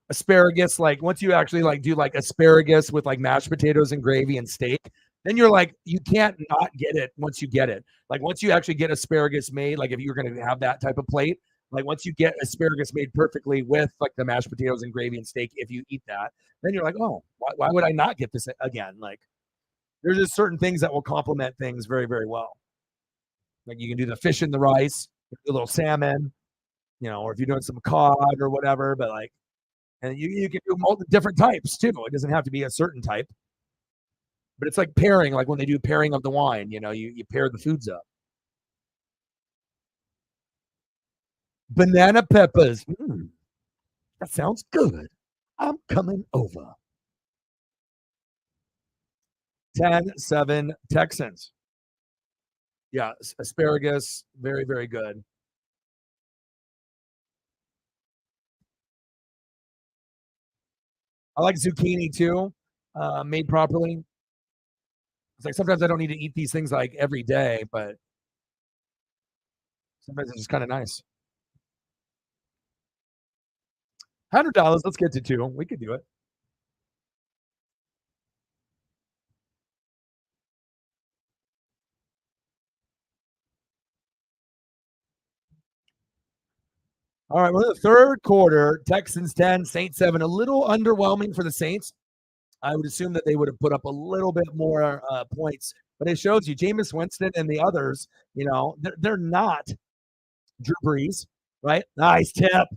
A: asparagus. Like once you actually like do like asparagus with like mashed potatoes and gravy and steak, then you're like you can't not get it once you get it. Like once you actually get asparagus made, like if you're gonna have that type of plate, like once you get asparagus made perfectly with like the mashed potatoes and gravy and steak, if you eat that, then you're like, oh, why would I not get this again? Like there's just certain things that will complement things very, very well. Like you can do the fish in the rice, a little salmon, or if you're doing some cod or whatever, but like, and you can do multiple different types too. It doesn't have to be a certain type, but it's like pairing, like when they do pairing of the wine, you pair the foods up. Banana peppers. That sounds good. I'm coming over. 10-7 Texans. Yeah, asparagus, very, very good. I like zucchini too, made properly. It's like sometimes I don't need to eat these things like every day, but sometimes it's just kind of nice. $100. Let's get to two. We could do it. All right, we're in the third quarter. Texans 10, Saints 7. A little underwhelming for the Saints. I would assume that they would have put up a little bit more points, but it shows you Jameis Winston and the others, they're not Drew Brees, right? Nice tip.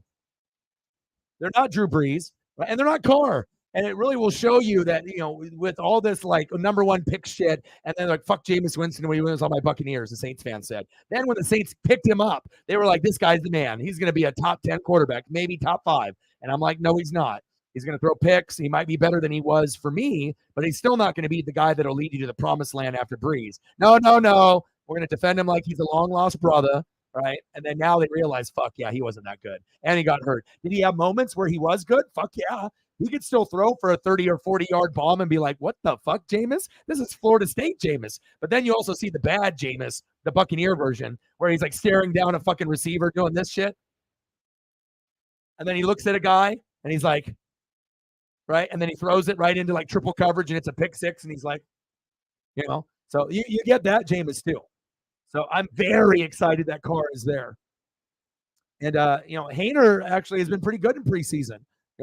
A: They're not Drew Brees, right? And they're not Carr. And it really will show you that, with all this like number one pick shit, and then like fuck Jameis Winston when he wins all my Buccaneers, the Saints fan said. Then when the Saints picked him up, they were like, this guy's the man. He's going to be a top 10 quarterback, maybe top 5. And I'm like, no, he's not. He's going to throw picks. He might be better than he was for me, but he's still not going to be the guy that'll lead you to the promised land after Brees. No, no, no. We're going to defend him like he's a long lost brother, right? And then now they realize, fuck yeah, he wasn't that good. And he got hurt. Did he have moments where he was good? Fuck yeah. He could still throw for a 30 or 40-yard bomb and be like, what the fuck, Jameis? This is Florida State Jameis. But then you also see the bad Jameis, the Buccaneer version, where he's like staring down a fucking receiver doing this shit. And then he looks at a guy and he's like, right? And then he throws it right into like triple coverage and it's a pick six. And he's like, so you get that Jameis too. So I'm very excited that Carr is there. And, Hayner actually has been pretty good in preseason.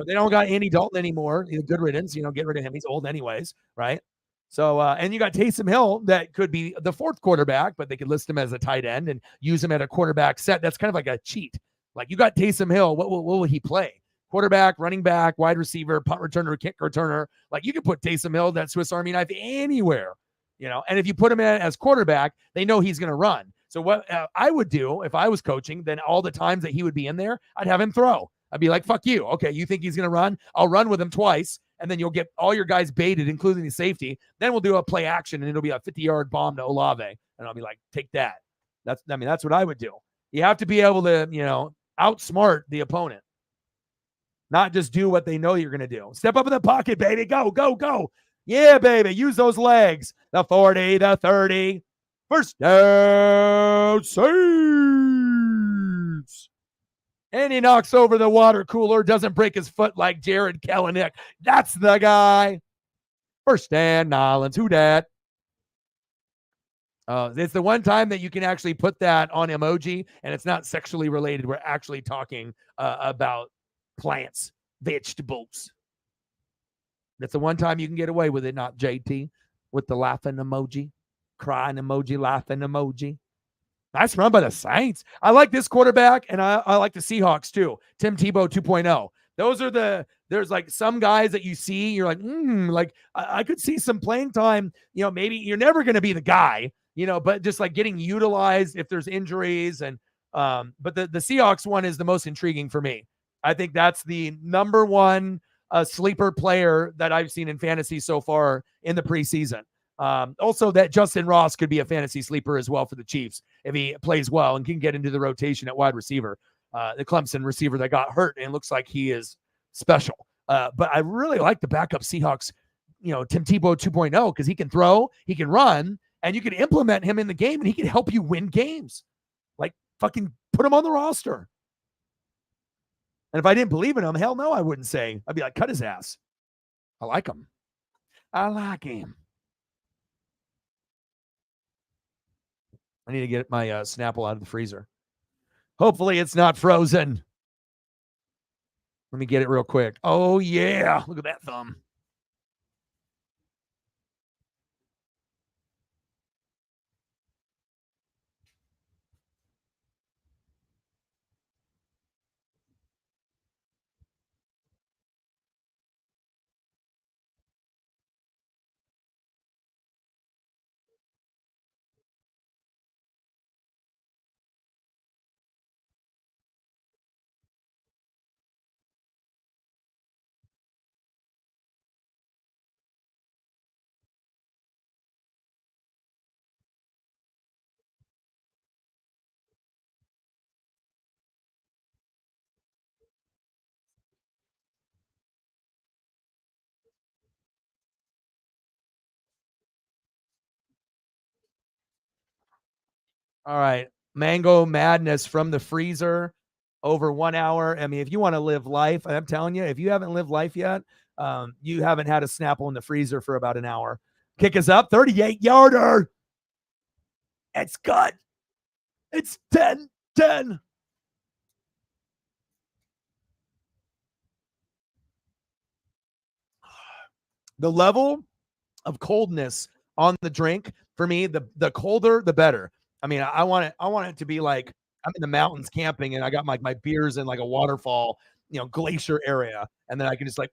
A: They don't got Andy Dalton anymore. Good riddance. Get rid of him. He's old anyways, right? So, and you got Taysom Hill that could be the fourth quarterback, but they could list him as a tight end and use him at a quarterback set. That's kind of like a cheat. Like you got Taysom Hill. What will he play? quarterback, running back, wide receiver, punt returner, kick returner. Like you can put Taysom Hill, that Swiss Army knife, anywhere, and if you put him in as quarterback, they know he's going to run. So what I would do if I was coaching, then all the times that he would be in there, I'd have him throw. I'd be like, fuck you. Okay, you think he's going to run? I'll run with him twice, and then you'll get all your guys baited, including the safety. Then we'll do a play action, and it'll be a 50-yard bomb to Olave. And I'll be like, take that. That's what I would do. You have to be able to, outsmart the opponent. Not just do what they know you're going to do. Step up in the pocket, baby. Go, go, go. Yeah, baby. Use those legs. The 40, the 30. First down, Saints. And he knocks over the water cooler, doesn't break his foot like Jared Kelenic. That's the guy. First down, Nolans. Who dat? It's the one time that you can actually put that on emoji, and it's not sexually related. We're actually talking about plants, vegetables. That's the one time you can get away with it, not JT, with the laughing emoji, crying emoji, laughing emoji. Nice run by the Saints. I like this quarterback, and I like the Seahawks too. Tim Tebow 2.0. Those are there's like some guys that you see, you're like, like I could see some playing time. Maybe you're never going to be the guy, but just like getting utilized if there's injuries. And but the Seahawks one is the most intriguing for me. I think that's the number one sleeper player that I've seen in fantasy so far in the preseason. Also, that Justin Ross could be a fantasy sleeper as well for the Chiefs if he plays well and can get into the rotation at wide receiver. The Clemson receiver that got hurt and looks like he is special. But I really like the backup Seahawks, Tim Tebow 2.0, because he can throw, he can run, and you can implement him in the game, and he can help you win games. Like, fucking put him on the roster. And if I didn't believe in him, hell no, I wouldn't say. I'd be like, cut his ass. I like him. I like him. I need to get my Snapple out of the freezer. Hopefully it's not frozen. Let me get it real quick. Oh, yeah. Look at that thumb. All right. Mango Madness from the freezer over 1 hour. I mean, if you want to live life, I'm telling you, if you haven't lived life yet, you haven't had a Snapple in the freezer for about an hour. Kick us up, 38-yarder. It's good. It's 10-10. The level of coldness on the drink, for me, the colder, the better. I mean, I want it to be like I'm in the mountains camping and I got my beers in like a waterfall, glacier area. And then I can just like,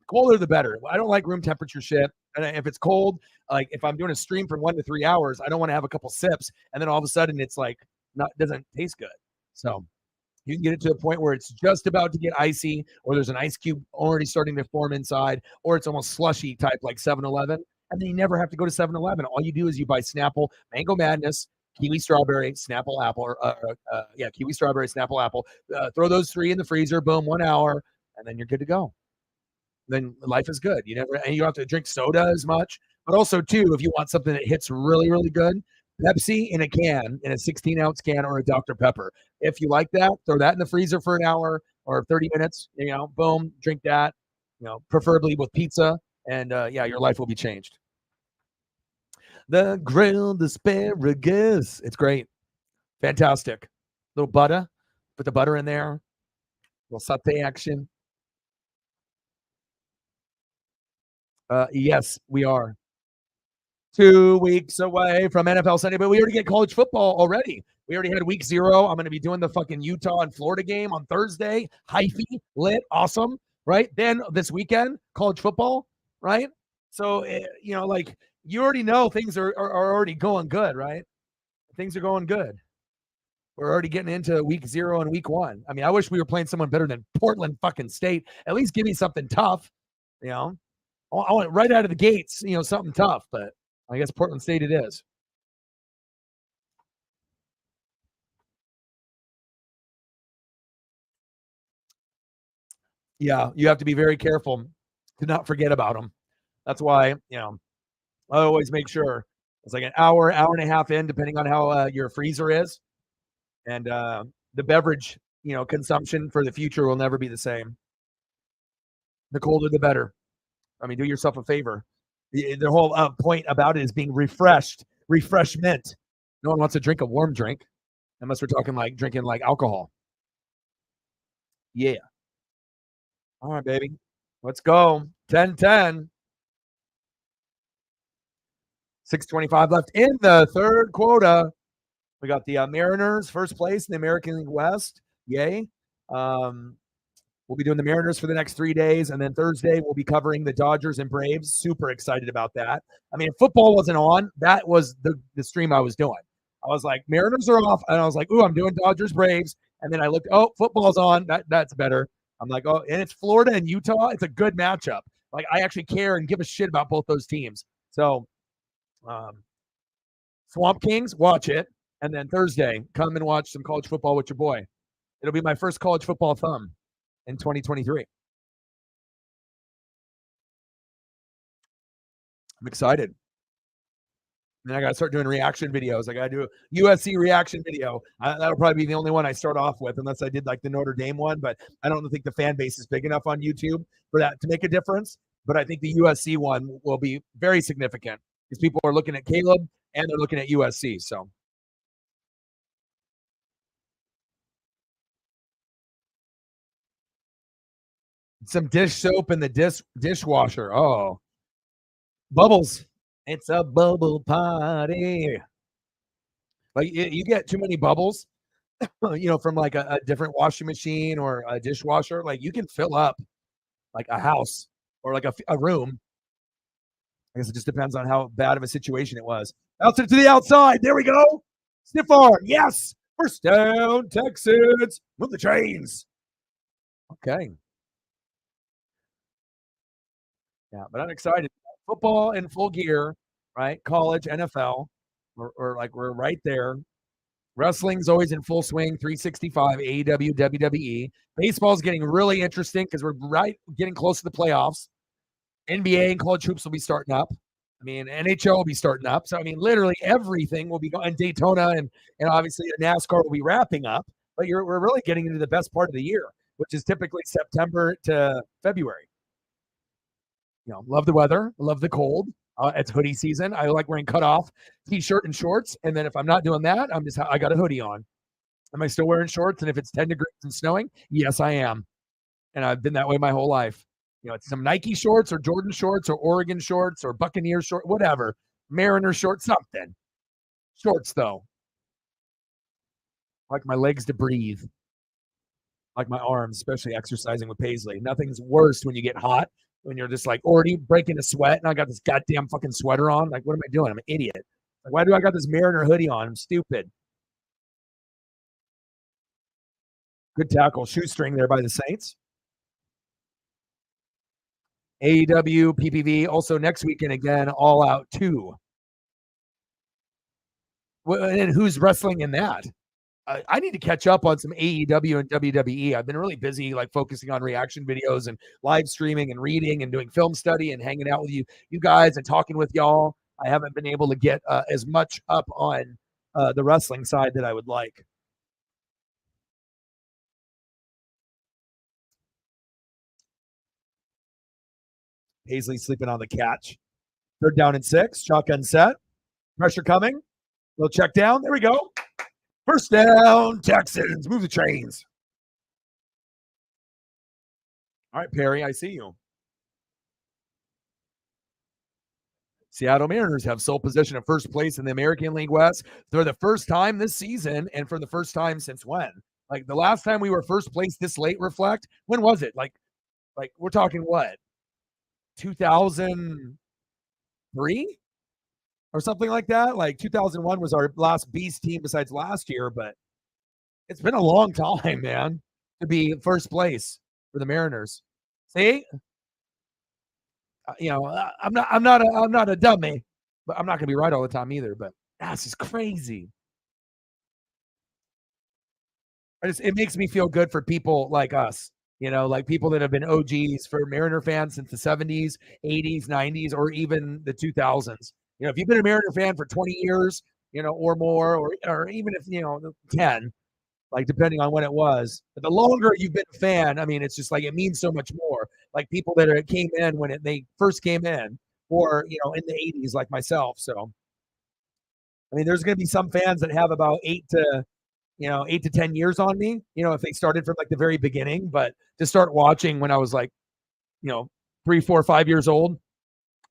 A: colder the better. I don't like room temperature shit. And if it's cold, like if I'm doing a stream for 1 to 3 hours, I don't want to have a couple sips and then all of a sudden it's like doesn't taste good. So you can get it to a point where it's just about to get icy, or there's an ice cube already starting to form inside, or it's almost slushy type like 7-Eleven. And then you never have to go to 7-Eleven. All you do is you buy Snapple, Mango Madness, Kiwi Strawberry, Snapple Apple, Kiwi Strawberry, Snapple Apple. Throw those 3 in the freezer, boom, 1 hour, and then you're good to go. Then life is good. You don't have to drink soda as much. But also, too, if you want something that hits really, really good, Pepsi in a can, in a 16-ounce can, or a Dr. Pepper. If you like that, throw that in the freezer for an hour or 30 minutes, boom, drink that, preferably with pizza, and your life will be changed. The grilled asparagus. It's great. Fantastic. Little butter. Put the butter in there. Little saute action. Yes, we are. 2 weeks away from NFL Sunday, but we already get college football already. We already had week 0. I'm going to be doing the fucking Utah and Florida game on Thursday. Hyphy, lit, awesome, right? Then this weekend, college football, right? So, like you already know things are already going good, right? Things are going good. We're already getting into week 0 and week 1. I mean, I wish we were playing someone better than Portland fucking State. At least give me something tough, I want right out of the gates, something tough, but I guess Portland State it is. Yeah, you have to be very careful to not forget about them. That's why, I always make sure it's like an hour and a half in, depending on how your freezer is. And the beverage, consumption for the future will never be the same. The colder, the better. I mean, do yourself a favor. The whole point about it is being refreshment. No one wants to drink a warm drink unless we're talking like drinking like alcohol. Yeah. All right, baby. Let's go. 10-10. 6:25 left in the third quota. We got the Mariners first place in the American League West. Yay. We'll be doing the Mariners for the next 3 days. And then Thursday, we'll be covering the Dodgers and Braves. Super excited about that. I mean, if football wasn't on, that was the stream I was doing. I was like, Mariners are off. And I was like, ooh, I'm doing Dodgers, Braves. And then I looked, oh, football's on. That's better. I'm like, oh, and it's Florida and Utah. It's a good matchup. Like, I actually care and give a shit about both those teams. So, Swamp Kings, watch it. And then Thursday, come and watch some college football with your boy. It'll be my first college football thumb in 2023. I'm excited. And I got to start doing reaction videos. I got to do a USC reaction video. That'll probably be the only one I start off with, unless I did like the Notre Dame one. But I don't think the fan base is big enough on YouTube for that to make a difference. But I think the USC one will be very significant because people are looking at Caleb and they're looking at USC. So. Some dish soap in the dishwasher. Oh, bubbles. It's a bubble party. Like you get too many bubbles, from like a different washing machine or a dishwasher. Like you can fill up like a house or like a room. I guess it just depends on how bad of a situation it was. Outside to the outside. There we go. Stiff arm. Yes. First down, Texans. Move the chains. Okay. Yeah, but I'm excited. Football in full gear, right? College, NFL. We're right there. Wrestling's always in full swing, 365, AEW, WWE. Baseball's getting really interesting because we're getting close to the playoffs. NBA and college hoops will be starting up. I mean, NHL will be starting up. So, I mean, literally everything will be going. Daytona and obviously NASCAR will be wrapping up. But we're really getting into the best part of the year, which is typically September to February. Love the weather, love the cold. It's hoodie season. I like wearing cutoff t-shirt and shorts. And then if I'm not doing that, I got a hoodie on. Am I still wearing shorts? And if it's 10 degrees and snowing, yes, I am. And I've been that way my whole life. It's some Nike shorts or Jordan shorts or Oregon shorts or Buccaneer short, whatever. Mariner shorts, something. Shorts, though. I like my legs to breathe. I like my arms, especially exercising with Paisley. Nothing's worse when you get hot, when you're just like already breaking a sweat and I got this goddamn fucking sweater on. Like, what am I doing? I'm an idiot. Like, why do I got this Mariner hoodie on? I'm stupid. Good tackle. Shoestring there by the Saints. AEW, PPV, also next weekend again, All Out 2. And who's wrestling in that? I need to catch up on some AEW and WWE. I've been really busy, like focusing on reaction videos and live streaming and reading and doing film study and hanging out with you guys and talking with y'all. I haven't been able to get as much up on the wrestling side that I would like. Paisley sleeping on the couch. 3rd down and 6. Shotgun set. Pressure coming. Little check down. There we go. First down, Texans. Move the chains. All right, Perry, I see you. Seattle Mariners have sole possession of first place in the American League West for the first time this season, and for the first time since when? Like the last time we were first place this late, reflect, when was it? Like we're talking what? 2003 or something like that? Like 2001 was our last beast team besides last year, but it's been a long time, man, to be first place for the Mariners. See? I'm not a dummy, but I'm not going to be right all the time either, but that's just crazy. It makes me feel good for people like us, like people that have been OGs for Mariner fans since the 70s, 80s, 90s, or even the 2000s. If you've been a Mariner fan for 20 years, or more, or even if, 10, like depending on when it was. But the longer you've been a fan, I mean, it's just like it means so much more. Like people that came in when they first came in, or in the 80s, like myself. So, I mean, there's going to be some fans that have about 8 to 10 years on me, if they started from like the very beginning, but to start watching when I was like, 3, 4, 5 years old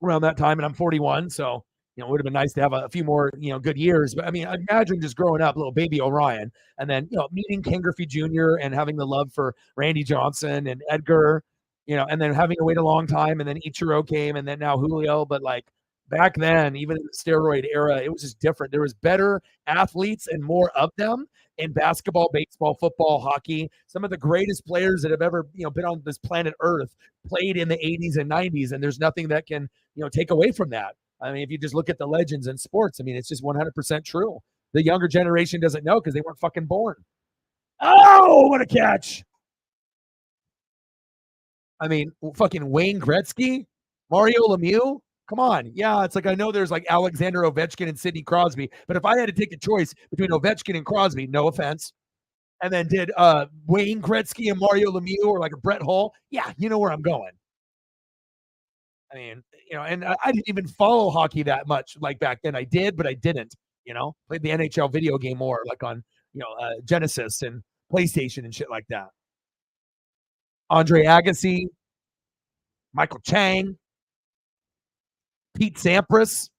A: around that time, and I'm 41. So, it would have been nice to have a few more, good years. But I mean, imagine just growing up, little baby Orion, and then, meeting Ken Griffey Jr. and having the love for Randy Johnson and Edgar, and then having to wait a long time, and then Ichiro came, and then now Julio. But like back then, even in the steroid era, it was just different. There was better athletes and more of them in basketball, baseball, football, hockey. Some of the greatest players that have ever, been on this planet Earth played in the 80s and 90s, and there's nothing that can, take away from that. I mean, if you just look at the legends in sports, I mean, it's just 100% true. The younger generation doesn't know because they weren't fucking born. Oh, what a catch. I mean, fucking Wayne Gretzky, Mario Lemieux. Come on. Yeah, it's like I know there's like Alexander Ovechkin and Sidney Crosby, but if I had to take a choice between Ovechkin and Crosby, no offense, and then did Wayne Gretzky and Mario Lemieux or like a Brett Hull, yeah, you know where I'm going. I mean, and I didn't even follow hockey that much like back then. I did, but I didn't, played the NHL video game more like on, Genesis and PlayStation and shit like that. Andre Agassi, Michael Chang, Pete Sampras.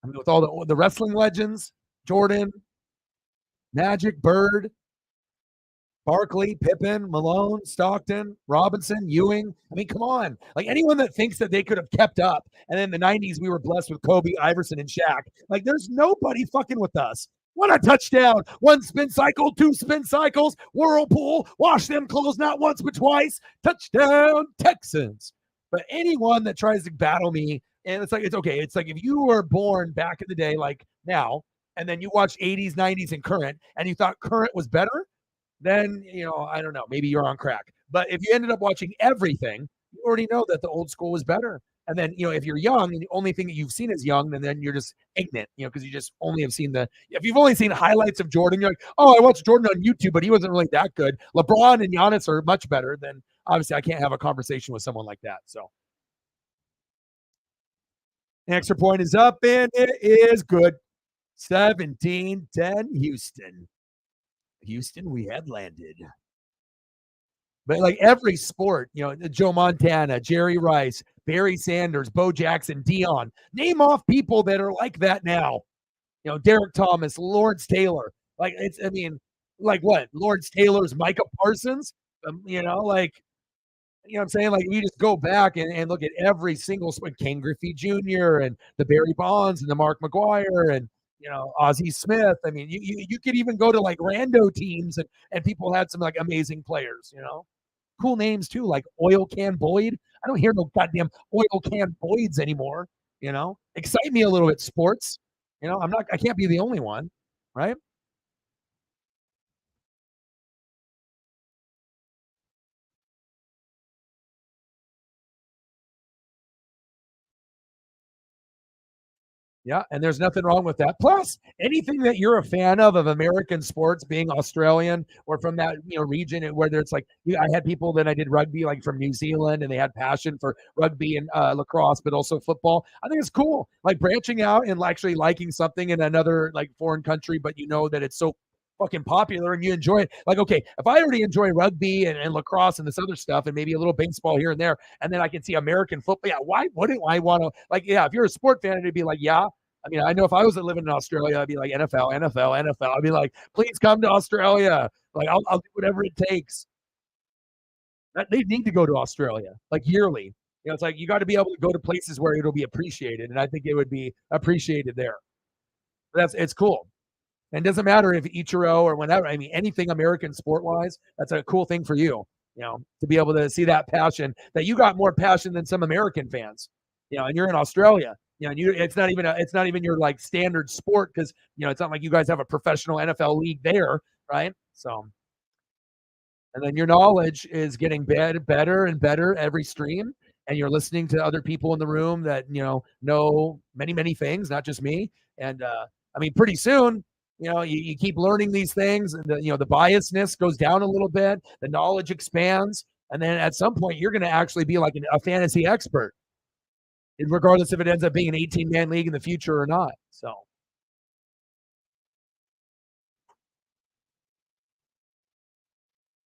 A: I mean, with all the wrestling legends, Jordan, Magic, Bird, Barkley, Pippen, Malone, Stockton, Robinson, Ewing. I mean, come on. Like anyone that thinks that they could have kept up. And in the 90s, we were blessed with Kobe, Iverson, and Shaq. Like there's nobody fucking with us. What a touchdown. 1 spin cycle, 2 spin cycles, whirlpool, wash them clothes not once but twice. Touchdown, Texans. But anyone that tries to battle me, and it's okay. It's like if you were born back in the day, like now, and then you watched 80s, 90s, and current, and you thought current was better, then, I don't know, maybe you're on crack. But if you ended up watching everything, you already know that the old school was better. And then, if you're young and the only thing that you've seen is young, then you're just ignorant, because you just only have seen if you've only seen highlights of Jordan, you're like, oh, I watched Jordan on YouTube, but he wasn't really that good. LeBron and Giannis are much better. Then obviously I can't have a conversation with someone like that. So extra point is up and it is good. 17-10 Houston. Houston, we had landed. But like every sport, Joe Montana, Jerry Rice, Barry Sanders, Bo Jackson, Dion, name off people that are like that now. Derek Thomas, Lawrence Taylor. Like like what? Lawrence Taylor's Micah Parsons. What I'm saying? Like you just go back and look at every single sport, Ken Griffey Jr. and the Barry Bonds and the Mark McGuire and Ozzie Smith. I mean, you could even go to like rando teams and people had some like amazing players, cool names too, like Oil Can Boyd. I don't hear no goddamn Oil Can Boyds anymore, excite me a little bit, sports. I can't be the only one, right? Yeah, and there's nothing wrong with that. Plus, anything that you're a fan of American sports, being Australian or from that region, whether it's like I had people that I did rugby like from New Zealand, and they had passion for rugby and lacrosse, but also football. I think it's cool, like branching out and actually liking something in another like foreign country, but that it's so fucking popular and you enjoy it. Like, okay, if I already enjoy rugby and lacrosse and this other stuff and maybe a little baseball here and there, and then I can see American football, yeah, why wouldn't I want to? Like, yeah, if you're a sport fan, it'd be like, yeah. I mean, I know if I was living in Australia, I'd be like NFL, NFL, NFL. I'd be like, please come to Australia. Like, I'll do whatever it takes. They need to go to Australia like yearly. You know, it's like you got to be able to go to places where it'll be appreciated, and I think it would be appreciated there. It's cool. And it doesn't matter if Ichiro or whatever. I mean, anything American sport wise, that's a cool thing for you. You know, to be able to see that passion, that you got more passion than some American fans. You know, and you're in Australia. You know, and it's not even your like standard sport because you know it's not like you guys have a professional NFL league there, right? So, and then your knowledge is getting better and better every stream, and you're listening to other people in the room that know many things, not just me. And I mean, pretty soon, you keep learning these things, and the biasness goes down a little bit, the knowledge expands, and then at some point, you're going to actually be like a fantasy expert, regardless if it ends up being an 18-man league in the future or not. So.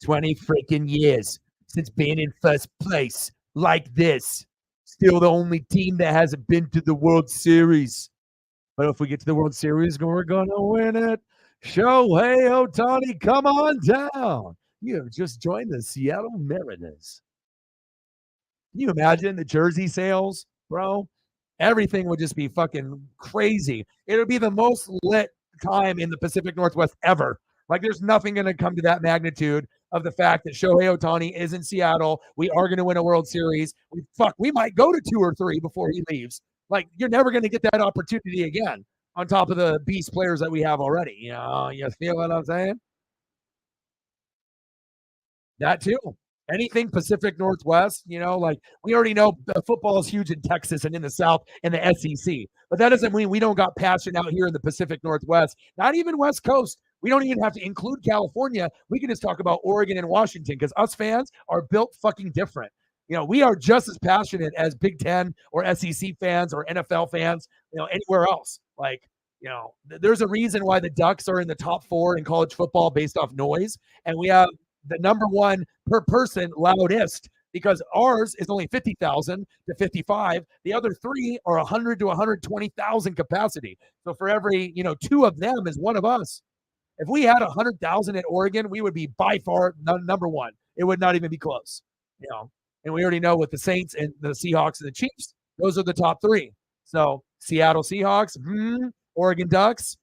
A: 20 freaking years since being in first place like this. Still the only team that hasn't been to the World Series. But if we get to the World Series, we're going to win it. Shohei Ohtani, come on down. You have just joined the Seattle Mariners. Can you imagine the jersey sales, bro? Everything would just be fucking crazy. It would be the most lit time in the Pacific Northwest ever. Like, there's nothing going to come to that magnitude of the fact that Shohei Ohtani is in Seattle. We are going to win a World Series. We might go to 2 or 3 before he leaves. Like, you're never going to get that opportunity again on top of the beast players that we have already. You feel what I'm saying? That too. Anything Pacific Northwest, like we already know football is huge in Texas and in the South and the SEC. But that doesn't mean we don't got passion out here in the Pacific Northwest, not even West Coast. We don't even have to include California. We can just talk about Oregon and Washington because us fans are built fucking different. We are just as passionate as Big Ten or SEC fans or NFL fans, anywhere else. Like, there's a reason why the Ducks are in the top 4 in college football based off noise. And we have the number 1 per person loudest because ours is only 50,000 to 55. The other 3 are 100 to 120,000 capacity. So for every, 2 of them is one of us. If we had 100,000 at Oregon, we would be by far number 1. It would not even be close, And we already know with the Saints and the Seahawks and the Chiefs, those are the top 3. So Seattle Seahawks, Oregon Ducks,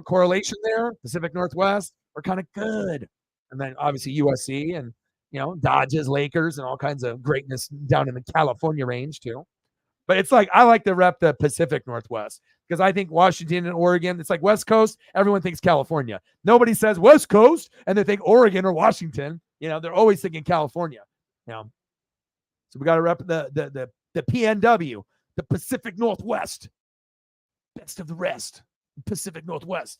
A: correlation there. Pacific Northwest, we're kind of good. And then obviously USC and, Dodgers, Lakers, and all kinds of greatness down in the California range too. But it's like, I like to rep the Pacific Northwest because I think Washington and Oregon, it's like West Coast. Everyone thinks California. Nobody says West Coast and they think Oregon or Washington. They're always thinking California. So we got to rep the PNW, the Pacific Northwest. Best of the rest, Pacific Northwest.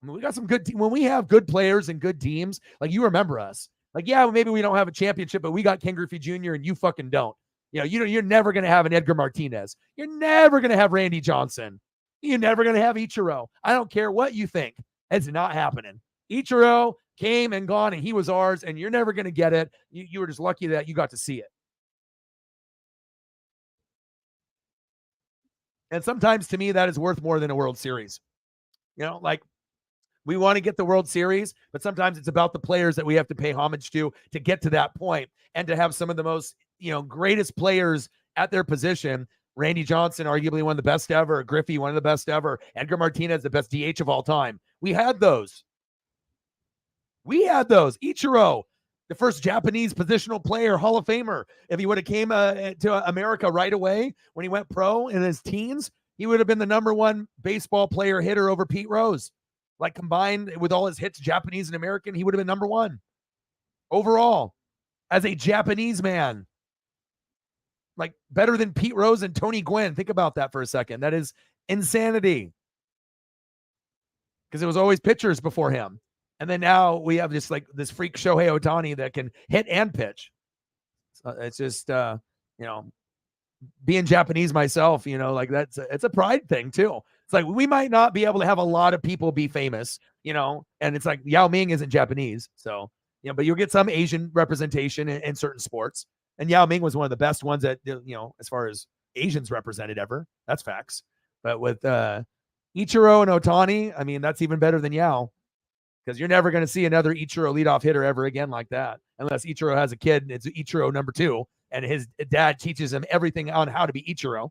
A: I mean, we got some good when we have good players and good teams, like you remember us. Like, yeah, maybe we don't have a championship, but we got Ken Griffey Jr. and you fucking don't. You're never going to have an Edgar Martinez. You're never going to have Randy Johnson. You're never going to have Ichiro. I don't care what you think. It's not happening. Ichiro came and gone, and he was ours, and you're never going to get it. You were just lucky that you got to see it. And sometimes, to me, that is worth more than a World Series. Like, we want to get the World Series, but sometimes it's about the players that we have to pay homage to get to that point and to have some of the most, greatest players at their position. Randy Johnson, arguably one of the best ever. Griffey, one of the best ever. Edgar Martinez, the best DH of all time. We had those. Ichiro, the first Japanese positional player, Hall of Famer. If he would have came to America right away when he went pro in his teens, he would have been the number 1 baseball player hitter over Pete Rose. Like, combined with all his hits, Japanese and American, he would have been number 1 overall as a Japanese man. Like, better than Pete Rose and Tony Gwynn. Think about that for a second. That is insanity. Because it was always pitchers before him. And then now we have just like this freak Shohei Ohtani that can hit and pitch. So it's just, being Japanese myself, like it's a pride thing too. It's like we might not be able to have a lot of people be famous, and it's like Yao Ming isn't Japanese, so but you'll get some Asian representation in certain sports, and Yao Ming was one of the best ones that as far as Asians represented ever. That's facts. But with Ichiro and Otani, I mean, that's even better than Yao, because you're never going to see another Ichiro leadoff hitter ever again like that, unless Ichiro has a kid and it's Ichiro number 2, and his dad teaches him everything on how to be Ichiro.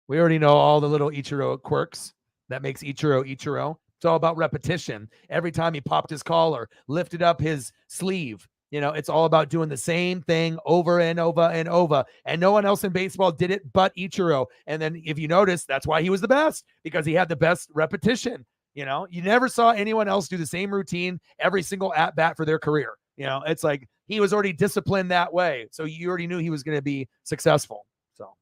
A: We already know all the little Ichiro quirks that makes Ichiro Ichiro. It's all about repetition. Every time he popped his collar, lifted up his sleeve, it's all about doing the same thing over and over and over. And no one else in baseball did it but Ichiro. And then if you notice, that's why he was the best, because he had the best repetition. You never saw anyone else do the same routine every single at bat for their career. It's like he was already disciplined that way. So you already knew he was going to be successful. So.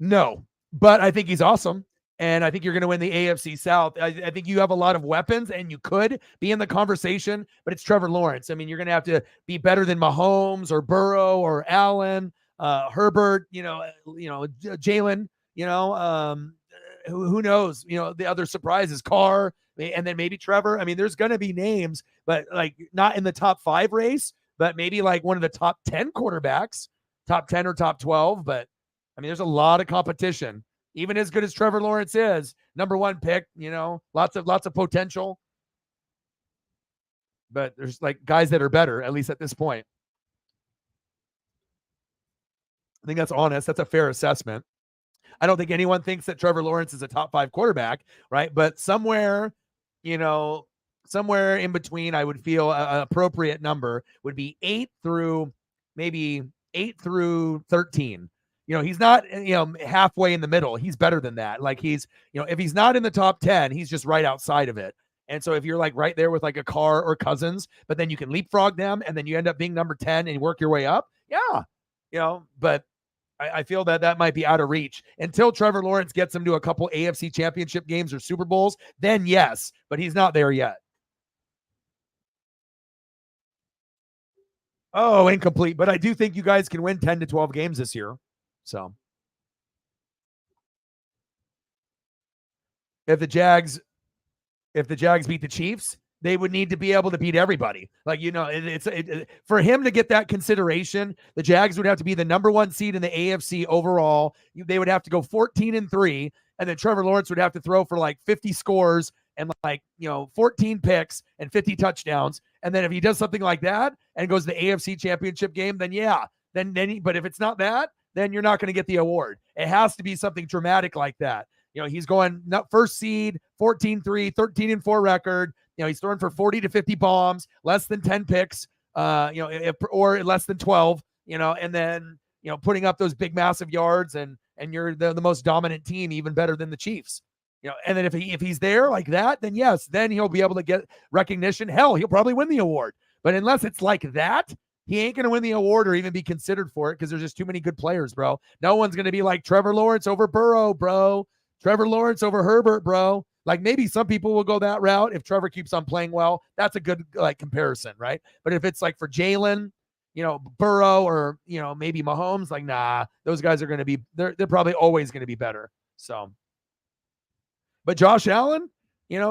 A: No, but I think he's awesome. And I think you're going to win the AFC South. I think you have a lot of weapons and you could be in the conversation, but it's Trevor Lawrence. I mean, you're going to have to be better than Mahomes or Burrow or Allen, Herbert, Jalen, who knows, the other surprises, Carr, and then maybe Trevor. I mean, there's going to be names, but like not in the top 5 race, but maybe like one of the top 10 quarterbacks, top 10 or top 12. But I mean, there's a lot of competition. Even as good as Trevor Lawrence is, number 1 pick, lots of potential. But there's like guys that are better, at least at this point. I think that's honest. That's a fair assessment. I don't think anyone thinks that Trevor Lawrence is a top 5 quarterback, right? But somewhere in between, I would feel an appropriate number would be 8 through 13. He's not, halfway in the middle. He's better than that. Like if he's not in the top 10, he's just right outside of it. And so if you're like right there with like a Carr or Cousins, but then you can leapfrog them and then you end up being number 10 and work your way up. Yeah. But I feel that might be out of reach until Trevor Lawrence gets him to a couple AFC championship games or Super Bowls. Then yes, but he's not there yet. Oh, incomplete. But I do think you guys can win 10 to 12 games this year. So if the Jags beat the Chiefs, they would need to be able to beat everybody. Like, for him to get that consideration, the Jags would have to be the number 1 seed in the AFC overall. They would have to go 14-3, and then Trevor Lawrence would have to throw for like 50 scores and 14 picks and 50 touchdowns. And then if he does something like that and goes to the AFC championship game, then yeah, but if it's not that, then you're not going to get the award. It has to be something dramatic like that. He's going first seed, 14-3, 13-4 record. He's throwing for 40 to 50 bombs, less than 10 picks, or less than 12, and then, putting up those big, massive yards and you're the most dominant team, even better than the Chiefs. And then if he's there like that, then yes, then he'll be able to get recognition. Hell, he'll probably win the award. But unless it's like that, he ain't going to win the award or even be considered for it, because there's just too many good players, bro. No one's going to be like Trevor Lawrence over Burrow, bro. Trevor Lawrence over Herbert, bro. Like maybe some people will go that route if Trevor keeps on playing well. That's a good comparison, right? But if it's like for Jalen, Burrow or maybe Mahomes, like nah, those guys are going to be they're probably always going to be better. So, but Josh Allen,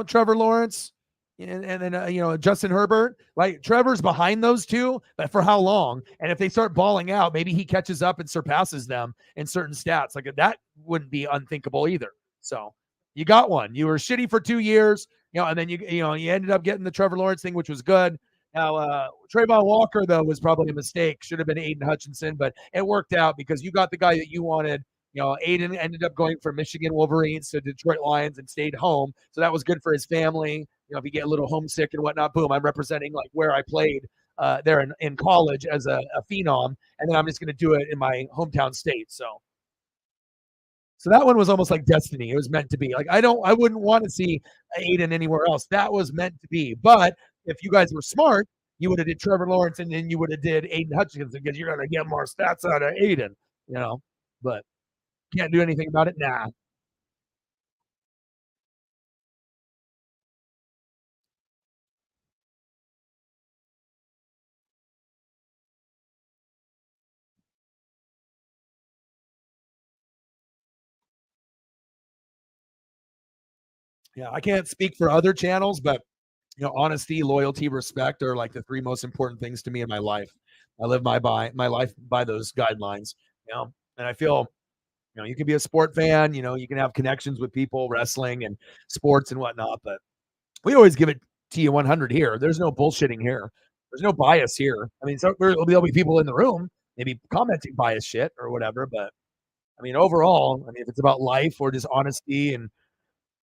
A: Trevor Lawrence, and then Justin Herbert, like Trevor's behind those two, but for how long? And if they start balling out, maybe he catches up and surpasses them in certain stats. Like that wouldn't be unthinkable either. So you got one. You were shitty for 2 years, and then you ended up getting the Trevor Lawrence thing, which was good. Now Trayvon Walker though was probably a mistake. Should have been Aiden Hutchinson, but it worked out because you got the guy that you wanted. Aiden ended up going from Michigan Wolverines to Detroit Lions and stayed home. So that was good for his family. If you get a little homesick and whatnot, boom, I'm representing like where I played there in college as a phenom. And then I'm just going to do it in my hometown state. So that one was almost like destiny. It was meant to be. Like, I wouldn't want to see Aiden anywhere else. That was meant to be. But if you guys were smart, you would have did Trevor Lawrence and then you would have did Aiden Hutchinson because you're gonna get more stats out of Aiden, you know. But can't do anything about it. Nah. Yeah, I can't speak for other channels, but honesty, loyalty, respect are like the three most important things to me in my life. I live my life by those guidelines, and I feel you can be a sport fan, you can have connections with people, wrestling and sports and whatnot, but we always give it to you 100 here. There's no bullshitting here. There's no bias here. I mean, so there'll be people in the room maybe commenting bias shit or whatever, but I mean, overall, I mean, if it's about life or just honesty and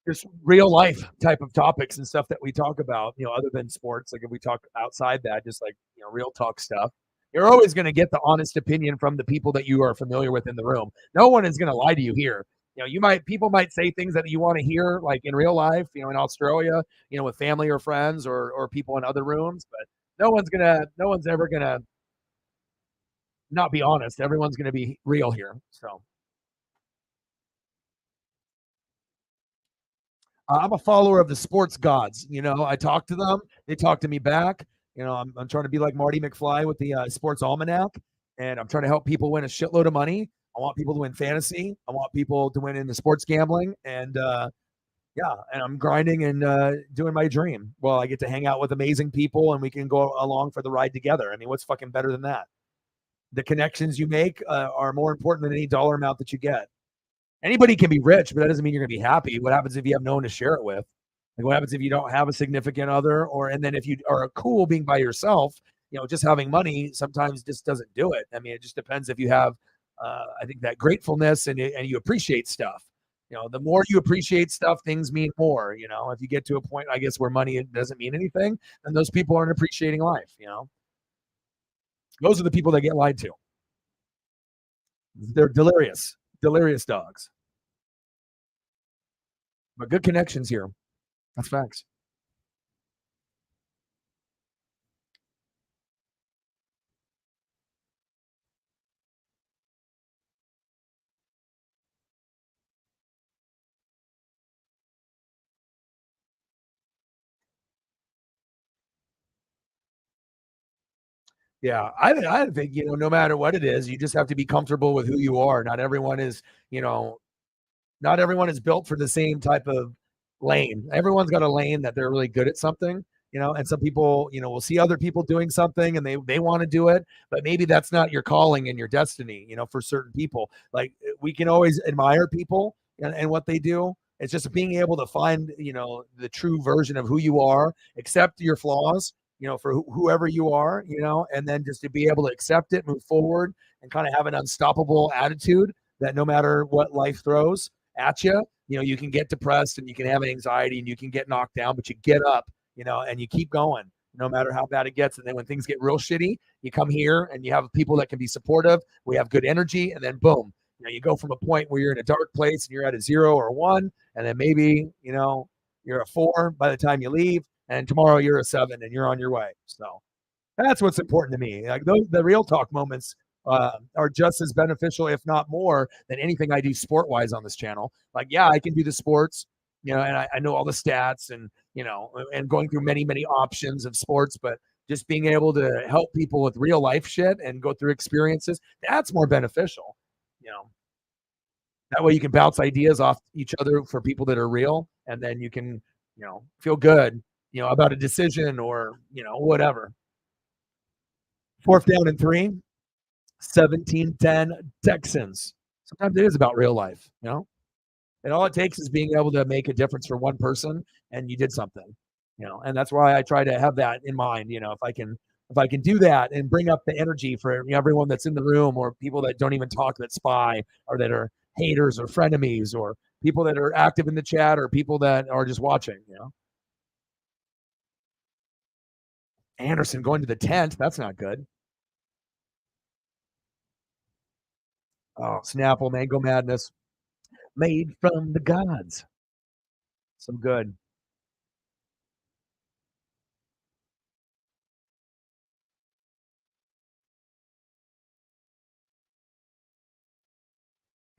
A: just real life type of topics and stuff that we talk about, other than sports. Like if we talk outside that, just like, real talk stuff, you're always going to get the honest opinion from the people that you are familiar with in the room. No one is going to lie to you here. People might say things that you want to hear, like in real life, in Australia, with family or friends or people in other rooms, but no one's ever gonna not be honest. Everyone's gonna be real here. So I'm a follower of the sports gods. I talk to them, they talk to me back. I'm trying to be like Marty McFly with the sports almanac, and I'm trying to help people win a shitload of money. I want people to win fantasy. I want people to win in the sports gambling, and yeah, and I'm grinding and doing my dream. Well, I get to hang out with amazing people, and we can go along for the ride together. I mean, what's fucking better than that? The connections you make are more important than any dollar amount that you get. Anybody can be rich, but that doesn't mean you're going to be happy. What happens if you have no one to share it with? Like, what happens if you don't have a significant other? And then if you are cool being by yourself, just having money sometimes just doesn't do it. I mean, it just depends if you have, I think, that gratefulness and you appreciate stuff. The more you appreciate stuff, things mean more. If you get to a point, I guess, where money doesn't mean anything, then those people aren't appreciating life. Those are the people that get lied to. They're delirious dogs. But good connections here. That's facts. Yeah, I think no matter what it is, you just have to be comfortable with who you are. You know, Not everyone is built for the same type of lane. Everyone's got a lane that they're really good at something, and some people, will see other people doing something and they want to do it, but maybe that's not your calling and your destiny, for certain people. Like we can always admire people and what they do. It's just being able to find, the true version of who you are, accept your flaws, for whoever you are, and then just to be able to accept it, move forward, and kind of have an unstoppable attitude that no matter what life throws at you, you can get depressed and you can have anxiety and you can get knocked down, but you get up, and you keep going no matter how bad it gets. And then when things get real shitty, you come here and you have people that can be supportive. We have good energy, and then boom, you go from a point where you're in a dark place and you're at a 0 or a 1, and then maybe, you're a 4 by the time you leave, and tomorrow you're a 7 and you're on your way. So that's what's important to me. Like the real talk moments are just as beneficial, if not more, than anything I do sport wise on this channel. Like, yeah, I can do the sports, and I know all the stats and going through many, many options of sports, but just being able to help people with real life shit and go through experiences, that's more beneficial. You know, that way you can bounce ideas off each other for people that are real, and then you can, feel good, about a decision or, whatever. Fourth down and 3, 17-10 Texans. Sometimes it is about real life, and all it takes is being able to make a difference for one person, and you did something, and that's why I try to have that in mind. If I can do that and bring up the energy for everyone that's in the room, or people that don't even talk that spy, or that are haters or frenemies, or people that are active in the chat, or people that are just watching. Anderson going to the tent, that's not good. Oh, Snapple, Mango Madness, made from the gods. Some good.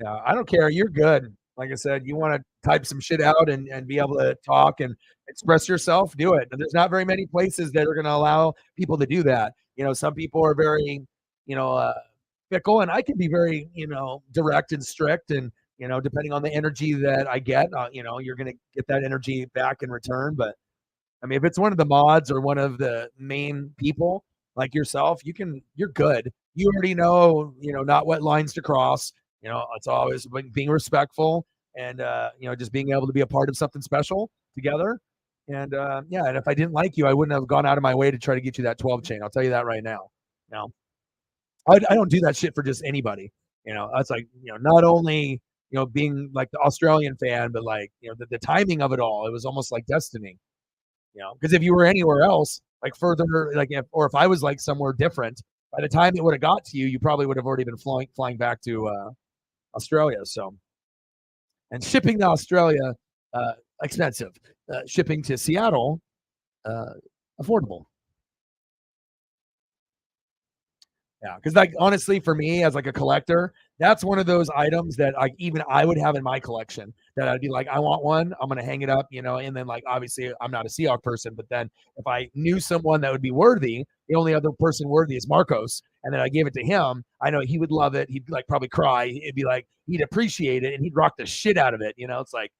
A: Yeah, I don't care. You're good. Like I said, you want to type some shit out and be able to talk and express yourself, do it. And there's not very many places that are going to allow people to do that. Some people are very, you know, uh, fickle, and I can be very, direct and strict. And, depending on the energy that I get, you're going to get that energy back in return. But I mean, if it's one of the mods or one of the main people like yourself, you're good. You already know, not what lines to cross. It's always being respectful and, just being able to be a part of something special together. And yeah, and if I didn't like you, I wouldn't have gone out of my way to try to get you that 12 chain. I'll tell you that right now. No, I don't do that shit for just anybody. That's like, not only, being like the Australian fan, but like, the timing of it all, it was almost like destiny. Because if you were anywhere else, like further, like if I was like somewhere different, by the time it would have got to you, you probably would have already been flying back to Australia. So, and shipping to Australia, expensive. Shipping to Seattle, uh, affordable. Yeah, because like honestly, for me as like a collector, that's one of those items that like even I would have in my collection that I'd be like, I want one, I'm gonna hang it up, and then like obviously I'm not a Seahawk person, but then if I knew someone that would be worthy, the only other person worthy is Marcos, and then I gave it to him, I know he would love it. He'd like probably cry. It'd be like he'd appreciate it and he'd rock the shit out of it. It's like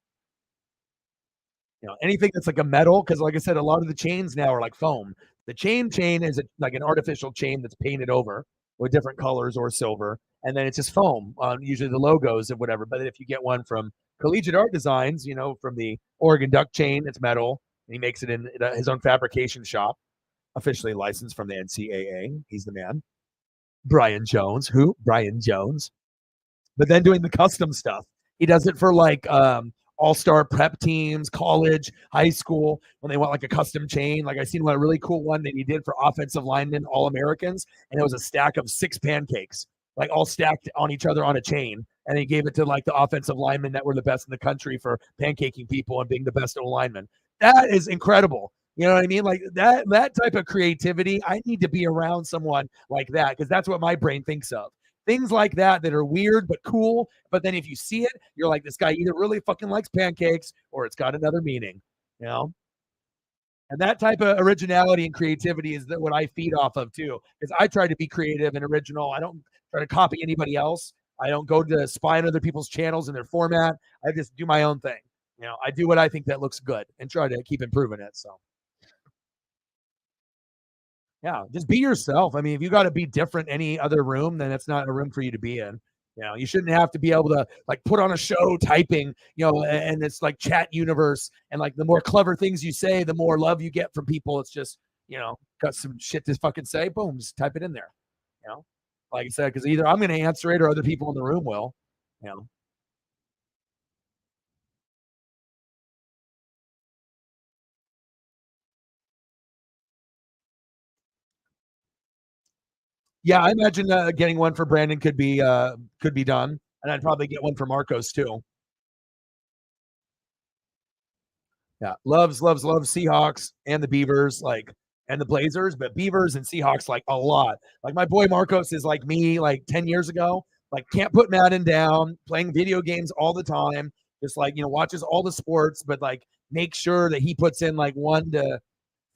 A: anything that's like a metal, because like I said, a lot of the chains now are like foam. The chain is like an artificial chain that's painted over with different colors or silver, and then it's just foam on usually the logos and whatever. But if you get one from Collegiate Art Designs, from the Oregon Duck chain, it's metal. And he makes it in his own fabrication shop, officially licensed from the NCAA. He's the man. Brian Jones, who? Brian Jones. But then doing the custom stuff. He does it for like all-star prep teams, college, high school, when they want like a custom chain. Like I seen one, a really cool one that he did for offensive linemen, All-Americans, and it was a stack of 6 pancakes, like all stacked on each other on a chain. And he gave it to like the offensive linemen that were the best in the country for pancaking people and being the best O-lineman. That is incredible. You know what I mean? Like that type of creativity, I need to be around someone like that because that's what my brain thinks of. Things like that are weird but cool. But then if you see it, you're like, this guy either really fucking likes pancakes or it's got another meaning, you know? And that type of originality and creativity is what I feed off of too. Because I try to be creative and original. I don't try to copy anybody else. I don't go to spy on other people's channels and their format. I just do my own thing. I do what I think that looks good and try to keep improving it. So yeah, just be yourself. I mean, if you got to be different any other room, then it's not a room for you to be in. You shouldn't have to be able to like put on a show typing, and it's like chat universe. And like the more clever things you say, the more love you get from people. It's just, got some shit to fucking say. Boom, just type it in there. Like I said, because either I'm going to answer it or other people in the room will. You know, yeah, I imagine getting one for Brandon could be done, and I'd probably get one for Marcos too. Yeah, loves Seahawks and the Beavers, like and the Blazers, but Beavers and Seahawks like a lot. Like my boy Marcos is like me, like 10 years ago. Like can't put Madden down, playing video games all the time. Just like watches all the sports, but like make sure that he puts in like 1 to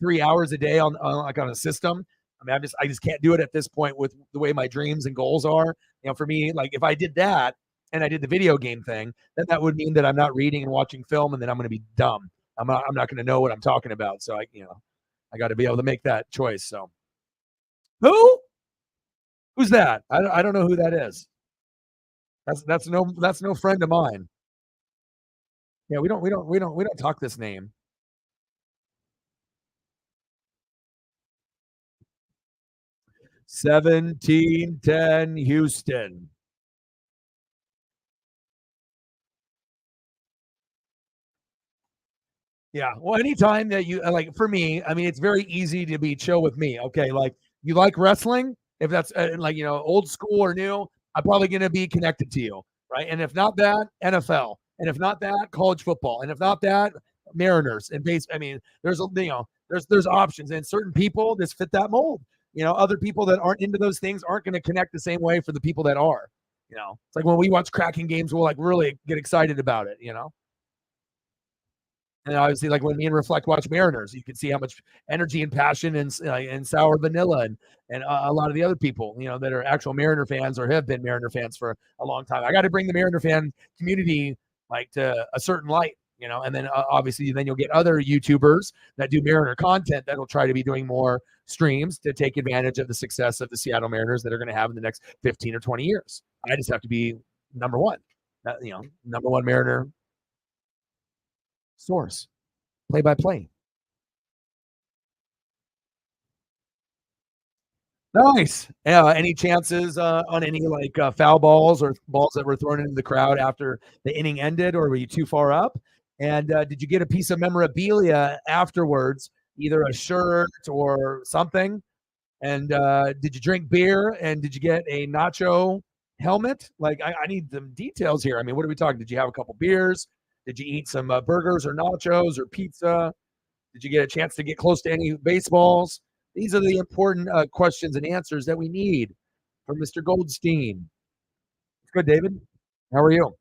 A: 3 hours a day on a system. I mean, I just can't do it at this point with the way my dreams and goals are. For me, like if I did that and I did the video game thing, then that would mean that I'm not reading and watching film, and then I'm going to be dumb. I'm not going to know what I'm talking about. So I got to be able to make that choice. So who? Who's that? I don't know who that is. That's no friend of mine. Yeah, we don't talk this name. 1710 Houston. Yeah. Well, anytime that you like, for me, I mean, it's very easy to be chill with me. Okay, like you like wrestling, if that's like old school or new, I'm probably going to be connected to you, right? And if not that, NFL, and if not that, college football, and if not that, Mariners and base. I mean, there's options, and certain people just fit that mold. Other people that aren't into those things aren't going to connect the same way for the people that are. It's like when we watch Kraken games, we'll like really get excited about it. And obviously, like when me and Reflect watch Mariners, you can see how much energy and passion and Sour Vanilla and a lot of the other people, that are actual Mariner fans or have been Mariner fans for a long time. I got to bring the Mariner fan community like to a certain light. And then obviously then you'll get other YouTubers that do Mariner content that'll try to be doing more streams to take advantage of the success of the Seattle Mariners that are going to have in the next 15 or 20 years. I just have to be number one, number one Mariner source, play by play. Nice. Yeah. Any chances on any like foul balls or balls that were thrown into the crowd after the inning ended, or were you too far up? And did you get a piece of memorabilia afterwards, either a shirt or something? And did you drink beer? And did you get a nacho helmet? Like, I need some details here. I mean, what are we talking? Did you have a couple beers? Did you eat some burgers or nachos or pizza? Did you get a chance to get close to any baseballs? These are the important questions and answers that we need from Mr. Goldstein. It's good, David. How are you?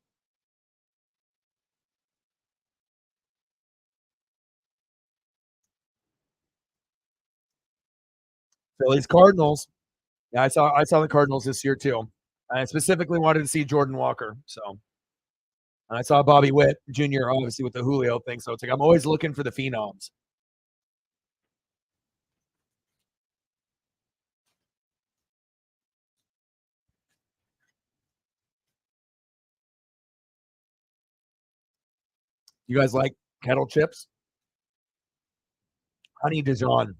A: Phillies Cardinals. Yeah, I saw the Cardinals this year too. I specifically wanted to see Jordan Walker. So and I saw Bobby Witt Jr. obviously with the Julio thing. So it's like I'm always looking for the phenoms. You guys like kettle chips? Honey Dijon.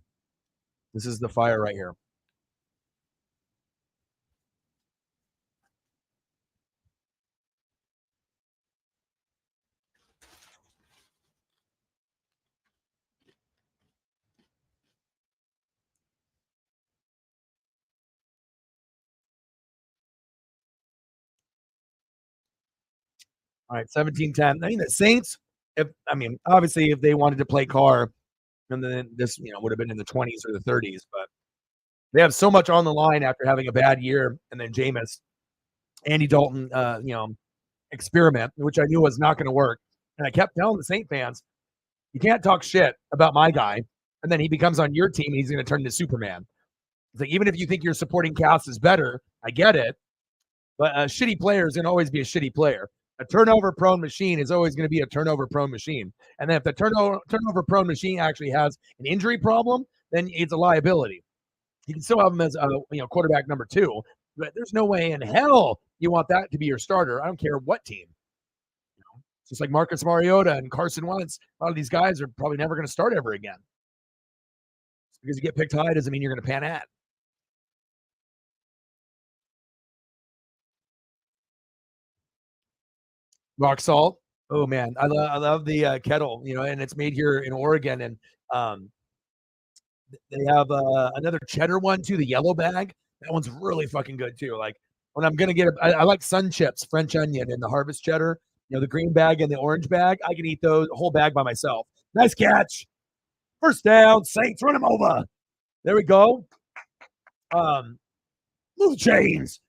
A: This is the fire right here. All right, 17-10. I mean, the Saints, obviously, if they wanted to play Carr, and then this, would have been in the 20s or the 30s, but they have so much on the line after having a bad year, and then Jameis, Andy Dalton, experiment, which I knew was not going to work. And I kept telling the Saint fans, you can't talk shit about my guy, and then he becomes on your team, and he's going to turn into Superman. It's like, even if you think your supporting cast is better, I get it, but a shitty player is going to always be a shitty player. A turnover-prone machine is always going to be a turnover-prone machine. And then if the turnover-prone machine actually has an injury problem, then it's a liability. You can still have him as quarterback number two, but there's no way in hell you want that to be your starter. I don't care what team. It's just like Marcus Mariota and Carson Wentz. A lot of these guys are probably never going to start ever again. Just because you get picked high doesn't mean you're going to pan out. Rock salt. Oh man, I love the kettle. And it's made here in Oregon, and um, they have another cheddar one too, the yellow bag. That one's really fucking good too. Like when I'm gonna I like sun chips, French onion, and the harvest cheddar. The green bag and the orange bag. I can eat those a whole bag by myself. Nice catch. First down, Saints, run him over. There we go. Move chains.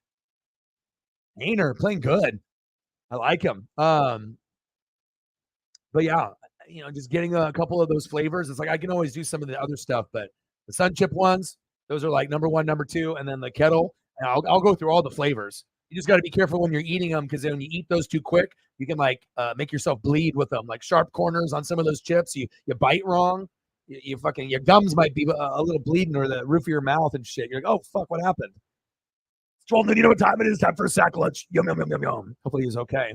A: Hayner playing good. I like him. But yeah, just getting a couple of those flavors. It's like I can always do some of the other stuff, but the sun chip ones, those are like number one, number two, and then the kettle. And I'll go through all the flavors. You just got to be careful when you're eating them, because when you eat those too quick, you can like make yourself bleed with them. Like sharp corners on some of those chips, you bite wrong, you fucking your gums might be a little bleeding, or the roof of your mouth and shit. You're like, oh fuck, what happened? It's 12 noon. You know what time it is? Time for a sack lunch. Yum yum yum yum yum. Hopefully he's okay.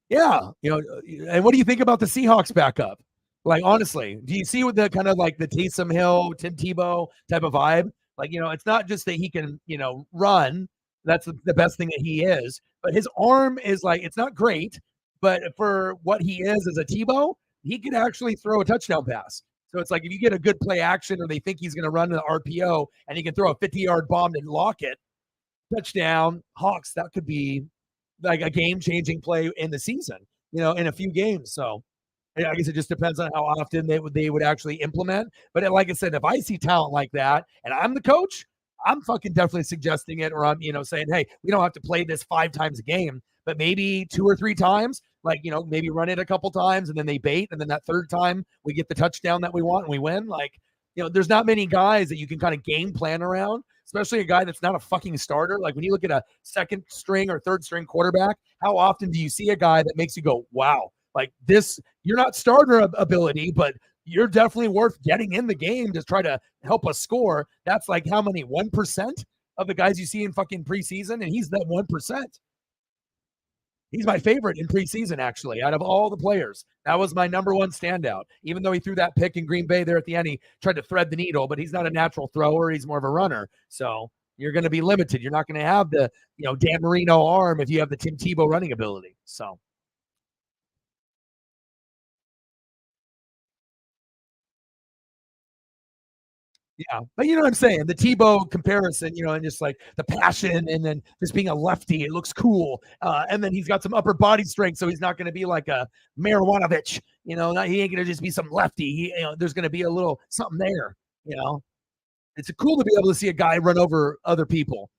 A: Yeah, and what do you think about the Seahawks backup? Like, honestly, do you see what the kind of like the Taysom Hill, Tim Tebow type of vibe? Like, it's not just that he can, run. That's the best thing that he is, but his arm is like, it's not great, but for what he is as a Tebow, he can actually throw a touchdown pass. So it's like if you get a good play action, or they think he's going to run an RPO and he can throw a 50-yard bomb and lock it, touchdown, Hawks, that could be like a game-changing play in the season, in a few games. So I guess it just depends on how often they would actually implement. But like I said, if I see talent like that and I'm the coach, I'm fucking definitely suggesting it, or I'm saying, hey, we don't have to play this 5 times a game, but maybe 2 or 3 times. Like maybe run it a couple times and then they bait, and then that third time we get the touchdown that we want and we win. Like there's not many guys that you can kind of game plan around, especially a guy that's not a fucking starter. Like when you look at a second string or third string quarterback, how often do you see a guy that makes you go, wow, like this, you're not starter ability, but you're definitely worth getting in the game to try to help us score. That's like how many? 1% of the guys you see in fucking preseason, and he's that 1%. He's my favorite in preseason, actually, out of all the players. That was my number one standout. Even though he threw that pick in Green Bay there at the end, he tried to thread the needle, but he's not a natural thrower. He's more of a runner. So you're going to be limited. You're not going to have the, Dan Marino arm if you have the Tim Tebow running ability. So. Yeah, but you know what I'm saying? The Tebow comparison, and just like the passion, and then just being a lefty, it looks cool. And then he's got some upper body strength, so he's not going to be like a Marijuanovich. He ain't going to just be some lefty. There's going to be a little something there. You know, it's cool to be able to see a guy run over other people.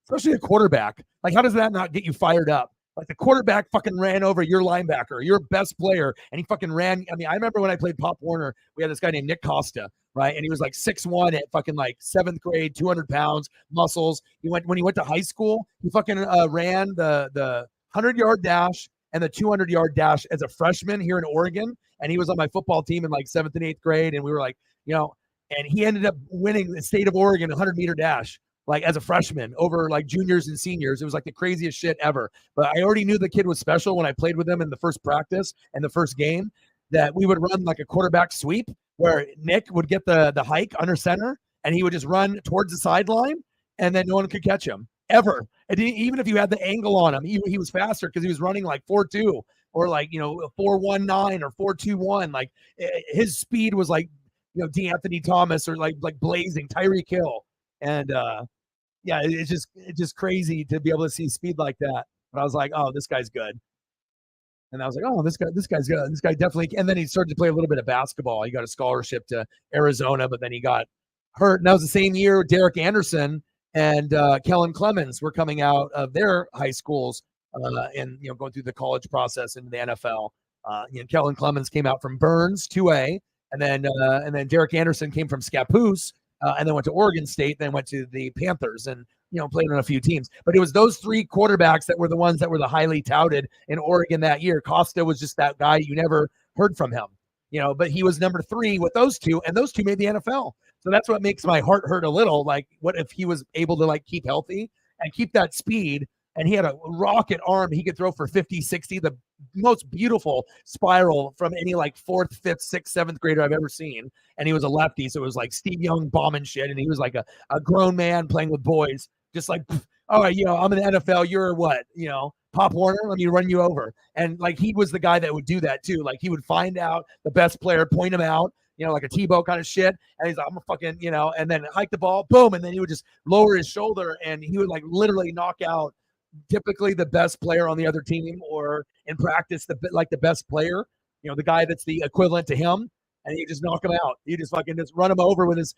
A: Especially a quarterback. Like, how does that not get you fired up? Like the quarterback fucking ran over your linebacker, your best player, and he fucking ran. I mean, I remember when I played Pop Warner, we had this guy named Nick Costa, right? And he was like 6'1" at fucking like 7th grade, 200 pounds, muscles. When he went to high school, he fucking ran the 100-yard dash and the 200-yard dash as a freshman here in Oregon. And he was on my football team in like 7th and 8th grade. And we were like, and he ended up winning the state of Oregon 100-meter dash, like as a freshman over like juniors and seniors. It was like the craziest shit ever. But I already knew the kid was special when I played with him in the first practice and the first game, that we would run like a quarterback sweep where Nick would get the hike under center and he would just run towards the sideline and then no one could catch him ever. And even if you had the angle on him, he was faster because he was running like 4.2 or like, 4.19 or 4.21. Like his speed was like, D'Anthony Thomas or like blazing Tyreek Hill. And yeah, it's just crazy to be able to see speed like that. But I was like, oh, this guy's good. And I was like, oh, this guy's good. This guy definitely. And then he started to play a little bit of basketball. He got a scholarship to Arizona, but then he got hurt. And that was the same year Derek Anderson and Kellen Clemens were coming out of their high schools and going through the college process into the NFL. Kellen Clemens came out from Burns 2A, and then Derek Anderson came from Scappoose, and then went to Oregon State, then went to the Panthers, and played on a few teams. But it was those three quarterbacks that were the ones that were the highly touted in Oregon that year. Costa was just that guy. You never heard from him, but he was number 3 with those two, and those two made the NFL. So that's what makes my heart hurt a little. Like, what if he was able to like keep healthy and keep that speed? And he had a rocket arm. He could throw for 50, 60, the most beautiful spiral from any like 4th, 5th, 6th, 7th grader I've ever seen. And he was a lefty. So it was like Steve Young bombing shit. And he was like a grown man playing with boys, just like, all right, I'm in the NFL. You're what, Pop Warner, let me run you over. And like, he was the guy that would do that too. Like, he would find out the best player, point him out, like a Tebow kind of shit. And he's like, I'm a fucking, and then hike the ball, boom. And then he would just lower his shoulder and he would like literally knock out typically the best player on the other team, or in practice, the best player, the guy that's the equivalent to him. And you just knock him out. You just fucking just run him over with his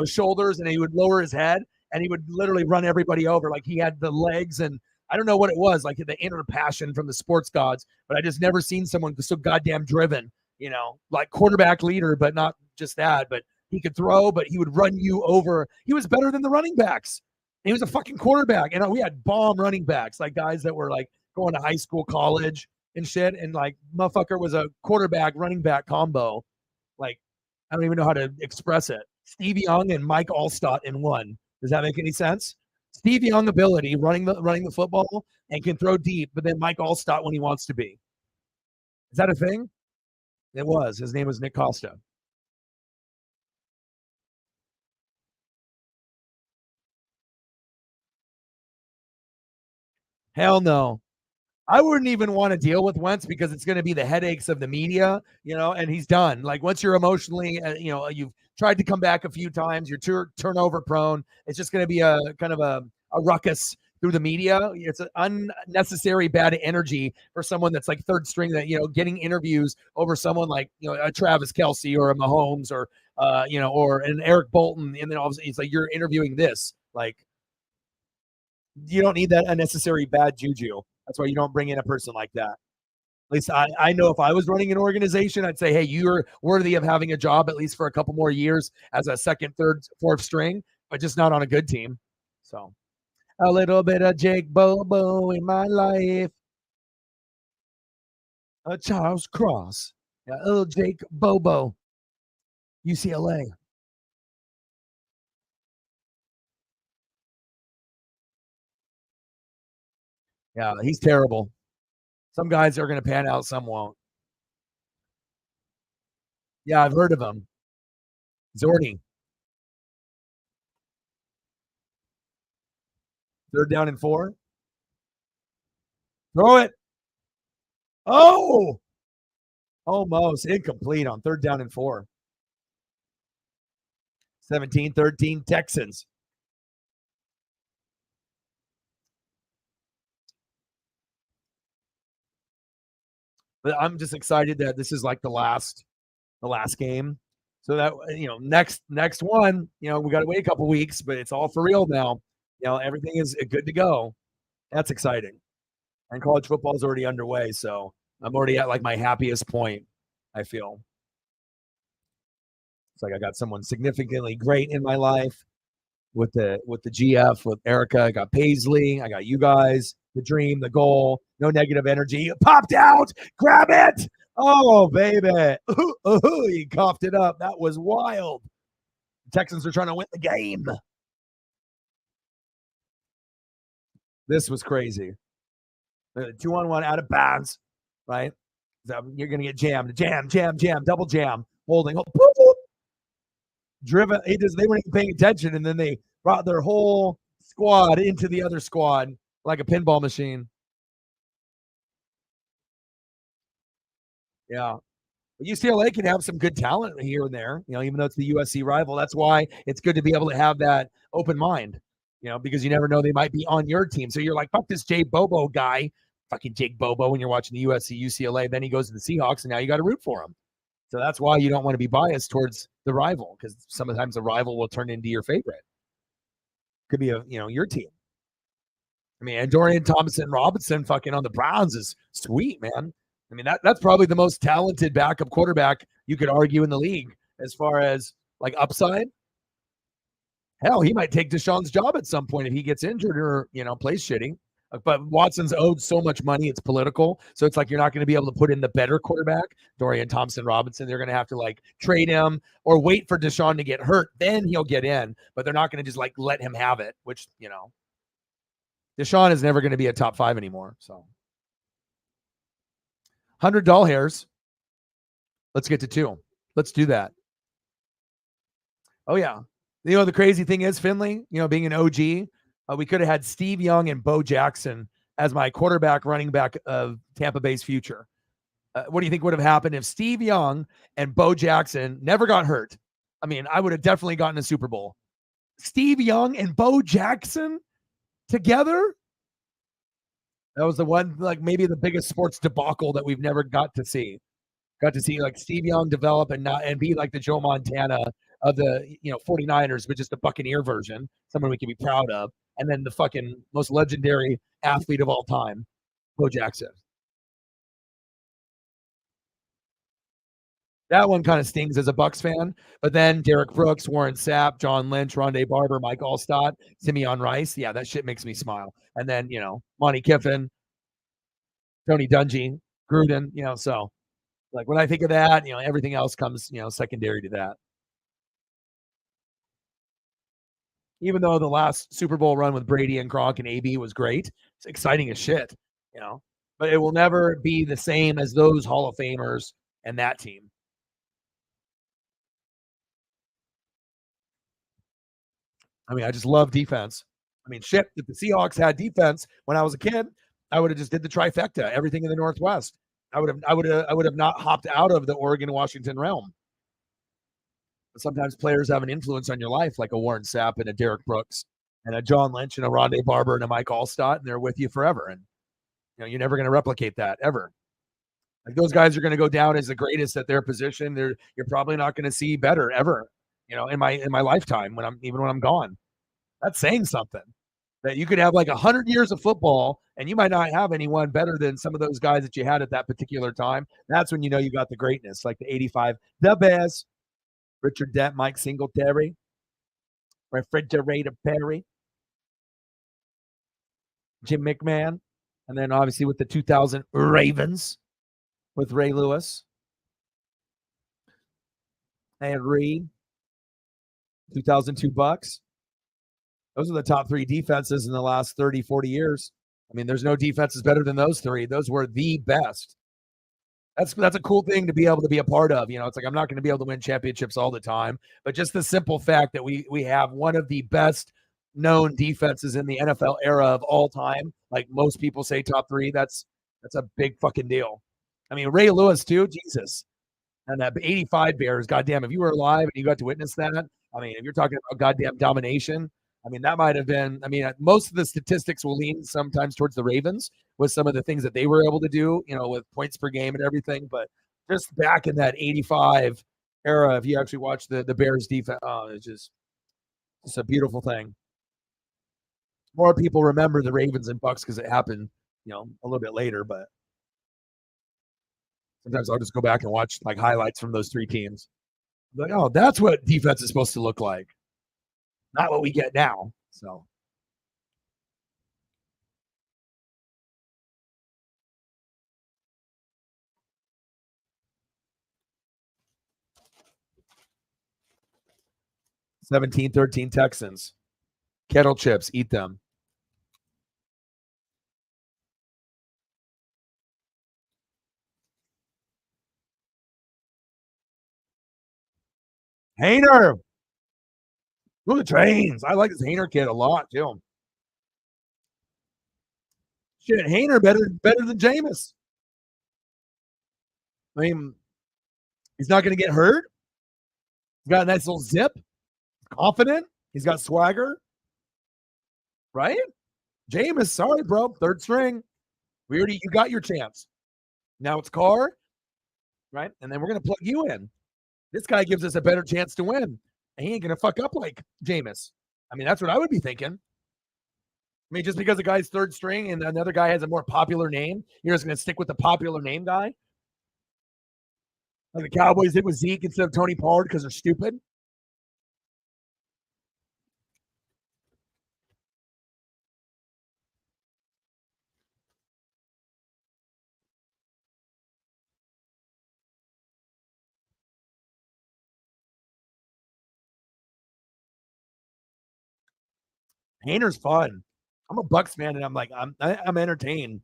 A: shoulders, and he would lower his head and he would literally run everybody over. Like, he had the legs, and I don't know what it was, like the inner passion from the sports gods, but I just never seen someone so goddamn driven, like quarterback leader, but not just that, but he could throw, but he would run you over. He was better than the running backs. He was a fucking quarterback. And we had bomb running backs, like guys that were like going to high school, college and shit. And like, motherfucker was a quarterback running back combo. Like, I don't even know how to express it. Steve Young and Mike Allstott in one. Does that make any sense? Steve Young ability, running the football and can throw deep, but then Mike Allstott when he wants to be. Is that a thing? It was. His name was Nick Costa. Hell no. I wouldn't even want to deal with Wentz because it's going to be the headaches of the media, and he's done. Like, once you're emotionally, you've tried to come back a few times, you're turnover prone. It's just going to be a kind of a ruckus through the media. It's an unnecessary bad energy for someone that's like third string that, getting interviews over someone like, a Travis Kelce or a Mahomes or, or an Eric Bolton. And then all of a sudden it's like, you're interviewing this. Like, you don't need that unnecessary bad juju. That's why you don't bring in a person like that. At least I know if I was running an organization, I'd say, hey, you're worthy of having a job at least for a couple more years as a second, third, fourth string, but just not on a good team. So a little bit of Jake Bobo in my life. Charles Cross. Yeah, a little Jake Bobo. UCLA. Yeah, he's terrible. Some guys are going to pan out, some won't. Yeah, I've heard of him. Zordy. Third down and 4. Throw it. Oh, almost incomplete on third down and 4. 17-13 Texans. But I'm just excited that this is like the last game. So that next one, we got to wait a couple weeks, but it's all for real now. Everything is good to go. That's exciting. And college football is already underway, so I'm already at like my happiest point, I feel. It's like I got someone significantly great in my life with the GF, with Erica. I got Paisley. I got you guys, the dream, the goal, no negative energy. It popped out. Grab it. Oh, baby. He coughed it up. That was wild. The Texans are trying to win the game. This was crazy. 2-on-1 out of bounds, right? You're going to get jammed. Jam, double jam, holding. Driven. They weren't even paying attention, and then they brought their whole squad into the other squad like a pinball machine. Yeah. But UCLA can have some good talent here and there, even though it's the USC rival. That's why it's good to be able to have that open mind, because you never know, they might be on your team. So you're like, fuck this Jay Bobo guy, fucking Jake Bobo, when you're watching the USC UCLA. Then he goes to the Seahawks, and now you got to root for him. So that's why you don't want to be biased towards the rival, because sometimes the rival will turn into your favorite. Could be your team. I mean, and Dorian Thompson-Robinson fucking on the Browns is sweet, man. I mean, that's probably the most talented backup quarterback you could argue in the league as far as like upside. Hell, he might take Deshaun's job at some point if he gets injured or, plays shitty. But Watson's owed so much money, it's political. So it's like you're not going to be able to put in the better quarterback, Dorian Thompson-Robinson. They're going to have to like trade him or wait for Deshaun to get hurt. Then he'll get in. But they're not going to just like let him have it, which, Deshaun is never going to be a top 5 anymore. So 100 doll hairs. Let's get to 2. Let's do that. Oh, yeah. The crazy thing is, Finley, being an OG, we could have had Steve Young and Bo Jackson as my quarterback running back of Tampa Bay's future. What do you think would have happened if Steve Young and Bo Jackson never got hurt? I mean, I would have definitely gotten a Super Bowl. Steve Young and Bo Jackson together? That was the one, like maybe the biggest sports debacle that we've never got to see. Got to see like Steve Young develop and be like the Joe Montana of the 49ers, but just the Buccaneer version, someone we can be proud of. And then the fucking most legendary athlete of all time, Bo Jackson. That one kind of stings as a Bucs fan, but then Derek Brooks, Warren Sapp, John Lynch, Rondé Barber, Mike Allstott, Simeon Rice. Yeah, that shit makes me smile. And then, Monty Kiffin, Tony Dungy, Gruden, so like when I think of that, everything else comes, secondary to that. Even though the last Super Bowl run with Brady and Gronk and AB was great, it's exciting as shit, but it will never be the same as those Hall of Famers and that team. I mean, I just love defense. I mean, shit, if the Seahawks had defense when I was a kid, I would have just did the trifecta, everything in the Northwest. I would have not hopped out of the Oregon-Washington realm. But sometimes players have an influence on your life, like a Warren Sapp and a Derek Brooks and a John Lynch and a Rondé Barber and a Mike Allstott, and they're with you forever. And you're never going to replicate that ever. Like those guys are going to go down as the greatest at their position. You're probably not going to see better ever. In my lifetime when I'm gone. That's saying something. That you could have like 100 years of football and you might not have anyone better than some of those guys that you had at that particular time. That's when you know you got the greatness, like the 85, the Bears, Richard Dent, Mike Singletary, Refrigerator Perry, Jim McMahon, and then obviously with the 2000 Ravens with Ray Lewis and Reed, 2002 Bucks. Those are the top three defenses in the last 30, 40 years. I mean, there's no defenses better than those three. Those were the best. That's a cool thing to be able to be a part of. It's like I'm not going to be able to win championships all the time, but just the simple fact that we have one of the best known defenses in the NFL era of all time, like most people say top three, that's a big fucking deal. I mean, Ray Lewis too, Jesus. And that 85 Bears, goddamn, if you were alive and you got to witness that, I mean, if you're talking about goddamn domination, I mean, that might have been, most of the statistics will lean sometimes towards the Ravens with some of the things that they were able to do, with points per game and everything. But just back in that 85 era, if you actually watch the Bears defense, it's just a beautiful thing. More people remember the Ravens and Bucks because it happened, a little bit later. But sometimes I'll just go back and watch like highlights from those three teams. Like, oh, that's what defense is supposed to look like. Not what we get now. So. $17-13 Texans. Kettle chips, eat them. Hainer. Look at the trains. I like this Hainer kid a lot, too. Shit, Hainer better than Jameis. I mean, he's not going to get hurt. He's got a nice little zip. Confident. He's got swagger. Right? Jameis, sorry, bro. Third string. You got your chance. Now it's Carr. Right? And then we're going to plug you in. This guy gives us a better chance to win. And he ain't going to fuck up like Jameis. I mean, that's what I would be thinking. I mean, just because the guy's third string and another guy has a more popular name, you're just going to stick with the popular name guy? Like the Cowboys did with Zeke instead of Tony Pollard because they're stupid? Hainer's fun. I'm a Bucks fan, and I'm entertained.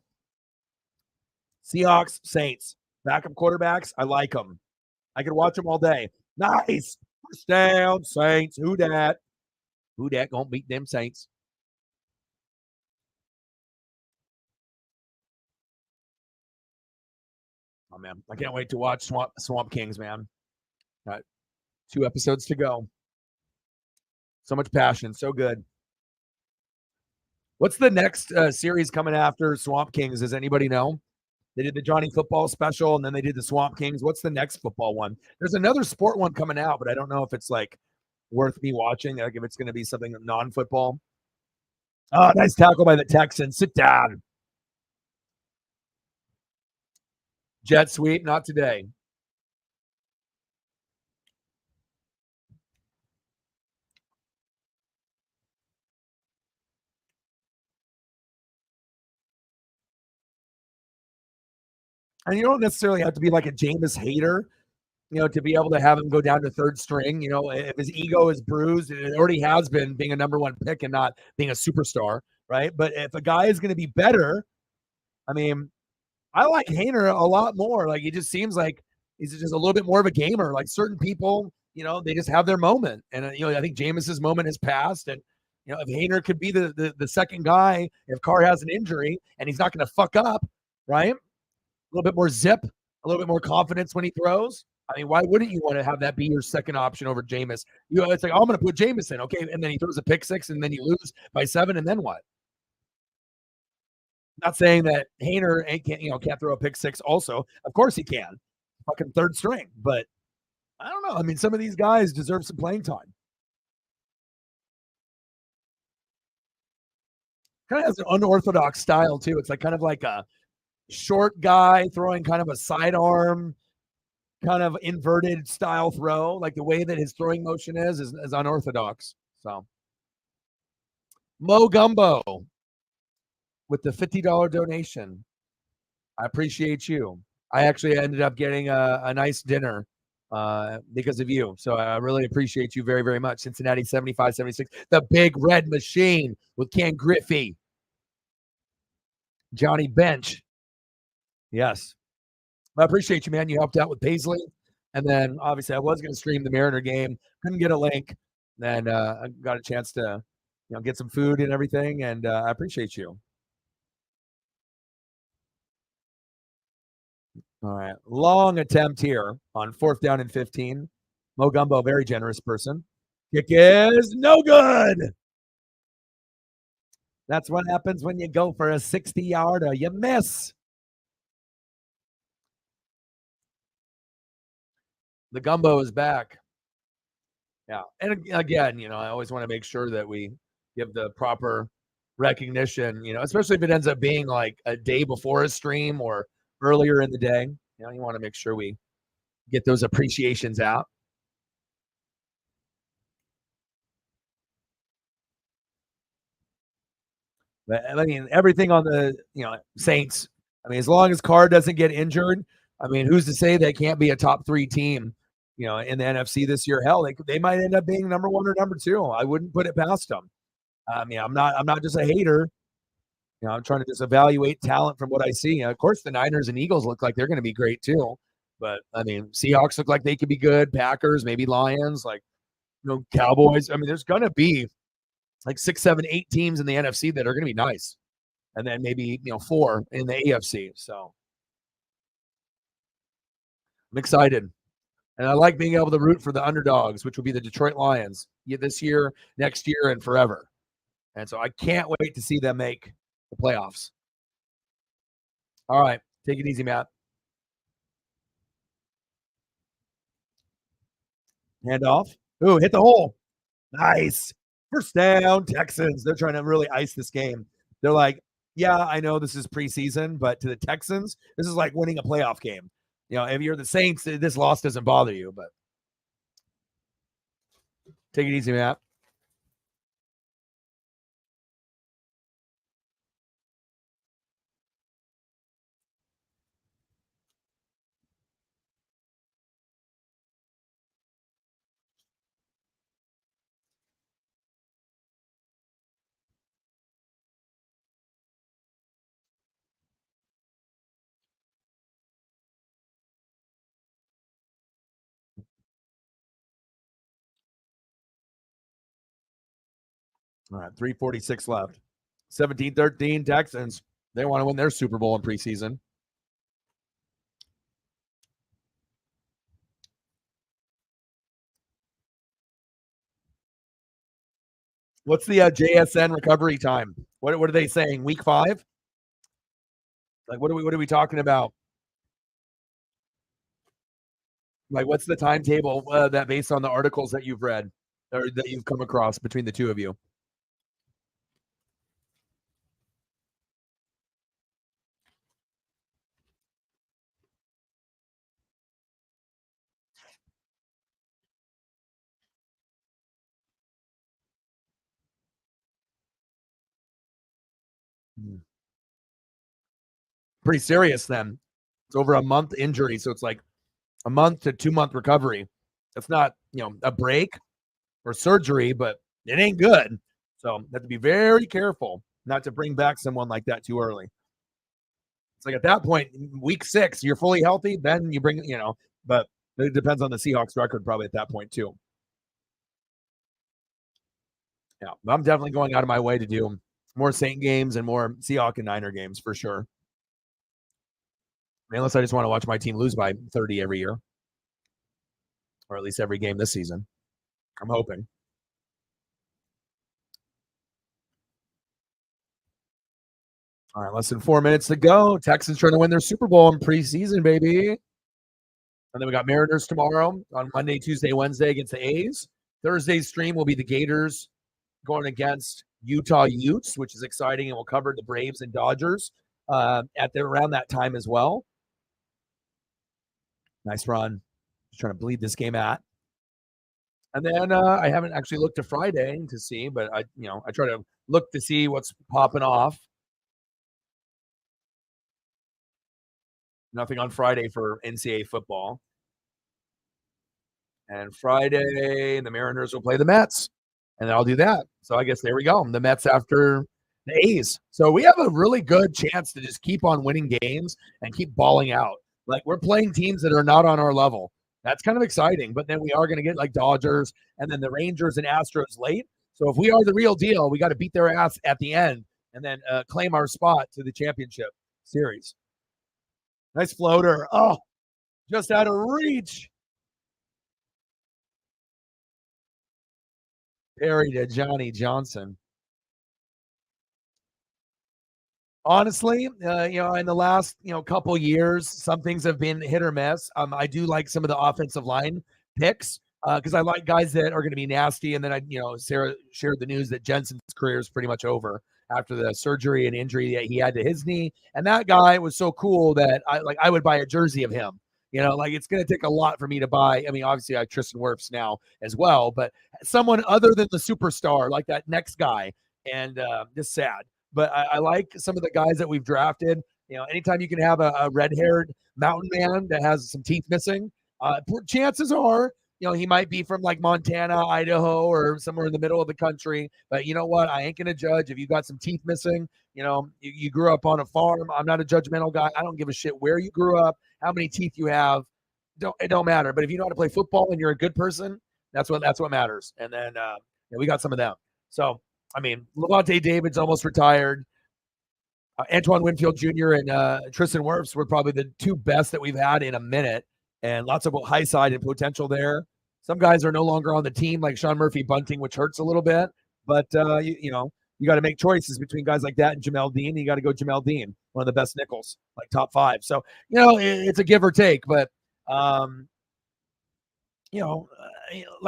A: Seahawks, Saints, backup quarterbacks. I like them. I could watch them all day. Nice. First down, Saints. Who dat? Who dat gonna beat them Saints? Oh man, I can't wait to watch Swamp Kings, man. Got 2 episodes to go. So much passion, so good. What's the next series coming after Swamp Kings? Does anybody know? They did the Johnny Football special, and then they did the Swamp Kings. What's the next football one? There's another sport one coming out, but I don't know if it's like worth me watching. Like if it's going to be something non-football. Oh, nice tackle by the Texans. Sit down. Jet sweep, not today. And you don't necessarily have to be like a Jameis hater, to be able to have him go down to third string. If his ego is bruised, and it already has been being a number one pick and not being a superstar, right? But if a guy is going to be better, I mean, I like Hainer a lot more. Like he just seems like he's just a little bit more of a gamer. Like certain people, they just have their moment, and I think Jameis's moment has passed, and if Hainer could be the second guy, if Carr has an injury and he's not going to fuck up, right? A little bit more zip, a little bit more confidence when he throws. I mean, why wouldn't you want to have that be your second option over Jameis? It's like, oh, I'm going to put Jameis in, okay, and then he throws a pick six, and then you lose by 7, and then what? Not saying that Hayner can't throw a pick six. Also, of course he can, fucking third string. But I don't know. I mean, some of these guys deserve some playing time. Kind of has an unorthodox style too. It's like kind of like a short guy throwing kind of a sidearm, kind of inverted style throw. Like the way that his throwing motion is unorthodox. So Mo Gumbo with the $50 donation. I appreciate you. I actually ended up getting a nice dinner because of you. So I really appreciate you very, very much. Cincinnati 75-76. The Big Red Machine with Ken Griffey. Johnny Bench. Yes. I appreciate you, man. You helped out with Paisley. And then obviously I was going to stream the Mariner game. Couldn't get a link. Then I got a chance to get some food and everything. And I appreciate you. All right. Long attempt here on 4th down and 15. Mo Gumbo, very generous person. Kick is no good. That's what happens when you go for a 60-yarder. You miss. The Gumbo is back. Yeah. And again, I always want to make sure that we give the proper recognition, especially if it ends up being like a day before a stream or earlier in the day. You want to make sure we get those appreciations out. But I mean, everything on the Saints. I mean, as long as Carr doesn't get injured, I mean, who's to say they can't be a top 3 team? In the NFC this year? Hell, they might end up being number 1 or number 2. I wouldn't put it past them. I mean, I'm not just a hater. I'm trying to just evaluate talent from what I see. Of course, the Niners and Eagles look like they're going to be great too. But I mean, Seahawks look like they could be good. Packers, maybe Lions, Cowboys. I mean, there's going to be like 6, 7, 8 teams in the NFC that are going to be nice, and then maybe 4 in the AFC. So I'm excited, and I like being able to root for the underdogs, which will be the Detroit Lions this year, next year, and forever. And so I can't wait to see them make the playoffs. All right, take it easy, Matt. Hand off. Ooh, hit the hole. Nice. First down, Texans. They're trying to really ice this game. They're like, yeah, I know this is preseason, but to the Texans, this is like winning a playoff game. If you're the Saints, this loss doesn't bother you, but take it easy, Matt. All right, 3:46 left. 17-13 Texans. They want to win their Super Bowl in preseason. What's the JSN recovery time? What are they saying? Week 5? Like, what are we talking about? Like, what's the timetable that based on the articles that you've read or that you've come across between the two of you? Pretty serious then. It's over a month injury, so it's like a month to 2-month recovery. It's not, a break or surgery, but it ain't good. So you have to be very careful not to bring back someone like that too early. It's like at that point, week 6, you're fully healthy, then you bring, but it depends on the Seahawks record probably at that point too. Yeah, I'm definitely going out of my way to do more Saint games and more Seahawk and Niner games for sure. Unless I just want to watch my team lose by 30 every year. or at least every game this season. I'm hoping. All right, less than 4 minutes to go. Texans trying to win their Super Bowl in preseason, baby. And then we got Mariners tomorrow on Monday, Tuesday, Wednesday against the A's. Thursday's stream will be the Gators going against Utah Utes, which is exciting, and we'll cover the Braves and Dodgers around that time as well. Nice run. Just trying to bleed this game out. And then I haven't actually looked to Friday to see, but I try to look to see what's popping off. Nothing on Friday for NCAA football. And Friday, the Mariners will play the Mets, and I'll do that. So I guess there we go. The Mets after the A's. So we have a really good chance to just keep on winning games and keep balling out. Like, we're playing teams that are not on our level. That's kind of exciting. But then we are going to get like Dodgers and then the Rangers and Astros late. So if we are the real deal, we got to beat their ass at the end and then claim our spot to the championship series. Nice floater. Oh, just out of reach. Perry to Johnny Johnson. Honestly, in the last, couple years, some things have been hit or miss. I do like some of the offensive line picks because I like guys that are going to be nasty. And then Sarah shared the news that Jensen's career is pretty much over after the surgery and injury that he had to his knee. And that guy was so cool that I would buy a jersey of him. It's going to take a lot for me to buy. I mean, obviously I have Tristan Wirfs now as well, but someone other than the superstar, like that next guy, and just sad. But I like some of the guys that we've drafted. Anytime you can have a red-haired mountain man that has some teeth missing, chances are, he might be from like Montana, Idaho, or somewhere in the middle of the country. But you know what? I ain't going to judge if you got some teeth missing. You grew up on a farm. I'm not a judgmental guy. I don't give a shit where you grew up, how many teeth you have. It don't matter. But if you know how to play football and you're a good person, that's what matters. And then we got some of them. So, I mean, Levante David's almost retired. Antoine Winfield Jr. and Tristan Wirfs were probably the two best that we've had in a minute, and lots of high side and potential there. Some guys are no longer on the team, like Sean Murphy Bunting, which hurts a little bit. But, you got to make choices between guys like that and Jamel Dean. You got to go Jamel Dean, one of the best nickels, like top 5. So, it's a give or take. But, like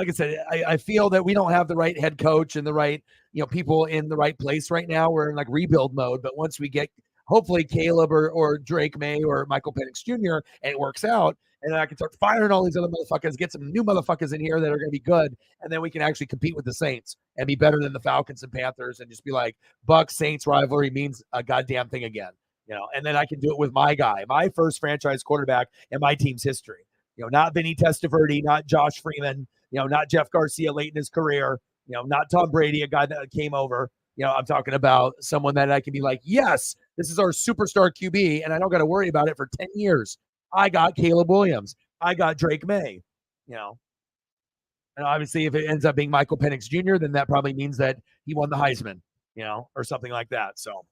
A: I said, I feel that we don't have the right head coach and the right, people in the right place right now. We're in like rebuild mode. But once we get, hopefully, Caleb or Drake May or Michael Penix Jr., and it works out, and then I can start firing all these other motherfuckers, get some new motherfuckers in here that are going to be good, and then we can actually compete with the Saints and be better than the Falcons and Panthers and just be like, Bucs Saints rivalry means a goddamn thing again. And then I can do it with my guy, my first franchise quarterback in my team's history. Not Vinny Testaverde, not Josh Freeman, not Jeff Garcia late in his career, not Tom Brady, a guy that came over. I'm talking about someone that I can be like, yes, this is our superstar QB, and I don't got to worry about it for 10 years. I got Caleb Williams. I got Drake May, And obviously, if it ends up being Michael Penix Jr., then that probably means that he won the Heisman, or something like that. So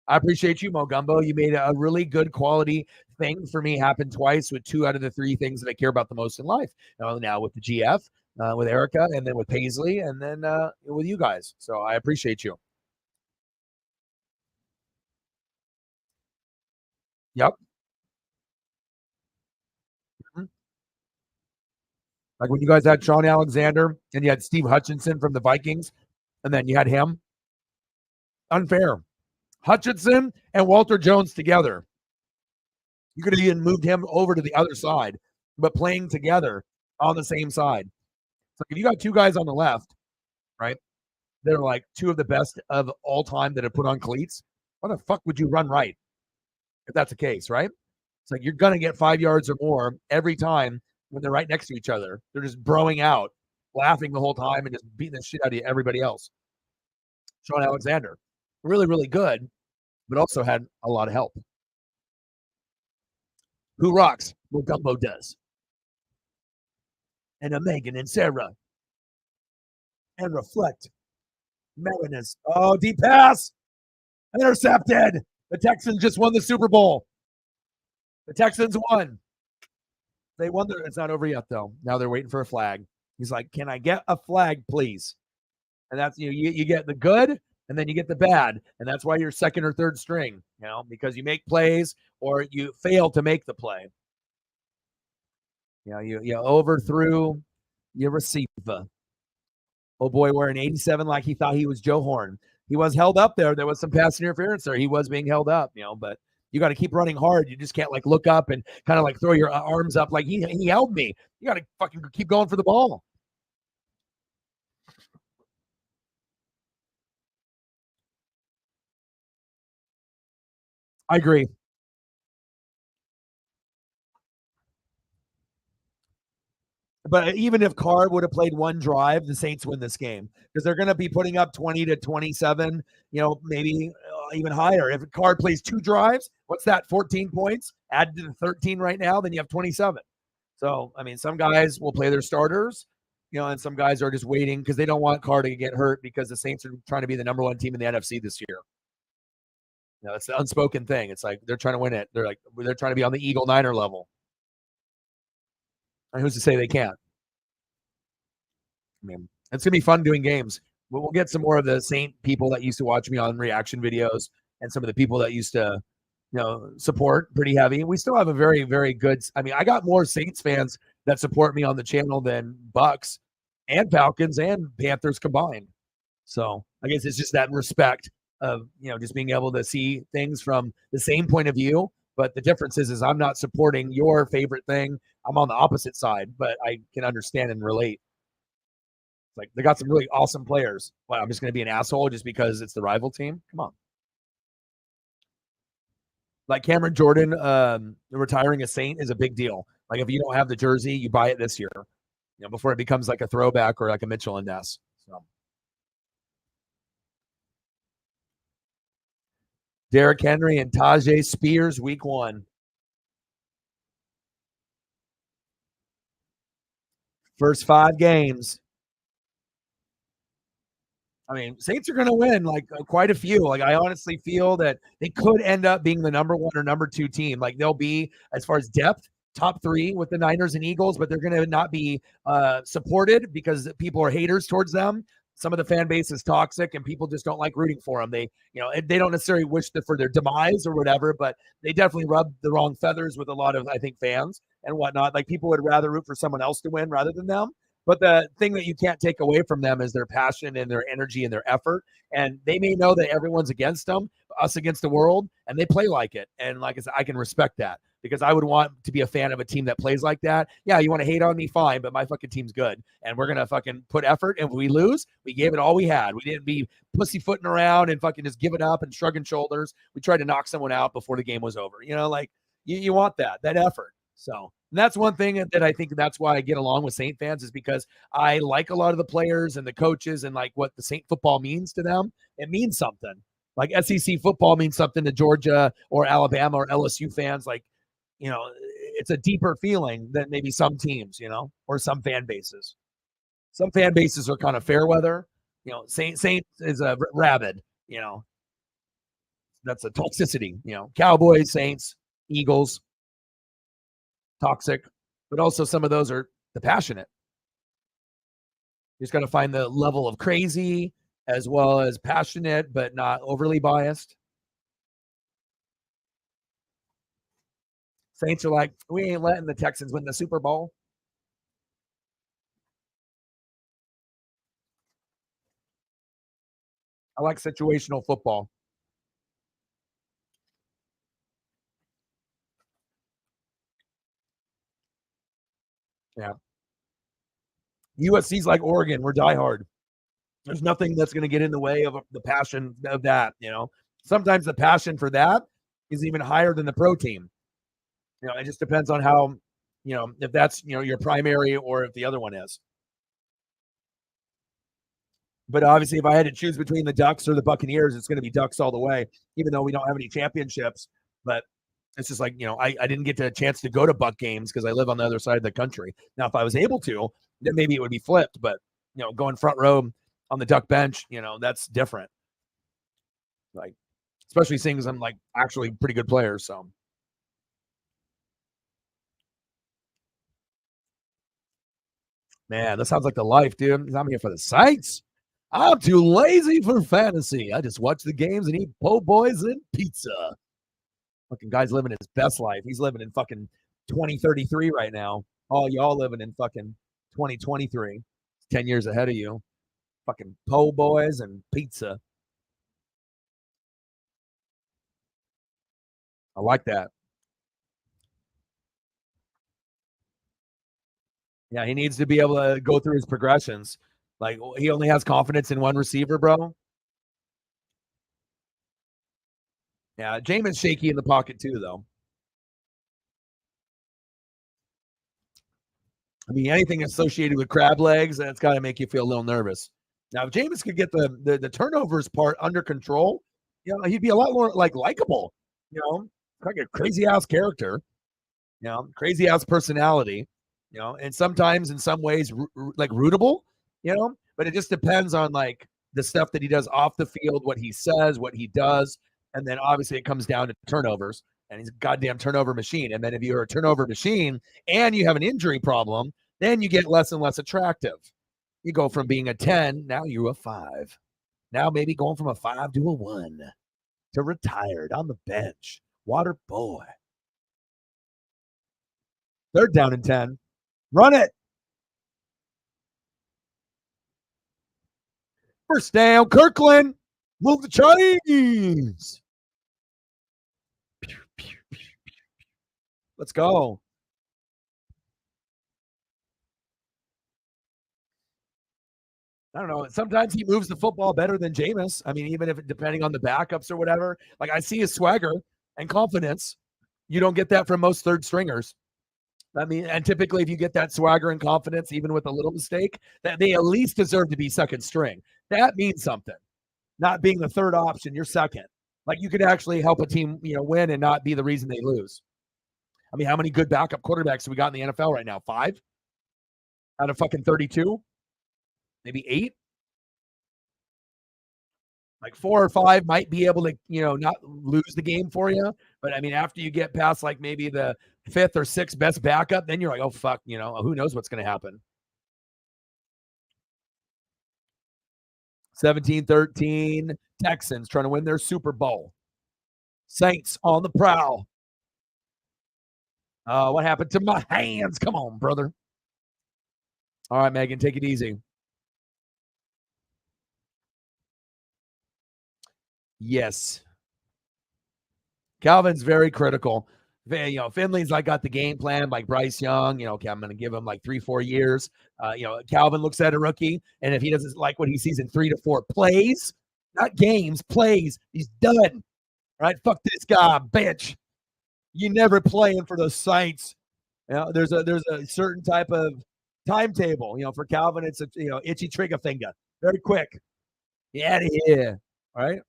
A: I appreciate you, Mo Gumbo. You made a really good quality thing for me happen twice with 2 out of the 3 things that I care about the most in life. Now with the GF, with Erica, and then with Paisley, and then with you guys. So I appreciate you. Yep. Mhm. Like when you guys had Sean Alexander and you had Steve Hutchinson from the Vikings, and then you had him. Unfair. Hutchinson and Walter Jones together. You could have even moved him over to the other side, but playing together on the same side. So if you got 2 guys on the left, right, they're like 2 of the best of all time that have put on cleats, why the fuck would you run right if that's the case, right? It's like you're going to get 5 yards or more every time when they're right next to each other. They're just broing out, laughing the whole time, and just beating the shit out of everybody else. Sean Alexander, really, really good, but also had a lot of help. Who rocks? Well, Gumbo does. And Megan and Sarah. And reflect. Mariners. Oh, deep pass. Intercepted. The Texans just won the Super Bowl. The Texans won. They won. It's not over yet, though. Now they're waiting for a flag. He's like, "Can I get a flag, please?" And that's you get the good, and then you get the bad, and that's why you're second or third string. Because you make plays or you fail to make the play. You overthrew your receiver. Oh boy, wearing 87 like he thought he was Joe Horn. He was held up there. There was some pass interference there. He was being held up, but you got to keep running hard. You just can't like look up and kind of like throw your arms up like he held me. You got to fucking keep going for the ball. I agree. But even if Carr would have played one drive, the Saints win this game because they're going to be putting up 20 to 27, maybe even higher. If Carr plays two drives, what's that? 14 points added to the 13 right now, then you have 27. So, I mean, some guys will play their starters, and some guys are just waiting because they don't want Carr to get hurt because the Saints are trying to be the number one team in the NFC this year. It's the unspoken thing. It's like they're trying to win it. They're trying to be on the Eagle Niner level. And who's to say they can't? I mean, it's gonna be fun doing games. We'll get some more of the Saint people that used to watch me on reaction videos, and some of the people that used to, support pretty heavy. We still have a very, very good. I mean, I got more Saints fans that support me on the channel than Bucks and Falcons and Panthers combined. So I guess it's just that respect of just being able to see things from the same point of view. But the difference is I'm not supporting your favorite thing. I'm on the opposite side, but I can understand and relate. Like they got some really awesome players. Well, I'm just going to be an asshole just because it's the rival team. Come on. Like Cameron Jordan retiring a Saint is a big deal. Like if you don't have the jersey, you buy it this year. Before it becomes like a throwback or like a Mitchell and Ness. So Derrick Henry and Tajay Spears, week 1. First 5 games. I mean, Saints are going to win like quite a few. Like I honestly feel that they could end up being the number 1 or number 2 team. Like they'll be, as far as depth, top 3 with the Niners and Eagles, but they're going to not be supported because people are haters towards them. Some of the fan base is toxic and people just don't like rooting for them. They don't necessarily wish for their demise or whatever, but they definitely rub the wrong feathers with a lot of, I think, fans and whatnot. Like people would rather root for someone else to win rather than them. But the thing that you can't take away from them is their passion and their energy and their effort. And they may know that everyone's against them, us against the world, and they play like it. And like I said, I can respect that because I would want to be a fan of a team that plays like that. Yeah, you want to hate on me, fine, but my fucking team's good. And we're going to fucking put effort. And if we lose, we gave it all we had. We didn't be pussyfooting around and fucking just giving up and shrugging shoulders. We tried to knock someone out before the game was over. Like you want that effort. So that's one thing that I think that's why I get along with Saint fans is because I like a lot of the players and the coaches and like what the Saint football means to them. It means something. Like SEC football means something to Georgia or Alabama or LSU fans. Like, it's a deeper feeling than maybe some teams, or some fan bases. Some fan bases are kind of fair weather. Saint is a rabid, that's a toxicity, Cowboys, Saints, Eagles, toxic, but also some of those are the passionate. You just got to find the level of crazy as well as passionate, but not overly biased. Saints are like, we ain't letting the Texans win the Super Bowl. I like situational football. Yeah. USC's like Oregon. We're diehard. There's nothing that's going to get in the way of the passion of that. Sometimes the passion for that is even higher than the pro team. It just depends on how, if that's, your primary or if the other one is. But obviously, if I had to choose between the Ducks or the Buccaneers, it's going to be Ducks all the way, even though we don't have any championships. But it's just like, I didn't get a chance to go to Buck games because I live on the other side of the country. Now, if I was able to, then maybe it would be flipped. But, going front row on the Duck bench, that's different. Like, especially seeing as I'm like actually pretty good players. So Man, that sounds like the life, dude. I'm here for the Saints. I'm too lazy for fantasy. I just watch the games and eat po' boys and pizza. Fucking guy's living his best life. He's living in fucking 2033 right now. All y'all living in fucking 2023. 10 years ahead of you. Fucking po' boys and pizza. I like that. Yeah, he needs to be able to go through his progressions. Like, he only has confidence in one receiver, bro. Yeah, Jameis shaky in the pocket too, though. I mean, anything associated with crab legs, that's got to make you feel a little nervous. Now, if Jameis could get the turnovers part under control, he'd be a lot more like likable. Like a crazy ass character. Crazy ass personality. And sometimes in some ways like rootable. But it just depends on like the stuff that he does off the field, what he says, what he does, and then obviously it comes down to turnovers. And he's a goddamn turnover machine. And then if you're a turnover machine and you have an injury problem, then you get less and less attractive. You go from being a 10, now you're a 5. Now maybe going from a 5 to a 1 to retired on the bench. Water boy. 3rd down and 10. Run it. 1st down. Kirkland. Move the chains. Let's go. I don't know. Sometimes he moves the football better than Jameis. I mean, even if depending on the backups or whatever. Like, I see his swagger and confidence. You don't get that from most third stringers. I mean, and typically if you get that swagger and confidence, even with a little mistake, that they at least deserve to be second string. That means something. Not being the third option, you're second. Like, you could actually help a team, win and not be the reason they lose. I mean, how many good backup quarterbacks do we got in the NFL right now? 5 out of fucking 32? Maybe 8? Like 4 or 5 might be able to, not lose the game for you. But I mean, after you get past like maybe the 5th or 6th best backup, then you're like, oh, fuck, who knows what's going to happen. 17-13, Texans trying to win their Super Bowl. Saints on the prowl. What happened to my hands? Come on, brother. All right, Megan, take it easy. Yes. Calvin's very critical. Finley's like got the game plan like Bryce Young. Okay, I'm going to give him like 3-4 years. Calvin looks at a rookie, and if he doesn't like what he sees in 3 to 4 plays, not games, plays, he's done. All right, fuck this guy, bitch. You never playing for the Saints. There's a certain type of timetable. For Calvin, it's a itchy trigger finger, very quick. Get out of here. All right.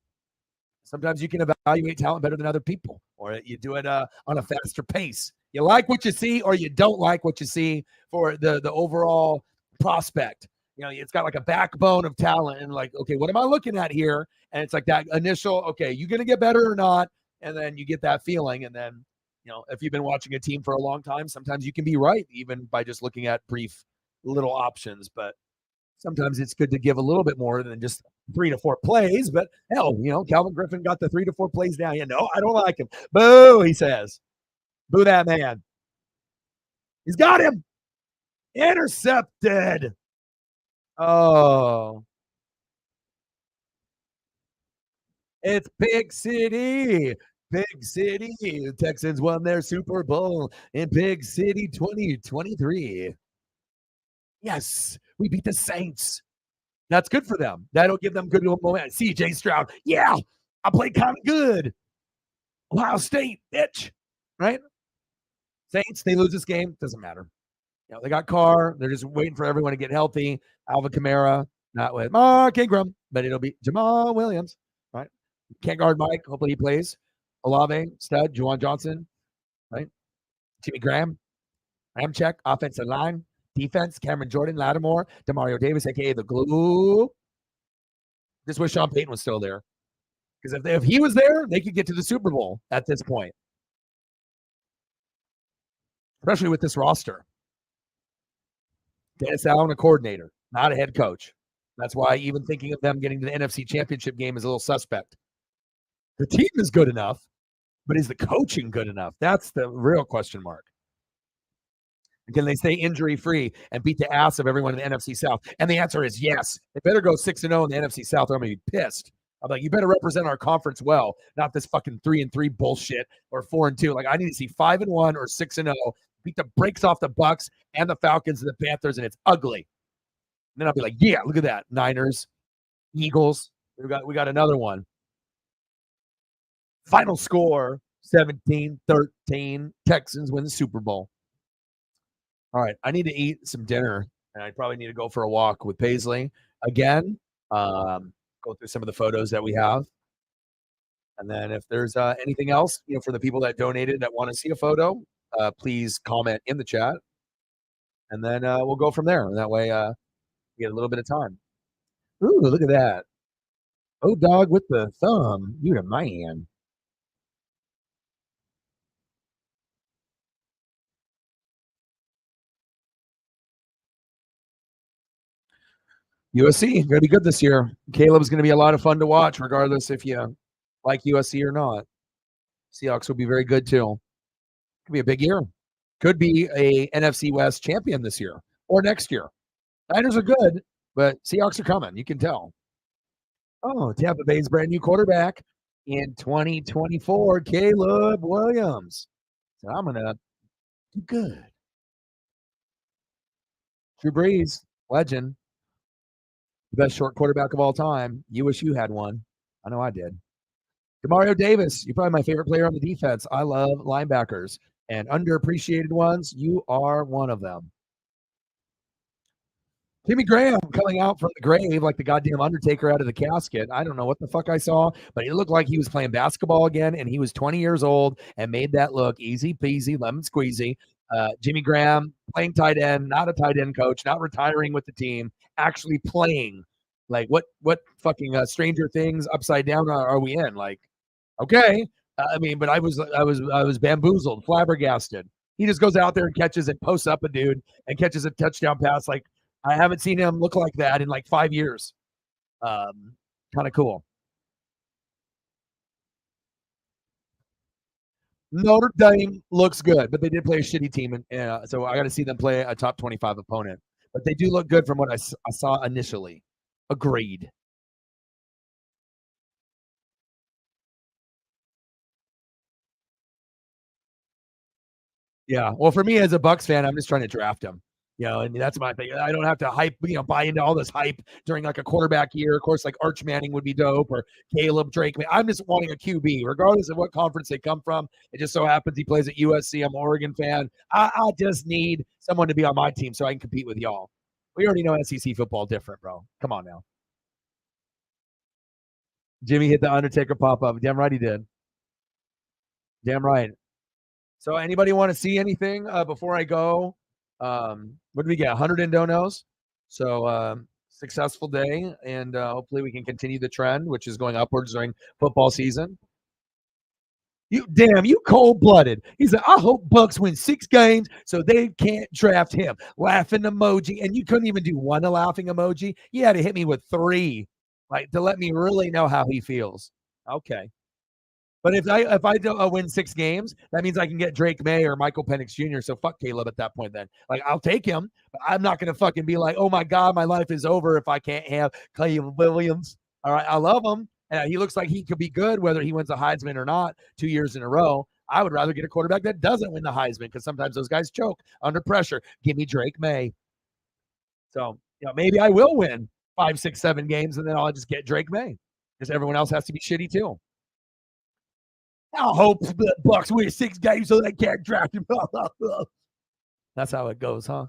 A: Sometimes you can evaluate talent better than other people, or you do it on a faster pace. You like what you see, or you don't like what you see for the overall prospect. It's got like a backbone of talent, and like, okay, what am I looking at here? And it's like that initial, okay, you going to get better or not? And then you get that feeling, and then if you've been watching a team for a long time, sometimes you can be right even by just looking at brief little options, but sometimes it's good to give a little bit more than just 3 to 4 plays. But hell, Calvin Griffin got the 3 to 4 plays down. I don't like him. Boo, he says. Boo that man. He's got him. Intercepted. Oh. It's Pig City. Pig City. The Texans won their Super Bowl in Pig City 2023. Yes, we beat the Saints. That's good for them. That'll give them good momentum. CJ Stroud. Yeah, I played kind of good. Ohio State, bitch. Right? Saints, they lose this game. Doesn't matter. They got Carr. They're just waiting for everyone to get healthy. Alvin Kamara, not with Mark Ingram, but it'll be Jamal Williams. Right? Can't guard Mike. Hopefully he plays. Olave, stud, Juwan Johnson. Right? Jimmy Graham. Ramcheck, offensive line. Defense, Cameron Jordan, Lattimore, Demario Davis, a.k.a. the glue. Just wish Sean Payton was still there. Because if he was there, they could get to the Super Bowl at this point. Especially with this roster. Dennis Allen, a coordinator, not a head coach. That's why even thinking of them getting to the NFC Championship game is a little suspect. The team is good enough, but is the coaching good enough? That's the real question mark. Can they stay injury-free and beat the ass of everyone in the NFC South? And the answer is yes. They better go 6-0 in the NFC South, or I'm going to be pissed. I'm like, you better represent our conference well, not this fucking 3-3 bullshit or 4-2. Like, I need to see 5-1 or 6-0, beat the brakes off the Bucks and the Falcons and the Panthers, and it's ugly. And then I'll be like, yeah, look at that. Niners, Eagles. We got another one. Final score, 17-13. Texans win the Super Bowl. All right, I need to eat some dinner, and I probably need to go for a walk with Paisley again. Go through some of the photos that we have, and then if there's anything else, for the people that donated that want to see a photo, please comment in the chat, and then we'll go from there. That way, we get a little bit of time. Ooh, look at that! Oh, dog with the thumb, you the man. USC going to be good this year. Caleb's going to be a lot of fun to watch, regardless if you like USC or not. Seahawks will be very good too. Could be a big year. Could be a NFC West champion this year or next year. Niners are good, but Seahawks are coming. You can tell. Oh, Tampa Bay's brand new quarterback in 2024, Caleb Williams. So I'm going to do good. Drew Brees, legend. Best short quarterback of all time. You wish you had one. I know I did. Demario Davis, you're probably my favorite player on the defense. I love linebackers and underappreciated ones. You are one of them. Jimmy Graham coming out from the grave like the goddamn Undertaker out of the casket. I don't know what the fuck I saw, but it looked like he was playing basketball again, and he was 20 years old and made that look easy peasy, lemon squeezy. Jimmy Graham playing tight end, not a tight end coach, not retiring with the team, actually playing. Like what fucking Stranger Things upside down are we in? Like, okay. But I was bamboozled, flabbergasted. He just goes out there and catches and posts up a dude and catches a touchdown pass. Like, I haven't seen him look like that in like 5 years. Kind of cool. Notre Dame looks good, but they did play a shitty team, and so I got to see them play a top 25 opponent. But they do look good from what I saw initially. Agreed. Yeah. Well, for me as a Bucks fan, I'm just trying to draft him. And that's my thing. I don't have to buy into all this hype during like a quarterback year. Of course, like Arch Manning would be dope, or Caleb Drake. I'm just wanting a QB, regardless of what conference they come from. It just so happens he plays at USC. I'm an Oregon fan. I just need someone to be on my team so I can compete with y'all. We already know SEC football different, bro. Come on now. Jimmy hit the Undertaker pop-up. Damn right he did. Damn right. So anybody want to see anything before I go? What did we get? 100 in donos. So successful day, and hopefully we can continue the trend, which is going upwards during football season. You cold-blooded. He said, I hope Bucks win 6 games so they can't draft him. Laughing emoji. And you couldn't even do one laughing emoji. You had to hit me with 3, like, to let me really know how he feels. Okay. But if I don't win 6 games, that means I can get Drake May or Michael Penix Jr. So fuck Caleb at that point then. Like, I'll take him, but I'm not going to fucking be like, oh, my God, my life is over if I can't have Caleb Williams. All right, I love him. And he looks like he could be good whether he wins the Heisman or not 2 years in a row. I would rather get a quarterback that doesn't win the Heisman because sometimes those guys choke under pressure. Give me Drake May. So, maybe I will win 5, 6, 7 games, and then I'll just get Drake May because everyone else has to be shitty too. I hope the Bucks win 6 games so they can't draft him. That's how it goes, huh?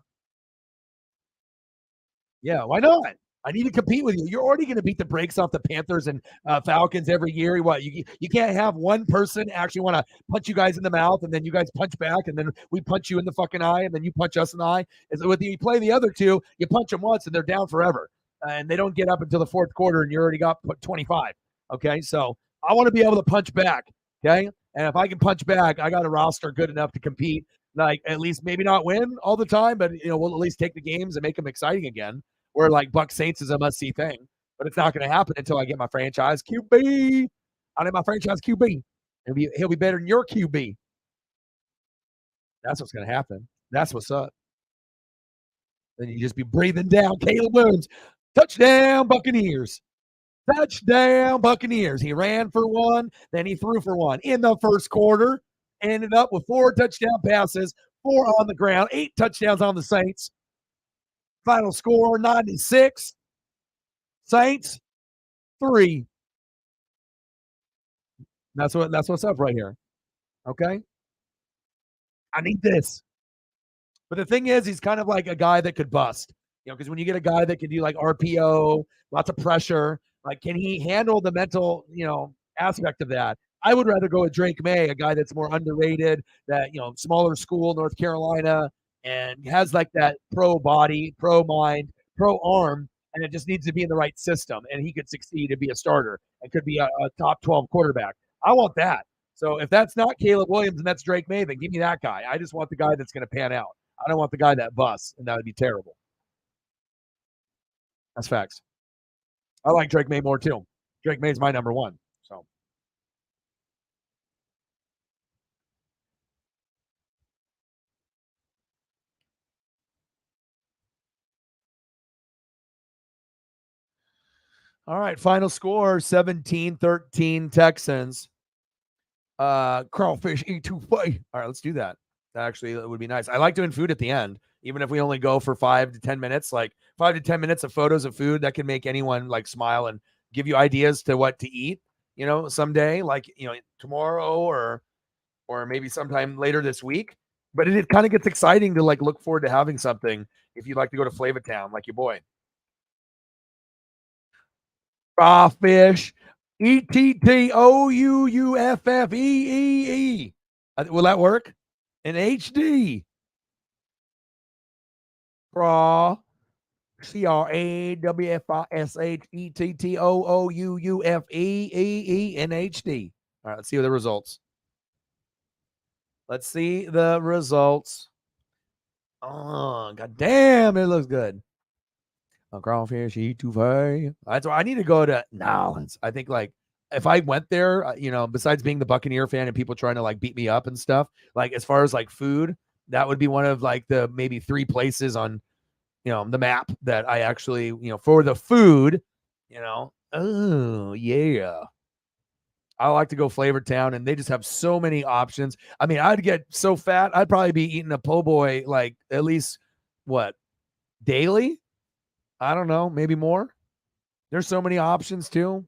A: Yeah, why not? I need to compete with you. You're already going to beat the brakes off the Panthers and Falcons every year. What you can't have one person actually want to punch you guys in the mouth, and then you guys punch back, and then we punch you in the fucking eye, and then you punch us in the eye. With you play the other two, you punch them once, and they're down forever, and they don't get up until the 4th quarter, and you already got 25. Okay, so I want to be able to punch back. Okay, and if I can punch back, I got a roster good enough to compete. Like, at least maybe not win all the time, but we'll at least take the games and make them exciting again. Where like Buck Saints is a must see thing, but it's not going to happen until I get my franchise QB. I need my franchise QB. He'll be better than your QB. That's what's going to happen. That's what's up. Then you just be breathing down Caleb Williams. Touchdown, Buccaneers. Touchdown, Buccaneers. He ran for one, then he threw for one in the first quarter. Ended up with 4 touchdown passes, 4 on the ground, 8 touchdowns on the Saints. Final score 96. Saints 3. That's what's up right here. Okay. I need this. But the thing is, he's kind of like a guy that could bust. Because when you get a guy that can do like RPO, lots of pressure, like can he handle the mental, aspect of that? I would rather go with Drake May, a guy that's more underrated, that smaller school, North Carolina, and has like that pro body, pro mind, pro arm, and it just needs to be in the right system, and he could succeed and be a starter and could be a top 12 quarterback. I want that. So if that's not Caleb Williams and that's Drake May, then give me that guy. I just want the guy that's going to pan out. I don't want the guy that busts, and that would be terrible. That's facts. I like Drake May more too. Drake May's my number one. So. All right, final score 17-13 Texans. Crawfish E2. All right, let's do that. Actually, it would be nice. I like doing food at the end, even if we only go for 5 to 10 minutes, like 5 to 10 minutes of photos of food that can make anyone like smile and give you ideas to what to eat, someday, like, tomorrow or maybe sometime later this week. But it kind of gets exciting to like look forward to having something if you'd like to go to Flavatown, like your boy. Crawfish, ETTOUUFFEEE. Will that work? In HD. Craw, CRAWFISHETTOOUFEEE in HD. All right, let's see the results. Let's see the results. Oh, god damn, it looks good. Crawfish, eat too far. That's why I need to go to Nolans. I think like if I went there, besides being the Buccaneer fan and people trying to like beat me up and stuff, like as far as like food, that would be one of like the maybe 3 places on, the map that I actually, for the food, oh yeah. I like to go Flavor Town, and they just have so many options. I mean, I'd get so fat, I'd probably be eating a po' boy like at least daily? I don't know, maybe more. There's so many options too.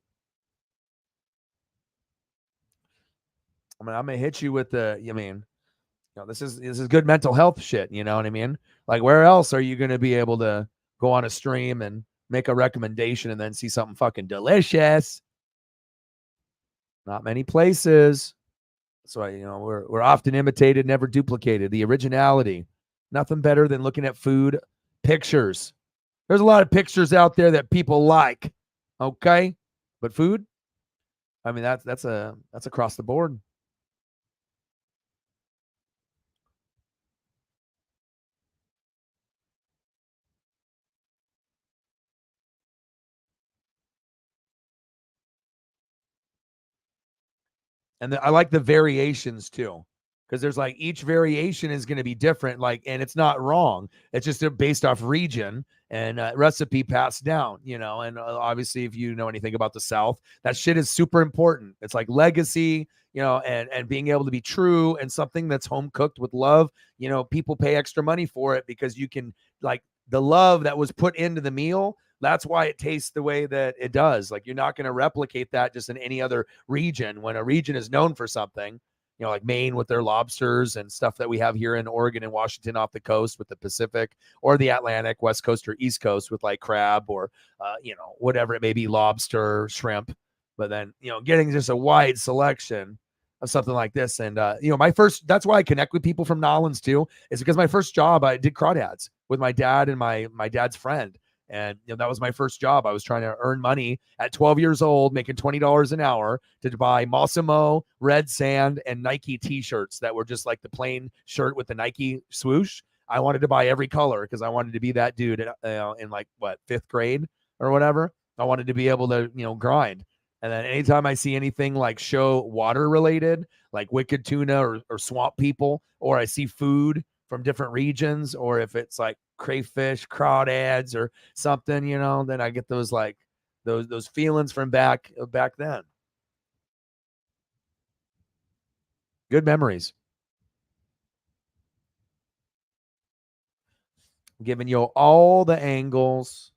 A: I'm gonna hit you with this is good mental health shit. You know what I mean? Like, where else are you gonna be able to go on a stream and make a recommendation and then see something fucking delicious? Not many places. That's why we're often imitated, never duplicated. The originality. Nothing better than looking at food pictures. There's a lot of pictures out there that people like, okay? But food, I mean, that's across the board. And I like the variations too, because there's like each variation is going to be different, like, and it's not wrong. It's just based off region and recipe passed down, and obviously if you know anything about the South, that shit is super important. It's like legacy, and being able to be true and something that's home cooked with love. People pay extra money for it because you can like the love that was put into the meal. That's why it tastes the way that it does. Like, you're not going to replicate that just in any other region. When a region is known for something, like Maine with their lobsters and stuff that we have here in Oregon and Washington off the coast with the Pacific, or the Atlantic, West Coast or East Coast with like crab or, whatever it may be, lobster, shrimp. But then, getting just a wide selection of something like this. And, that's why I connect with people from Nolans too, is because my first job, I did crawdads with my dad and my dad's friend. And that was my first job. I was trying to earn money at 12 years old, making $20 an hour to buy Massimo, Red Sand, and Nike t-shirts that were just like the plain shirt with the Nike swoosh. I wanted to buy every color because I wanted to be that dude in like what, 5th grade or whatever. I wanted to be able to, grind. And then anytime I see anything like show water related, like Wicked Tuna or Swamp People, or I see food from different regions, or if it's like crayfish, crawdads, or something, then I get those like those feelings from back then. Good memories. Giving you all the angles.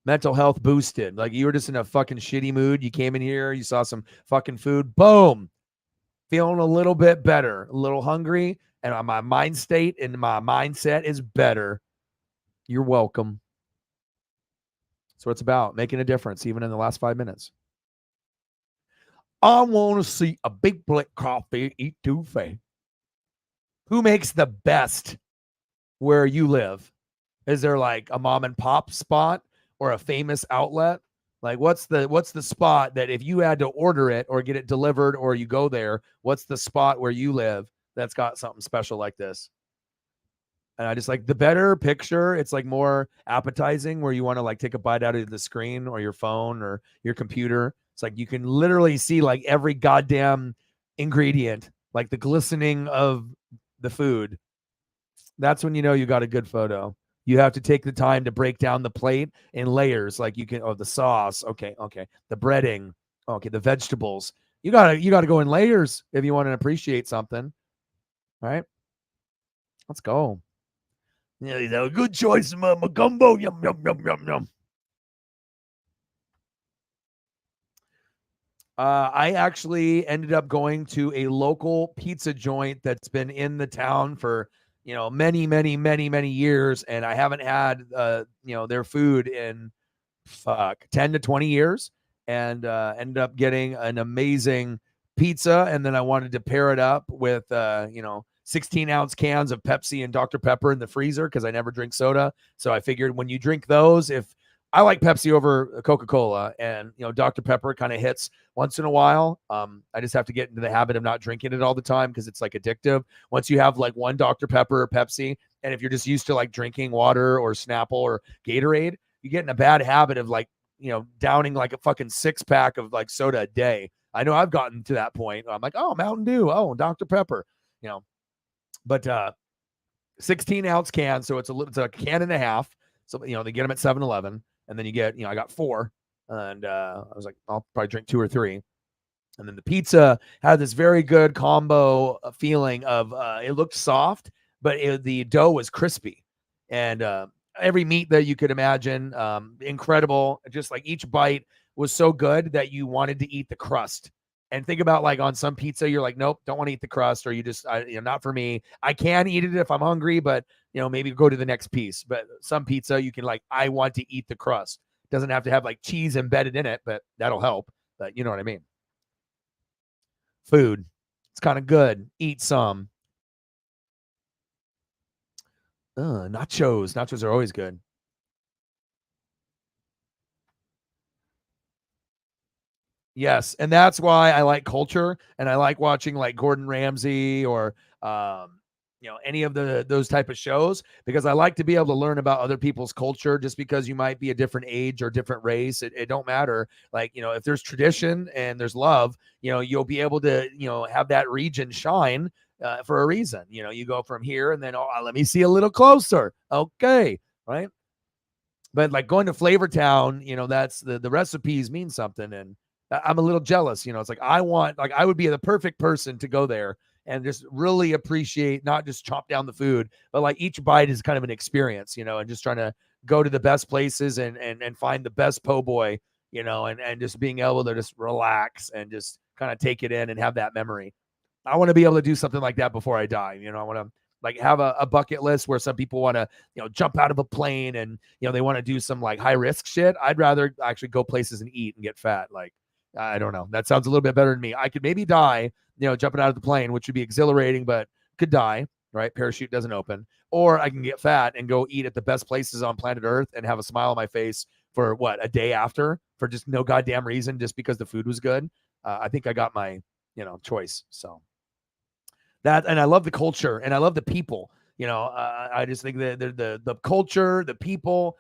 A: Mental health boosted. Like you were just in a fucking shitty mood. You came in here, you saw some fucking food, boom. Feeling a little bit better, a little hungry, and my mind state and my mindset is better. You're welcome. That's what it's about, making a difference, even in the last 5 minutes. I want to see a big black coffee eat too fast. Who makes the best where you live? Is there like a mom and pop spot or a famous outlet? Like what's the spot that if you had to order it or get it delivered or you go there, what's the spot where you live that's got something special like this? And I just like the better picture. It's like more appetizing where you want to like take a bite out of the screen or your phone or your computer. It's like you can literally see like every goddamn ingredient, like the glistening of the food. That's when you got a good photo. You have to take the time to break down the plate in layers. Like you can, the sauce. Okay. The breading. Okay. The vegetables. You gotta go in layers if you want to appreciate something. All right. Let's go. Yeah, good choice, Mama Gumbo. Yum, yum, yum, yum, yum. I actually ended up going to a local pizza joint that's been in the town for many, many, many, many years, and I haven't had their food in 10 to 20 years, and ended up getting an amazing pizza, and then I wanted to pair it up with 16-ounce cans of Pepsi and Dr. Pepper in the freezer because I never drink soda. So I figured when you drink those, if I like Pepsi over Coca-Cola, and Dr. Pepper kind of hits once in a while. I just have to get into the habit of not drinking it all the time because it's like addictive. Once you have like one Dr. Pepper or Pepsi, and if you're just used to like drinking water or Snapple or Gatorade, you get in a bad habit of like downing like a fucking 6-pack of like soda a day. I know I've gotten to that point. I'm like, oh, Mountain Dew, oh, Dr. Pepper, but 16-ounce can, so it's a can and a half. So they get them at 7-Eleven. And then you get, I got 4, and I was like, I'll probably drink 2 or 3. And then the pizza had this very good combo feeling of it looked soft, but the dough was crispy, and every meat that you could imagine, incredible. Just like each bite was so good that you wanted to eat the crust. And think about like on some pizza, you're like, nope, don't want to eat the crust, or you just, not for me. I can eat it if I'm hungry, but maybe go to the next piece. But some pizza, you can like, I want to eat the crust. Doesn't have to have like cheese embedded in it, but that'll help. But you know what I mean? Food. It's kind of good. Eat some. Nachos. Nachos are always good. Yes, and that's why I like culture, and I like watching like Gordon Ramsay or any of those type of shows, because I like to be able to learn about other people's culture. Just because you might be a different age or different race, it don't matter. Like if there's tradition and there's love, you'll be able to have that region shine for a reason. You go from here and then let me see a little closer. Okay, right. But like going to Flavor Town, that's the recipes mean something, and I'm a little jealous. It's like I would be the perfect person to go there and just really appreciate, not just chop down the food, but like each bite is kind of an experience, and just trying to go to the best places and find the best po' boy, and just being able to just relax and just kind of take it in and have that memory. I want to be able to do something like that before I die. I want to like have a bucket list where some people want to, jump out of a plane and, they want to do some like high risk shit. I'd rather actually go places and eat and get fat. Like, I don't know. That sounds a little bit better than me. I could maybe die, jumping out of the plane, which would be exhilarating, but could die. right? Parachute doesn't open. Or I can get fat and go eat at the best places on planet Earth and have a smile on my face for what, a day after, for just no goddamn reason, just because the food was good. I think I got my, choice. So that, and I love the culture and I love the people. I just think that the culture, the people,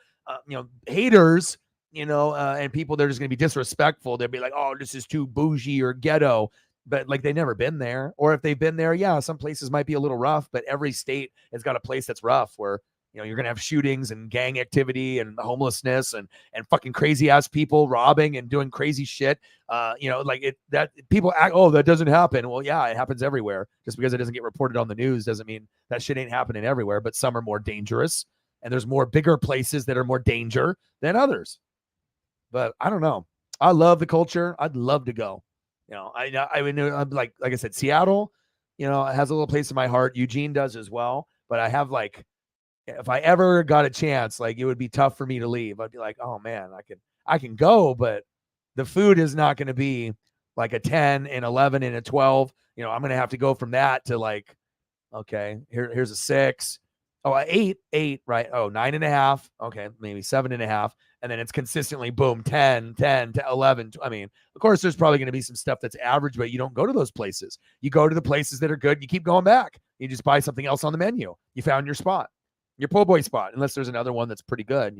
A: haters, and people that are just going to be disrespectful. They'll be like, oh, this is too bougie or ghetto. But like they've never been there. Or if they've been there, yeah, some places might be a little rough, but every state has got a place that's rough where, you're going to have shootings and gang activity and homelessness and fucking crazy ass people robbing and doing crazy shit. That people act, oh, that doesn't happen. Well, yeah, it happens everywhere. Just because it doesn't get reported on the news doesn't mean that shit ain't happening everywhere, but some are more dangerous and there's more bigger places that are more danger than others. But I don't know. I love the culture. I'd love to go. I would know, like I said, Seattle, it has a little place in my heart. Eugene does as well. But I have if I ever got a chance, it would be tough for me to leave. I'd be like, oh man, I can go, but the food is not going to be like a 10 and 11 and a 12. I'm going to have to go from that to okay, here's a 6. Oh, 8, right? Oh, 9.5. Okay, maybe 7.5. And then it's consistently boom, 10 to 11. I mean, of course, there's probably going to be some stuff that's average, but you don't go to those places. You go to the places that are good. You keep going back. You just buy something else on the menu. You found your spot, your po' boy spot, unless there's another one that's pretty good,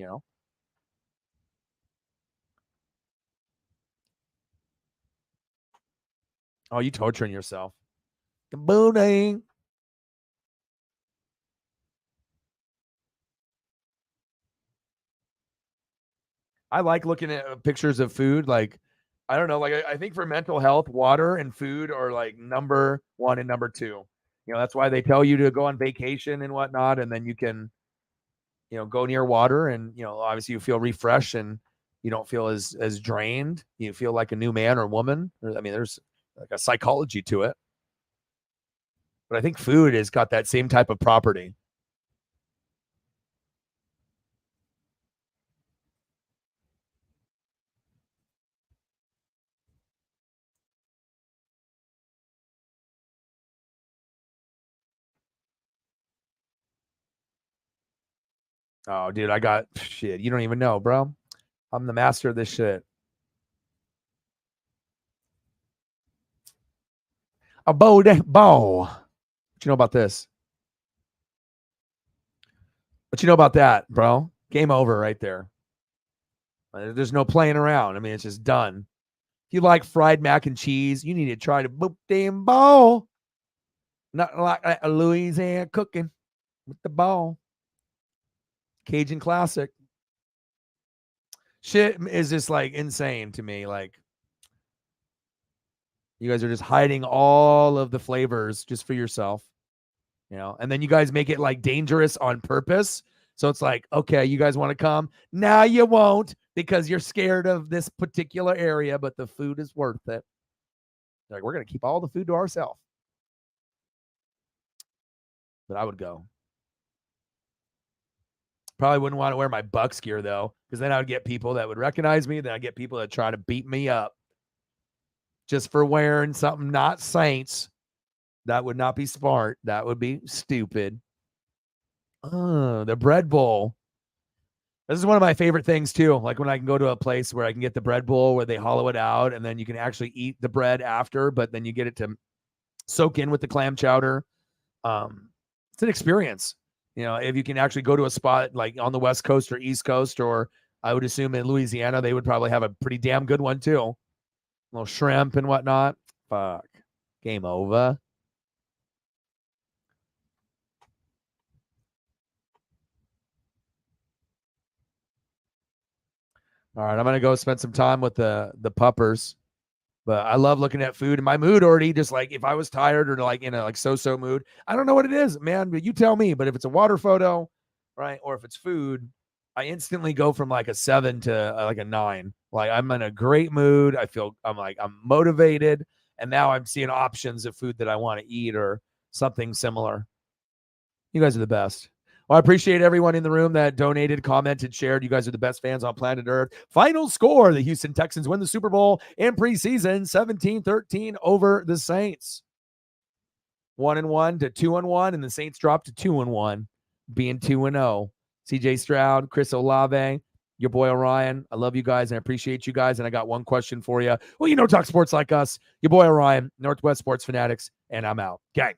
A: Oh, you torturing yourself. Booting. I like looking at pictures of food. I don't know. I think for mental health, water and food are number one and number two. That's why they tell you to go on vacation and whatnot. And then you can, go near water and, obviously you feel refreshed and you don't feel as drained. You feel like a new man or woman. I mean, there's like a psychology to it. But I think food has got that same type of property. Oh, dude, I got shit. You don't even know, bro. I'm the master of this shit. A bow de bow. What you know about this? What you know about that, bro? Game over right there. There's no playing around. I mean, it's just done. If you like fried mac and cheese, you need to try to boop damn ball. Not like a Louisiana cooking with the ball. Cajun classic. Shit is just insane to me. You guys are just hiding all of the flavors just for yourself, and then you guys make it dangerous on purpose. So it's okay, you guys want to come? Now you won't because you're scared of this particular area, but the food is worth it. We're going to keep all the food to ourselves. But I would go. Probably wouldn't want to wear my Bucks gear though, because then I would get people that would recognize me. Then I get people that try to beat me up just for wearing something not Saints. That would not be smart. That would be stupid. The bread bowl. This is one of my favorite things too. Like when I can go to a place where I can get the bread bowl where they hollow it out and then you can actually eat the bread after, but then you get it to soak in with the clam chowder. It's an experience. If you can actually go to a spot like on the West Coast or East Coast, or I would assume in Louisiana, they would probably have a pretty damn good one too. A little shrimp and whatnot. Fuck. Game over. All right, I'm gonna go spend some time with the puppers. But I love looking at food, and my mood already just if I was tired or in a so-so mood, I don't know what it is, man. But you tell me. But if it's a water photo, right, or if it's food, I instantly go from a 7 to a 9. I'm in a great mood. I'm motivated, and now I'm seeing options of food that I want to eat or something similar. You guys are the best. Well, I appreciate everyone in the room that donated, commented, shared. You guys are the best fans on planet Earth. Final score, the Houston Texans win the Super Bowl in preseason 17-13 over the Saints. 1-1 to 2-1, and the Saints dropped to 2-1, being 2-0. CJ Stroud, Chris Olave, your boy Orion. I love you guys and I appreciate you guys. And I got one question for you. Well, talk sports like us. Your boy Orion, Northwest Sports Fanatics, and I'm out. Gang.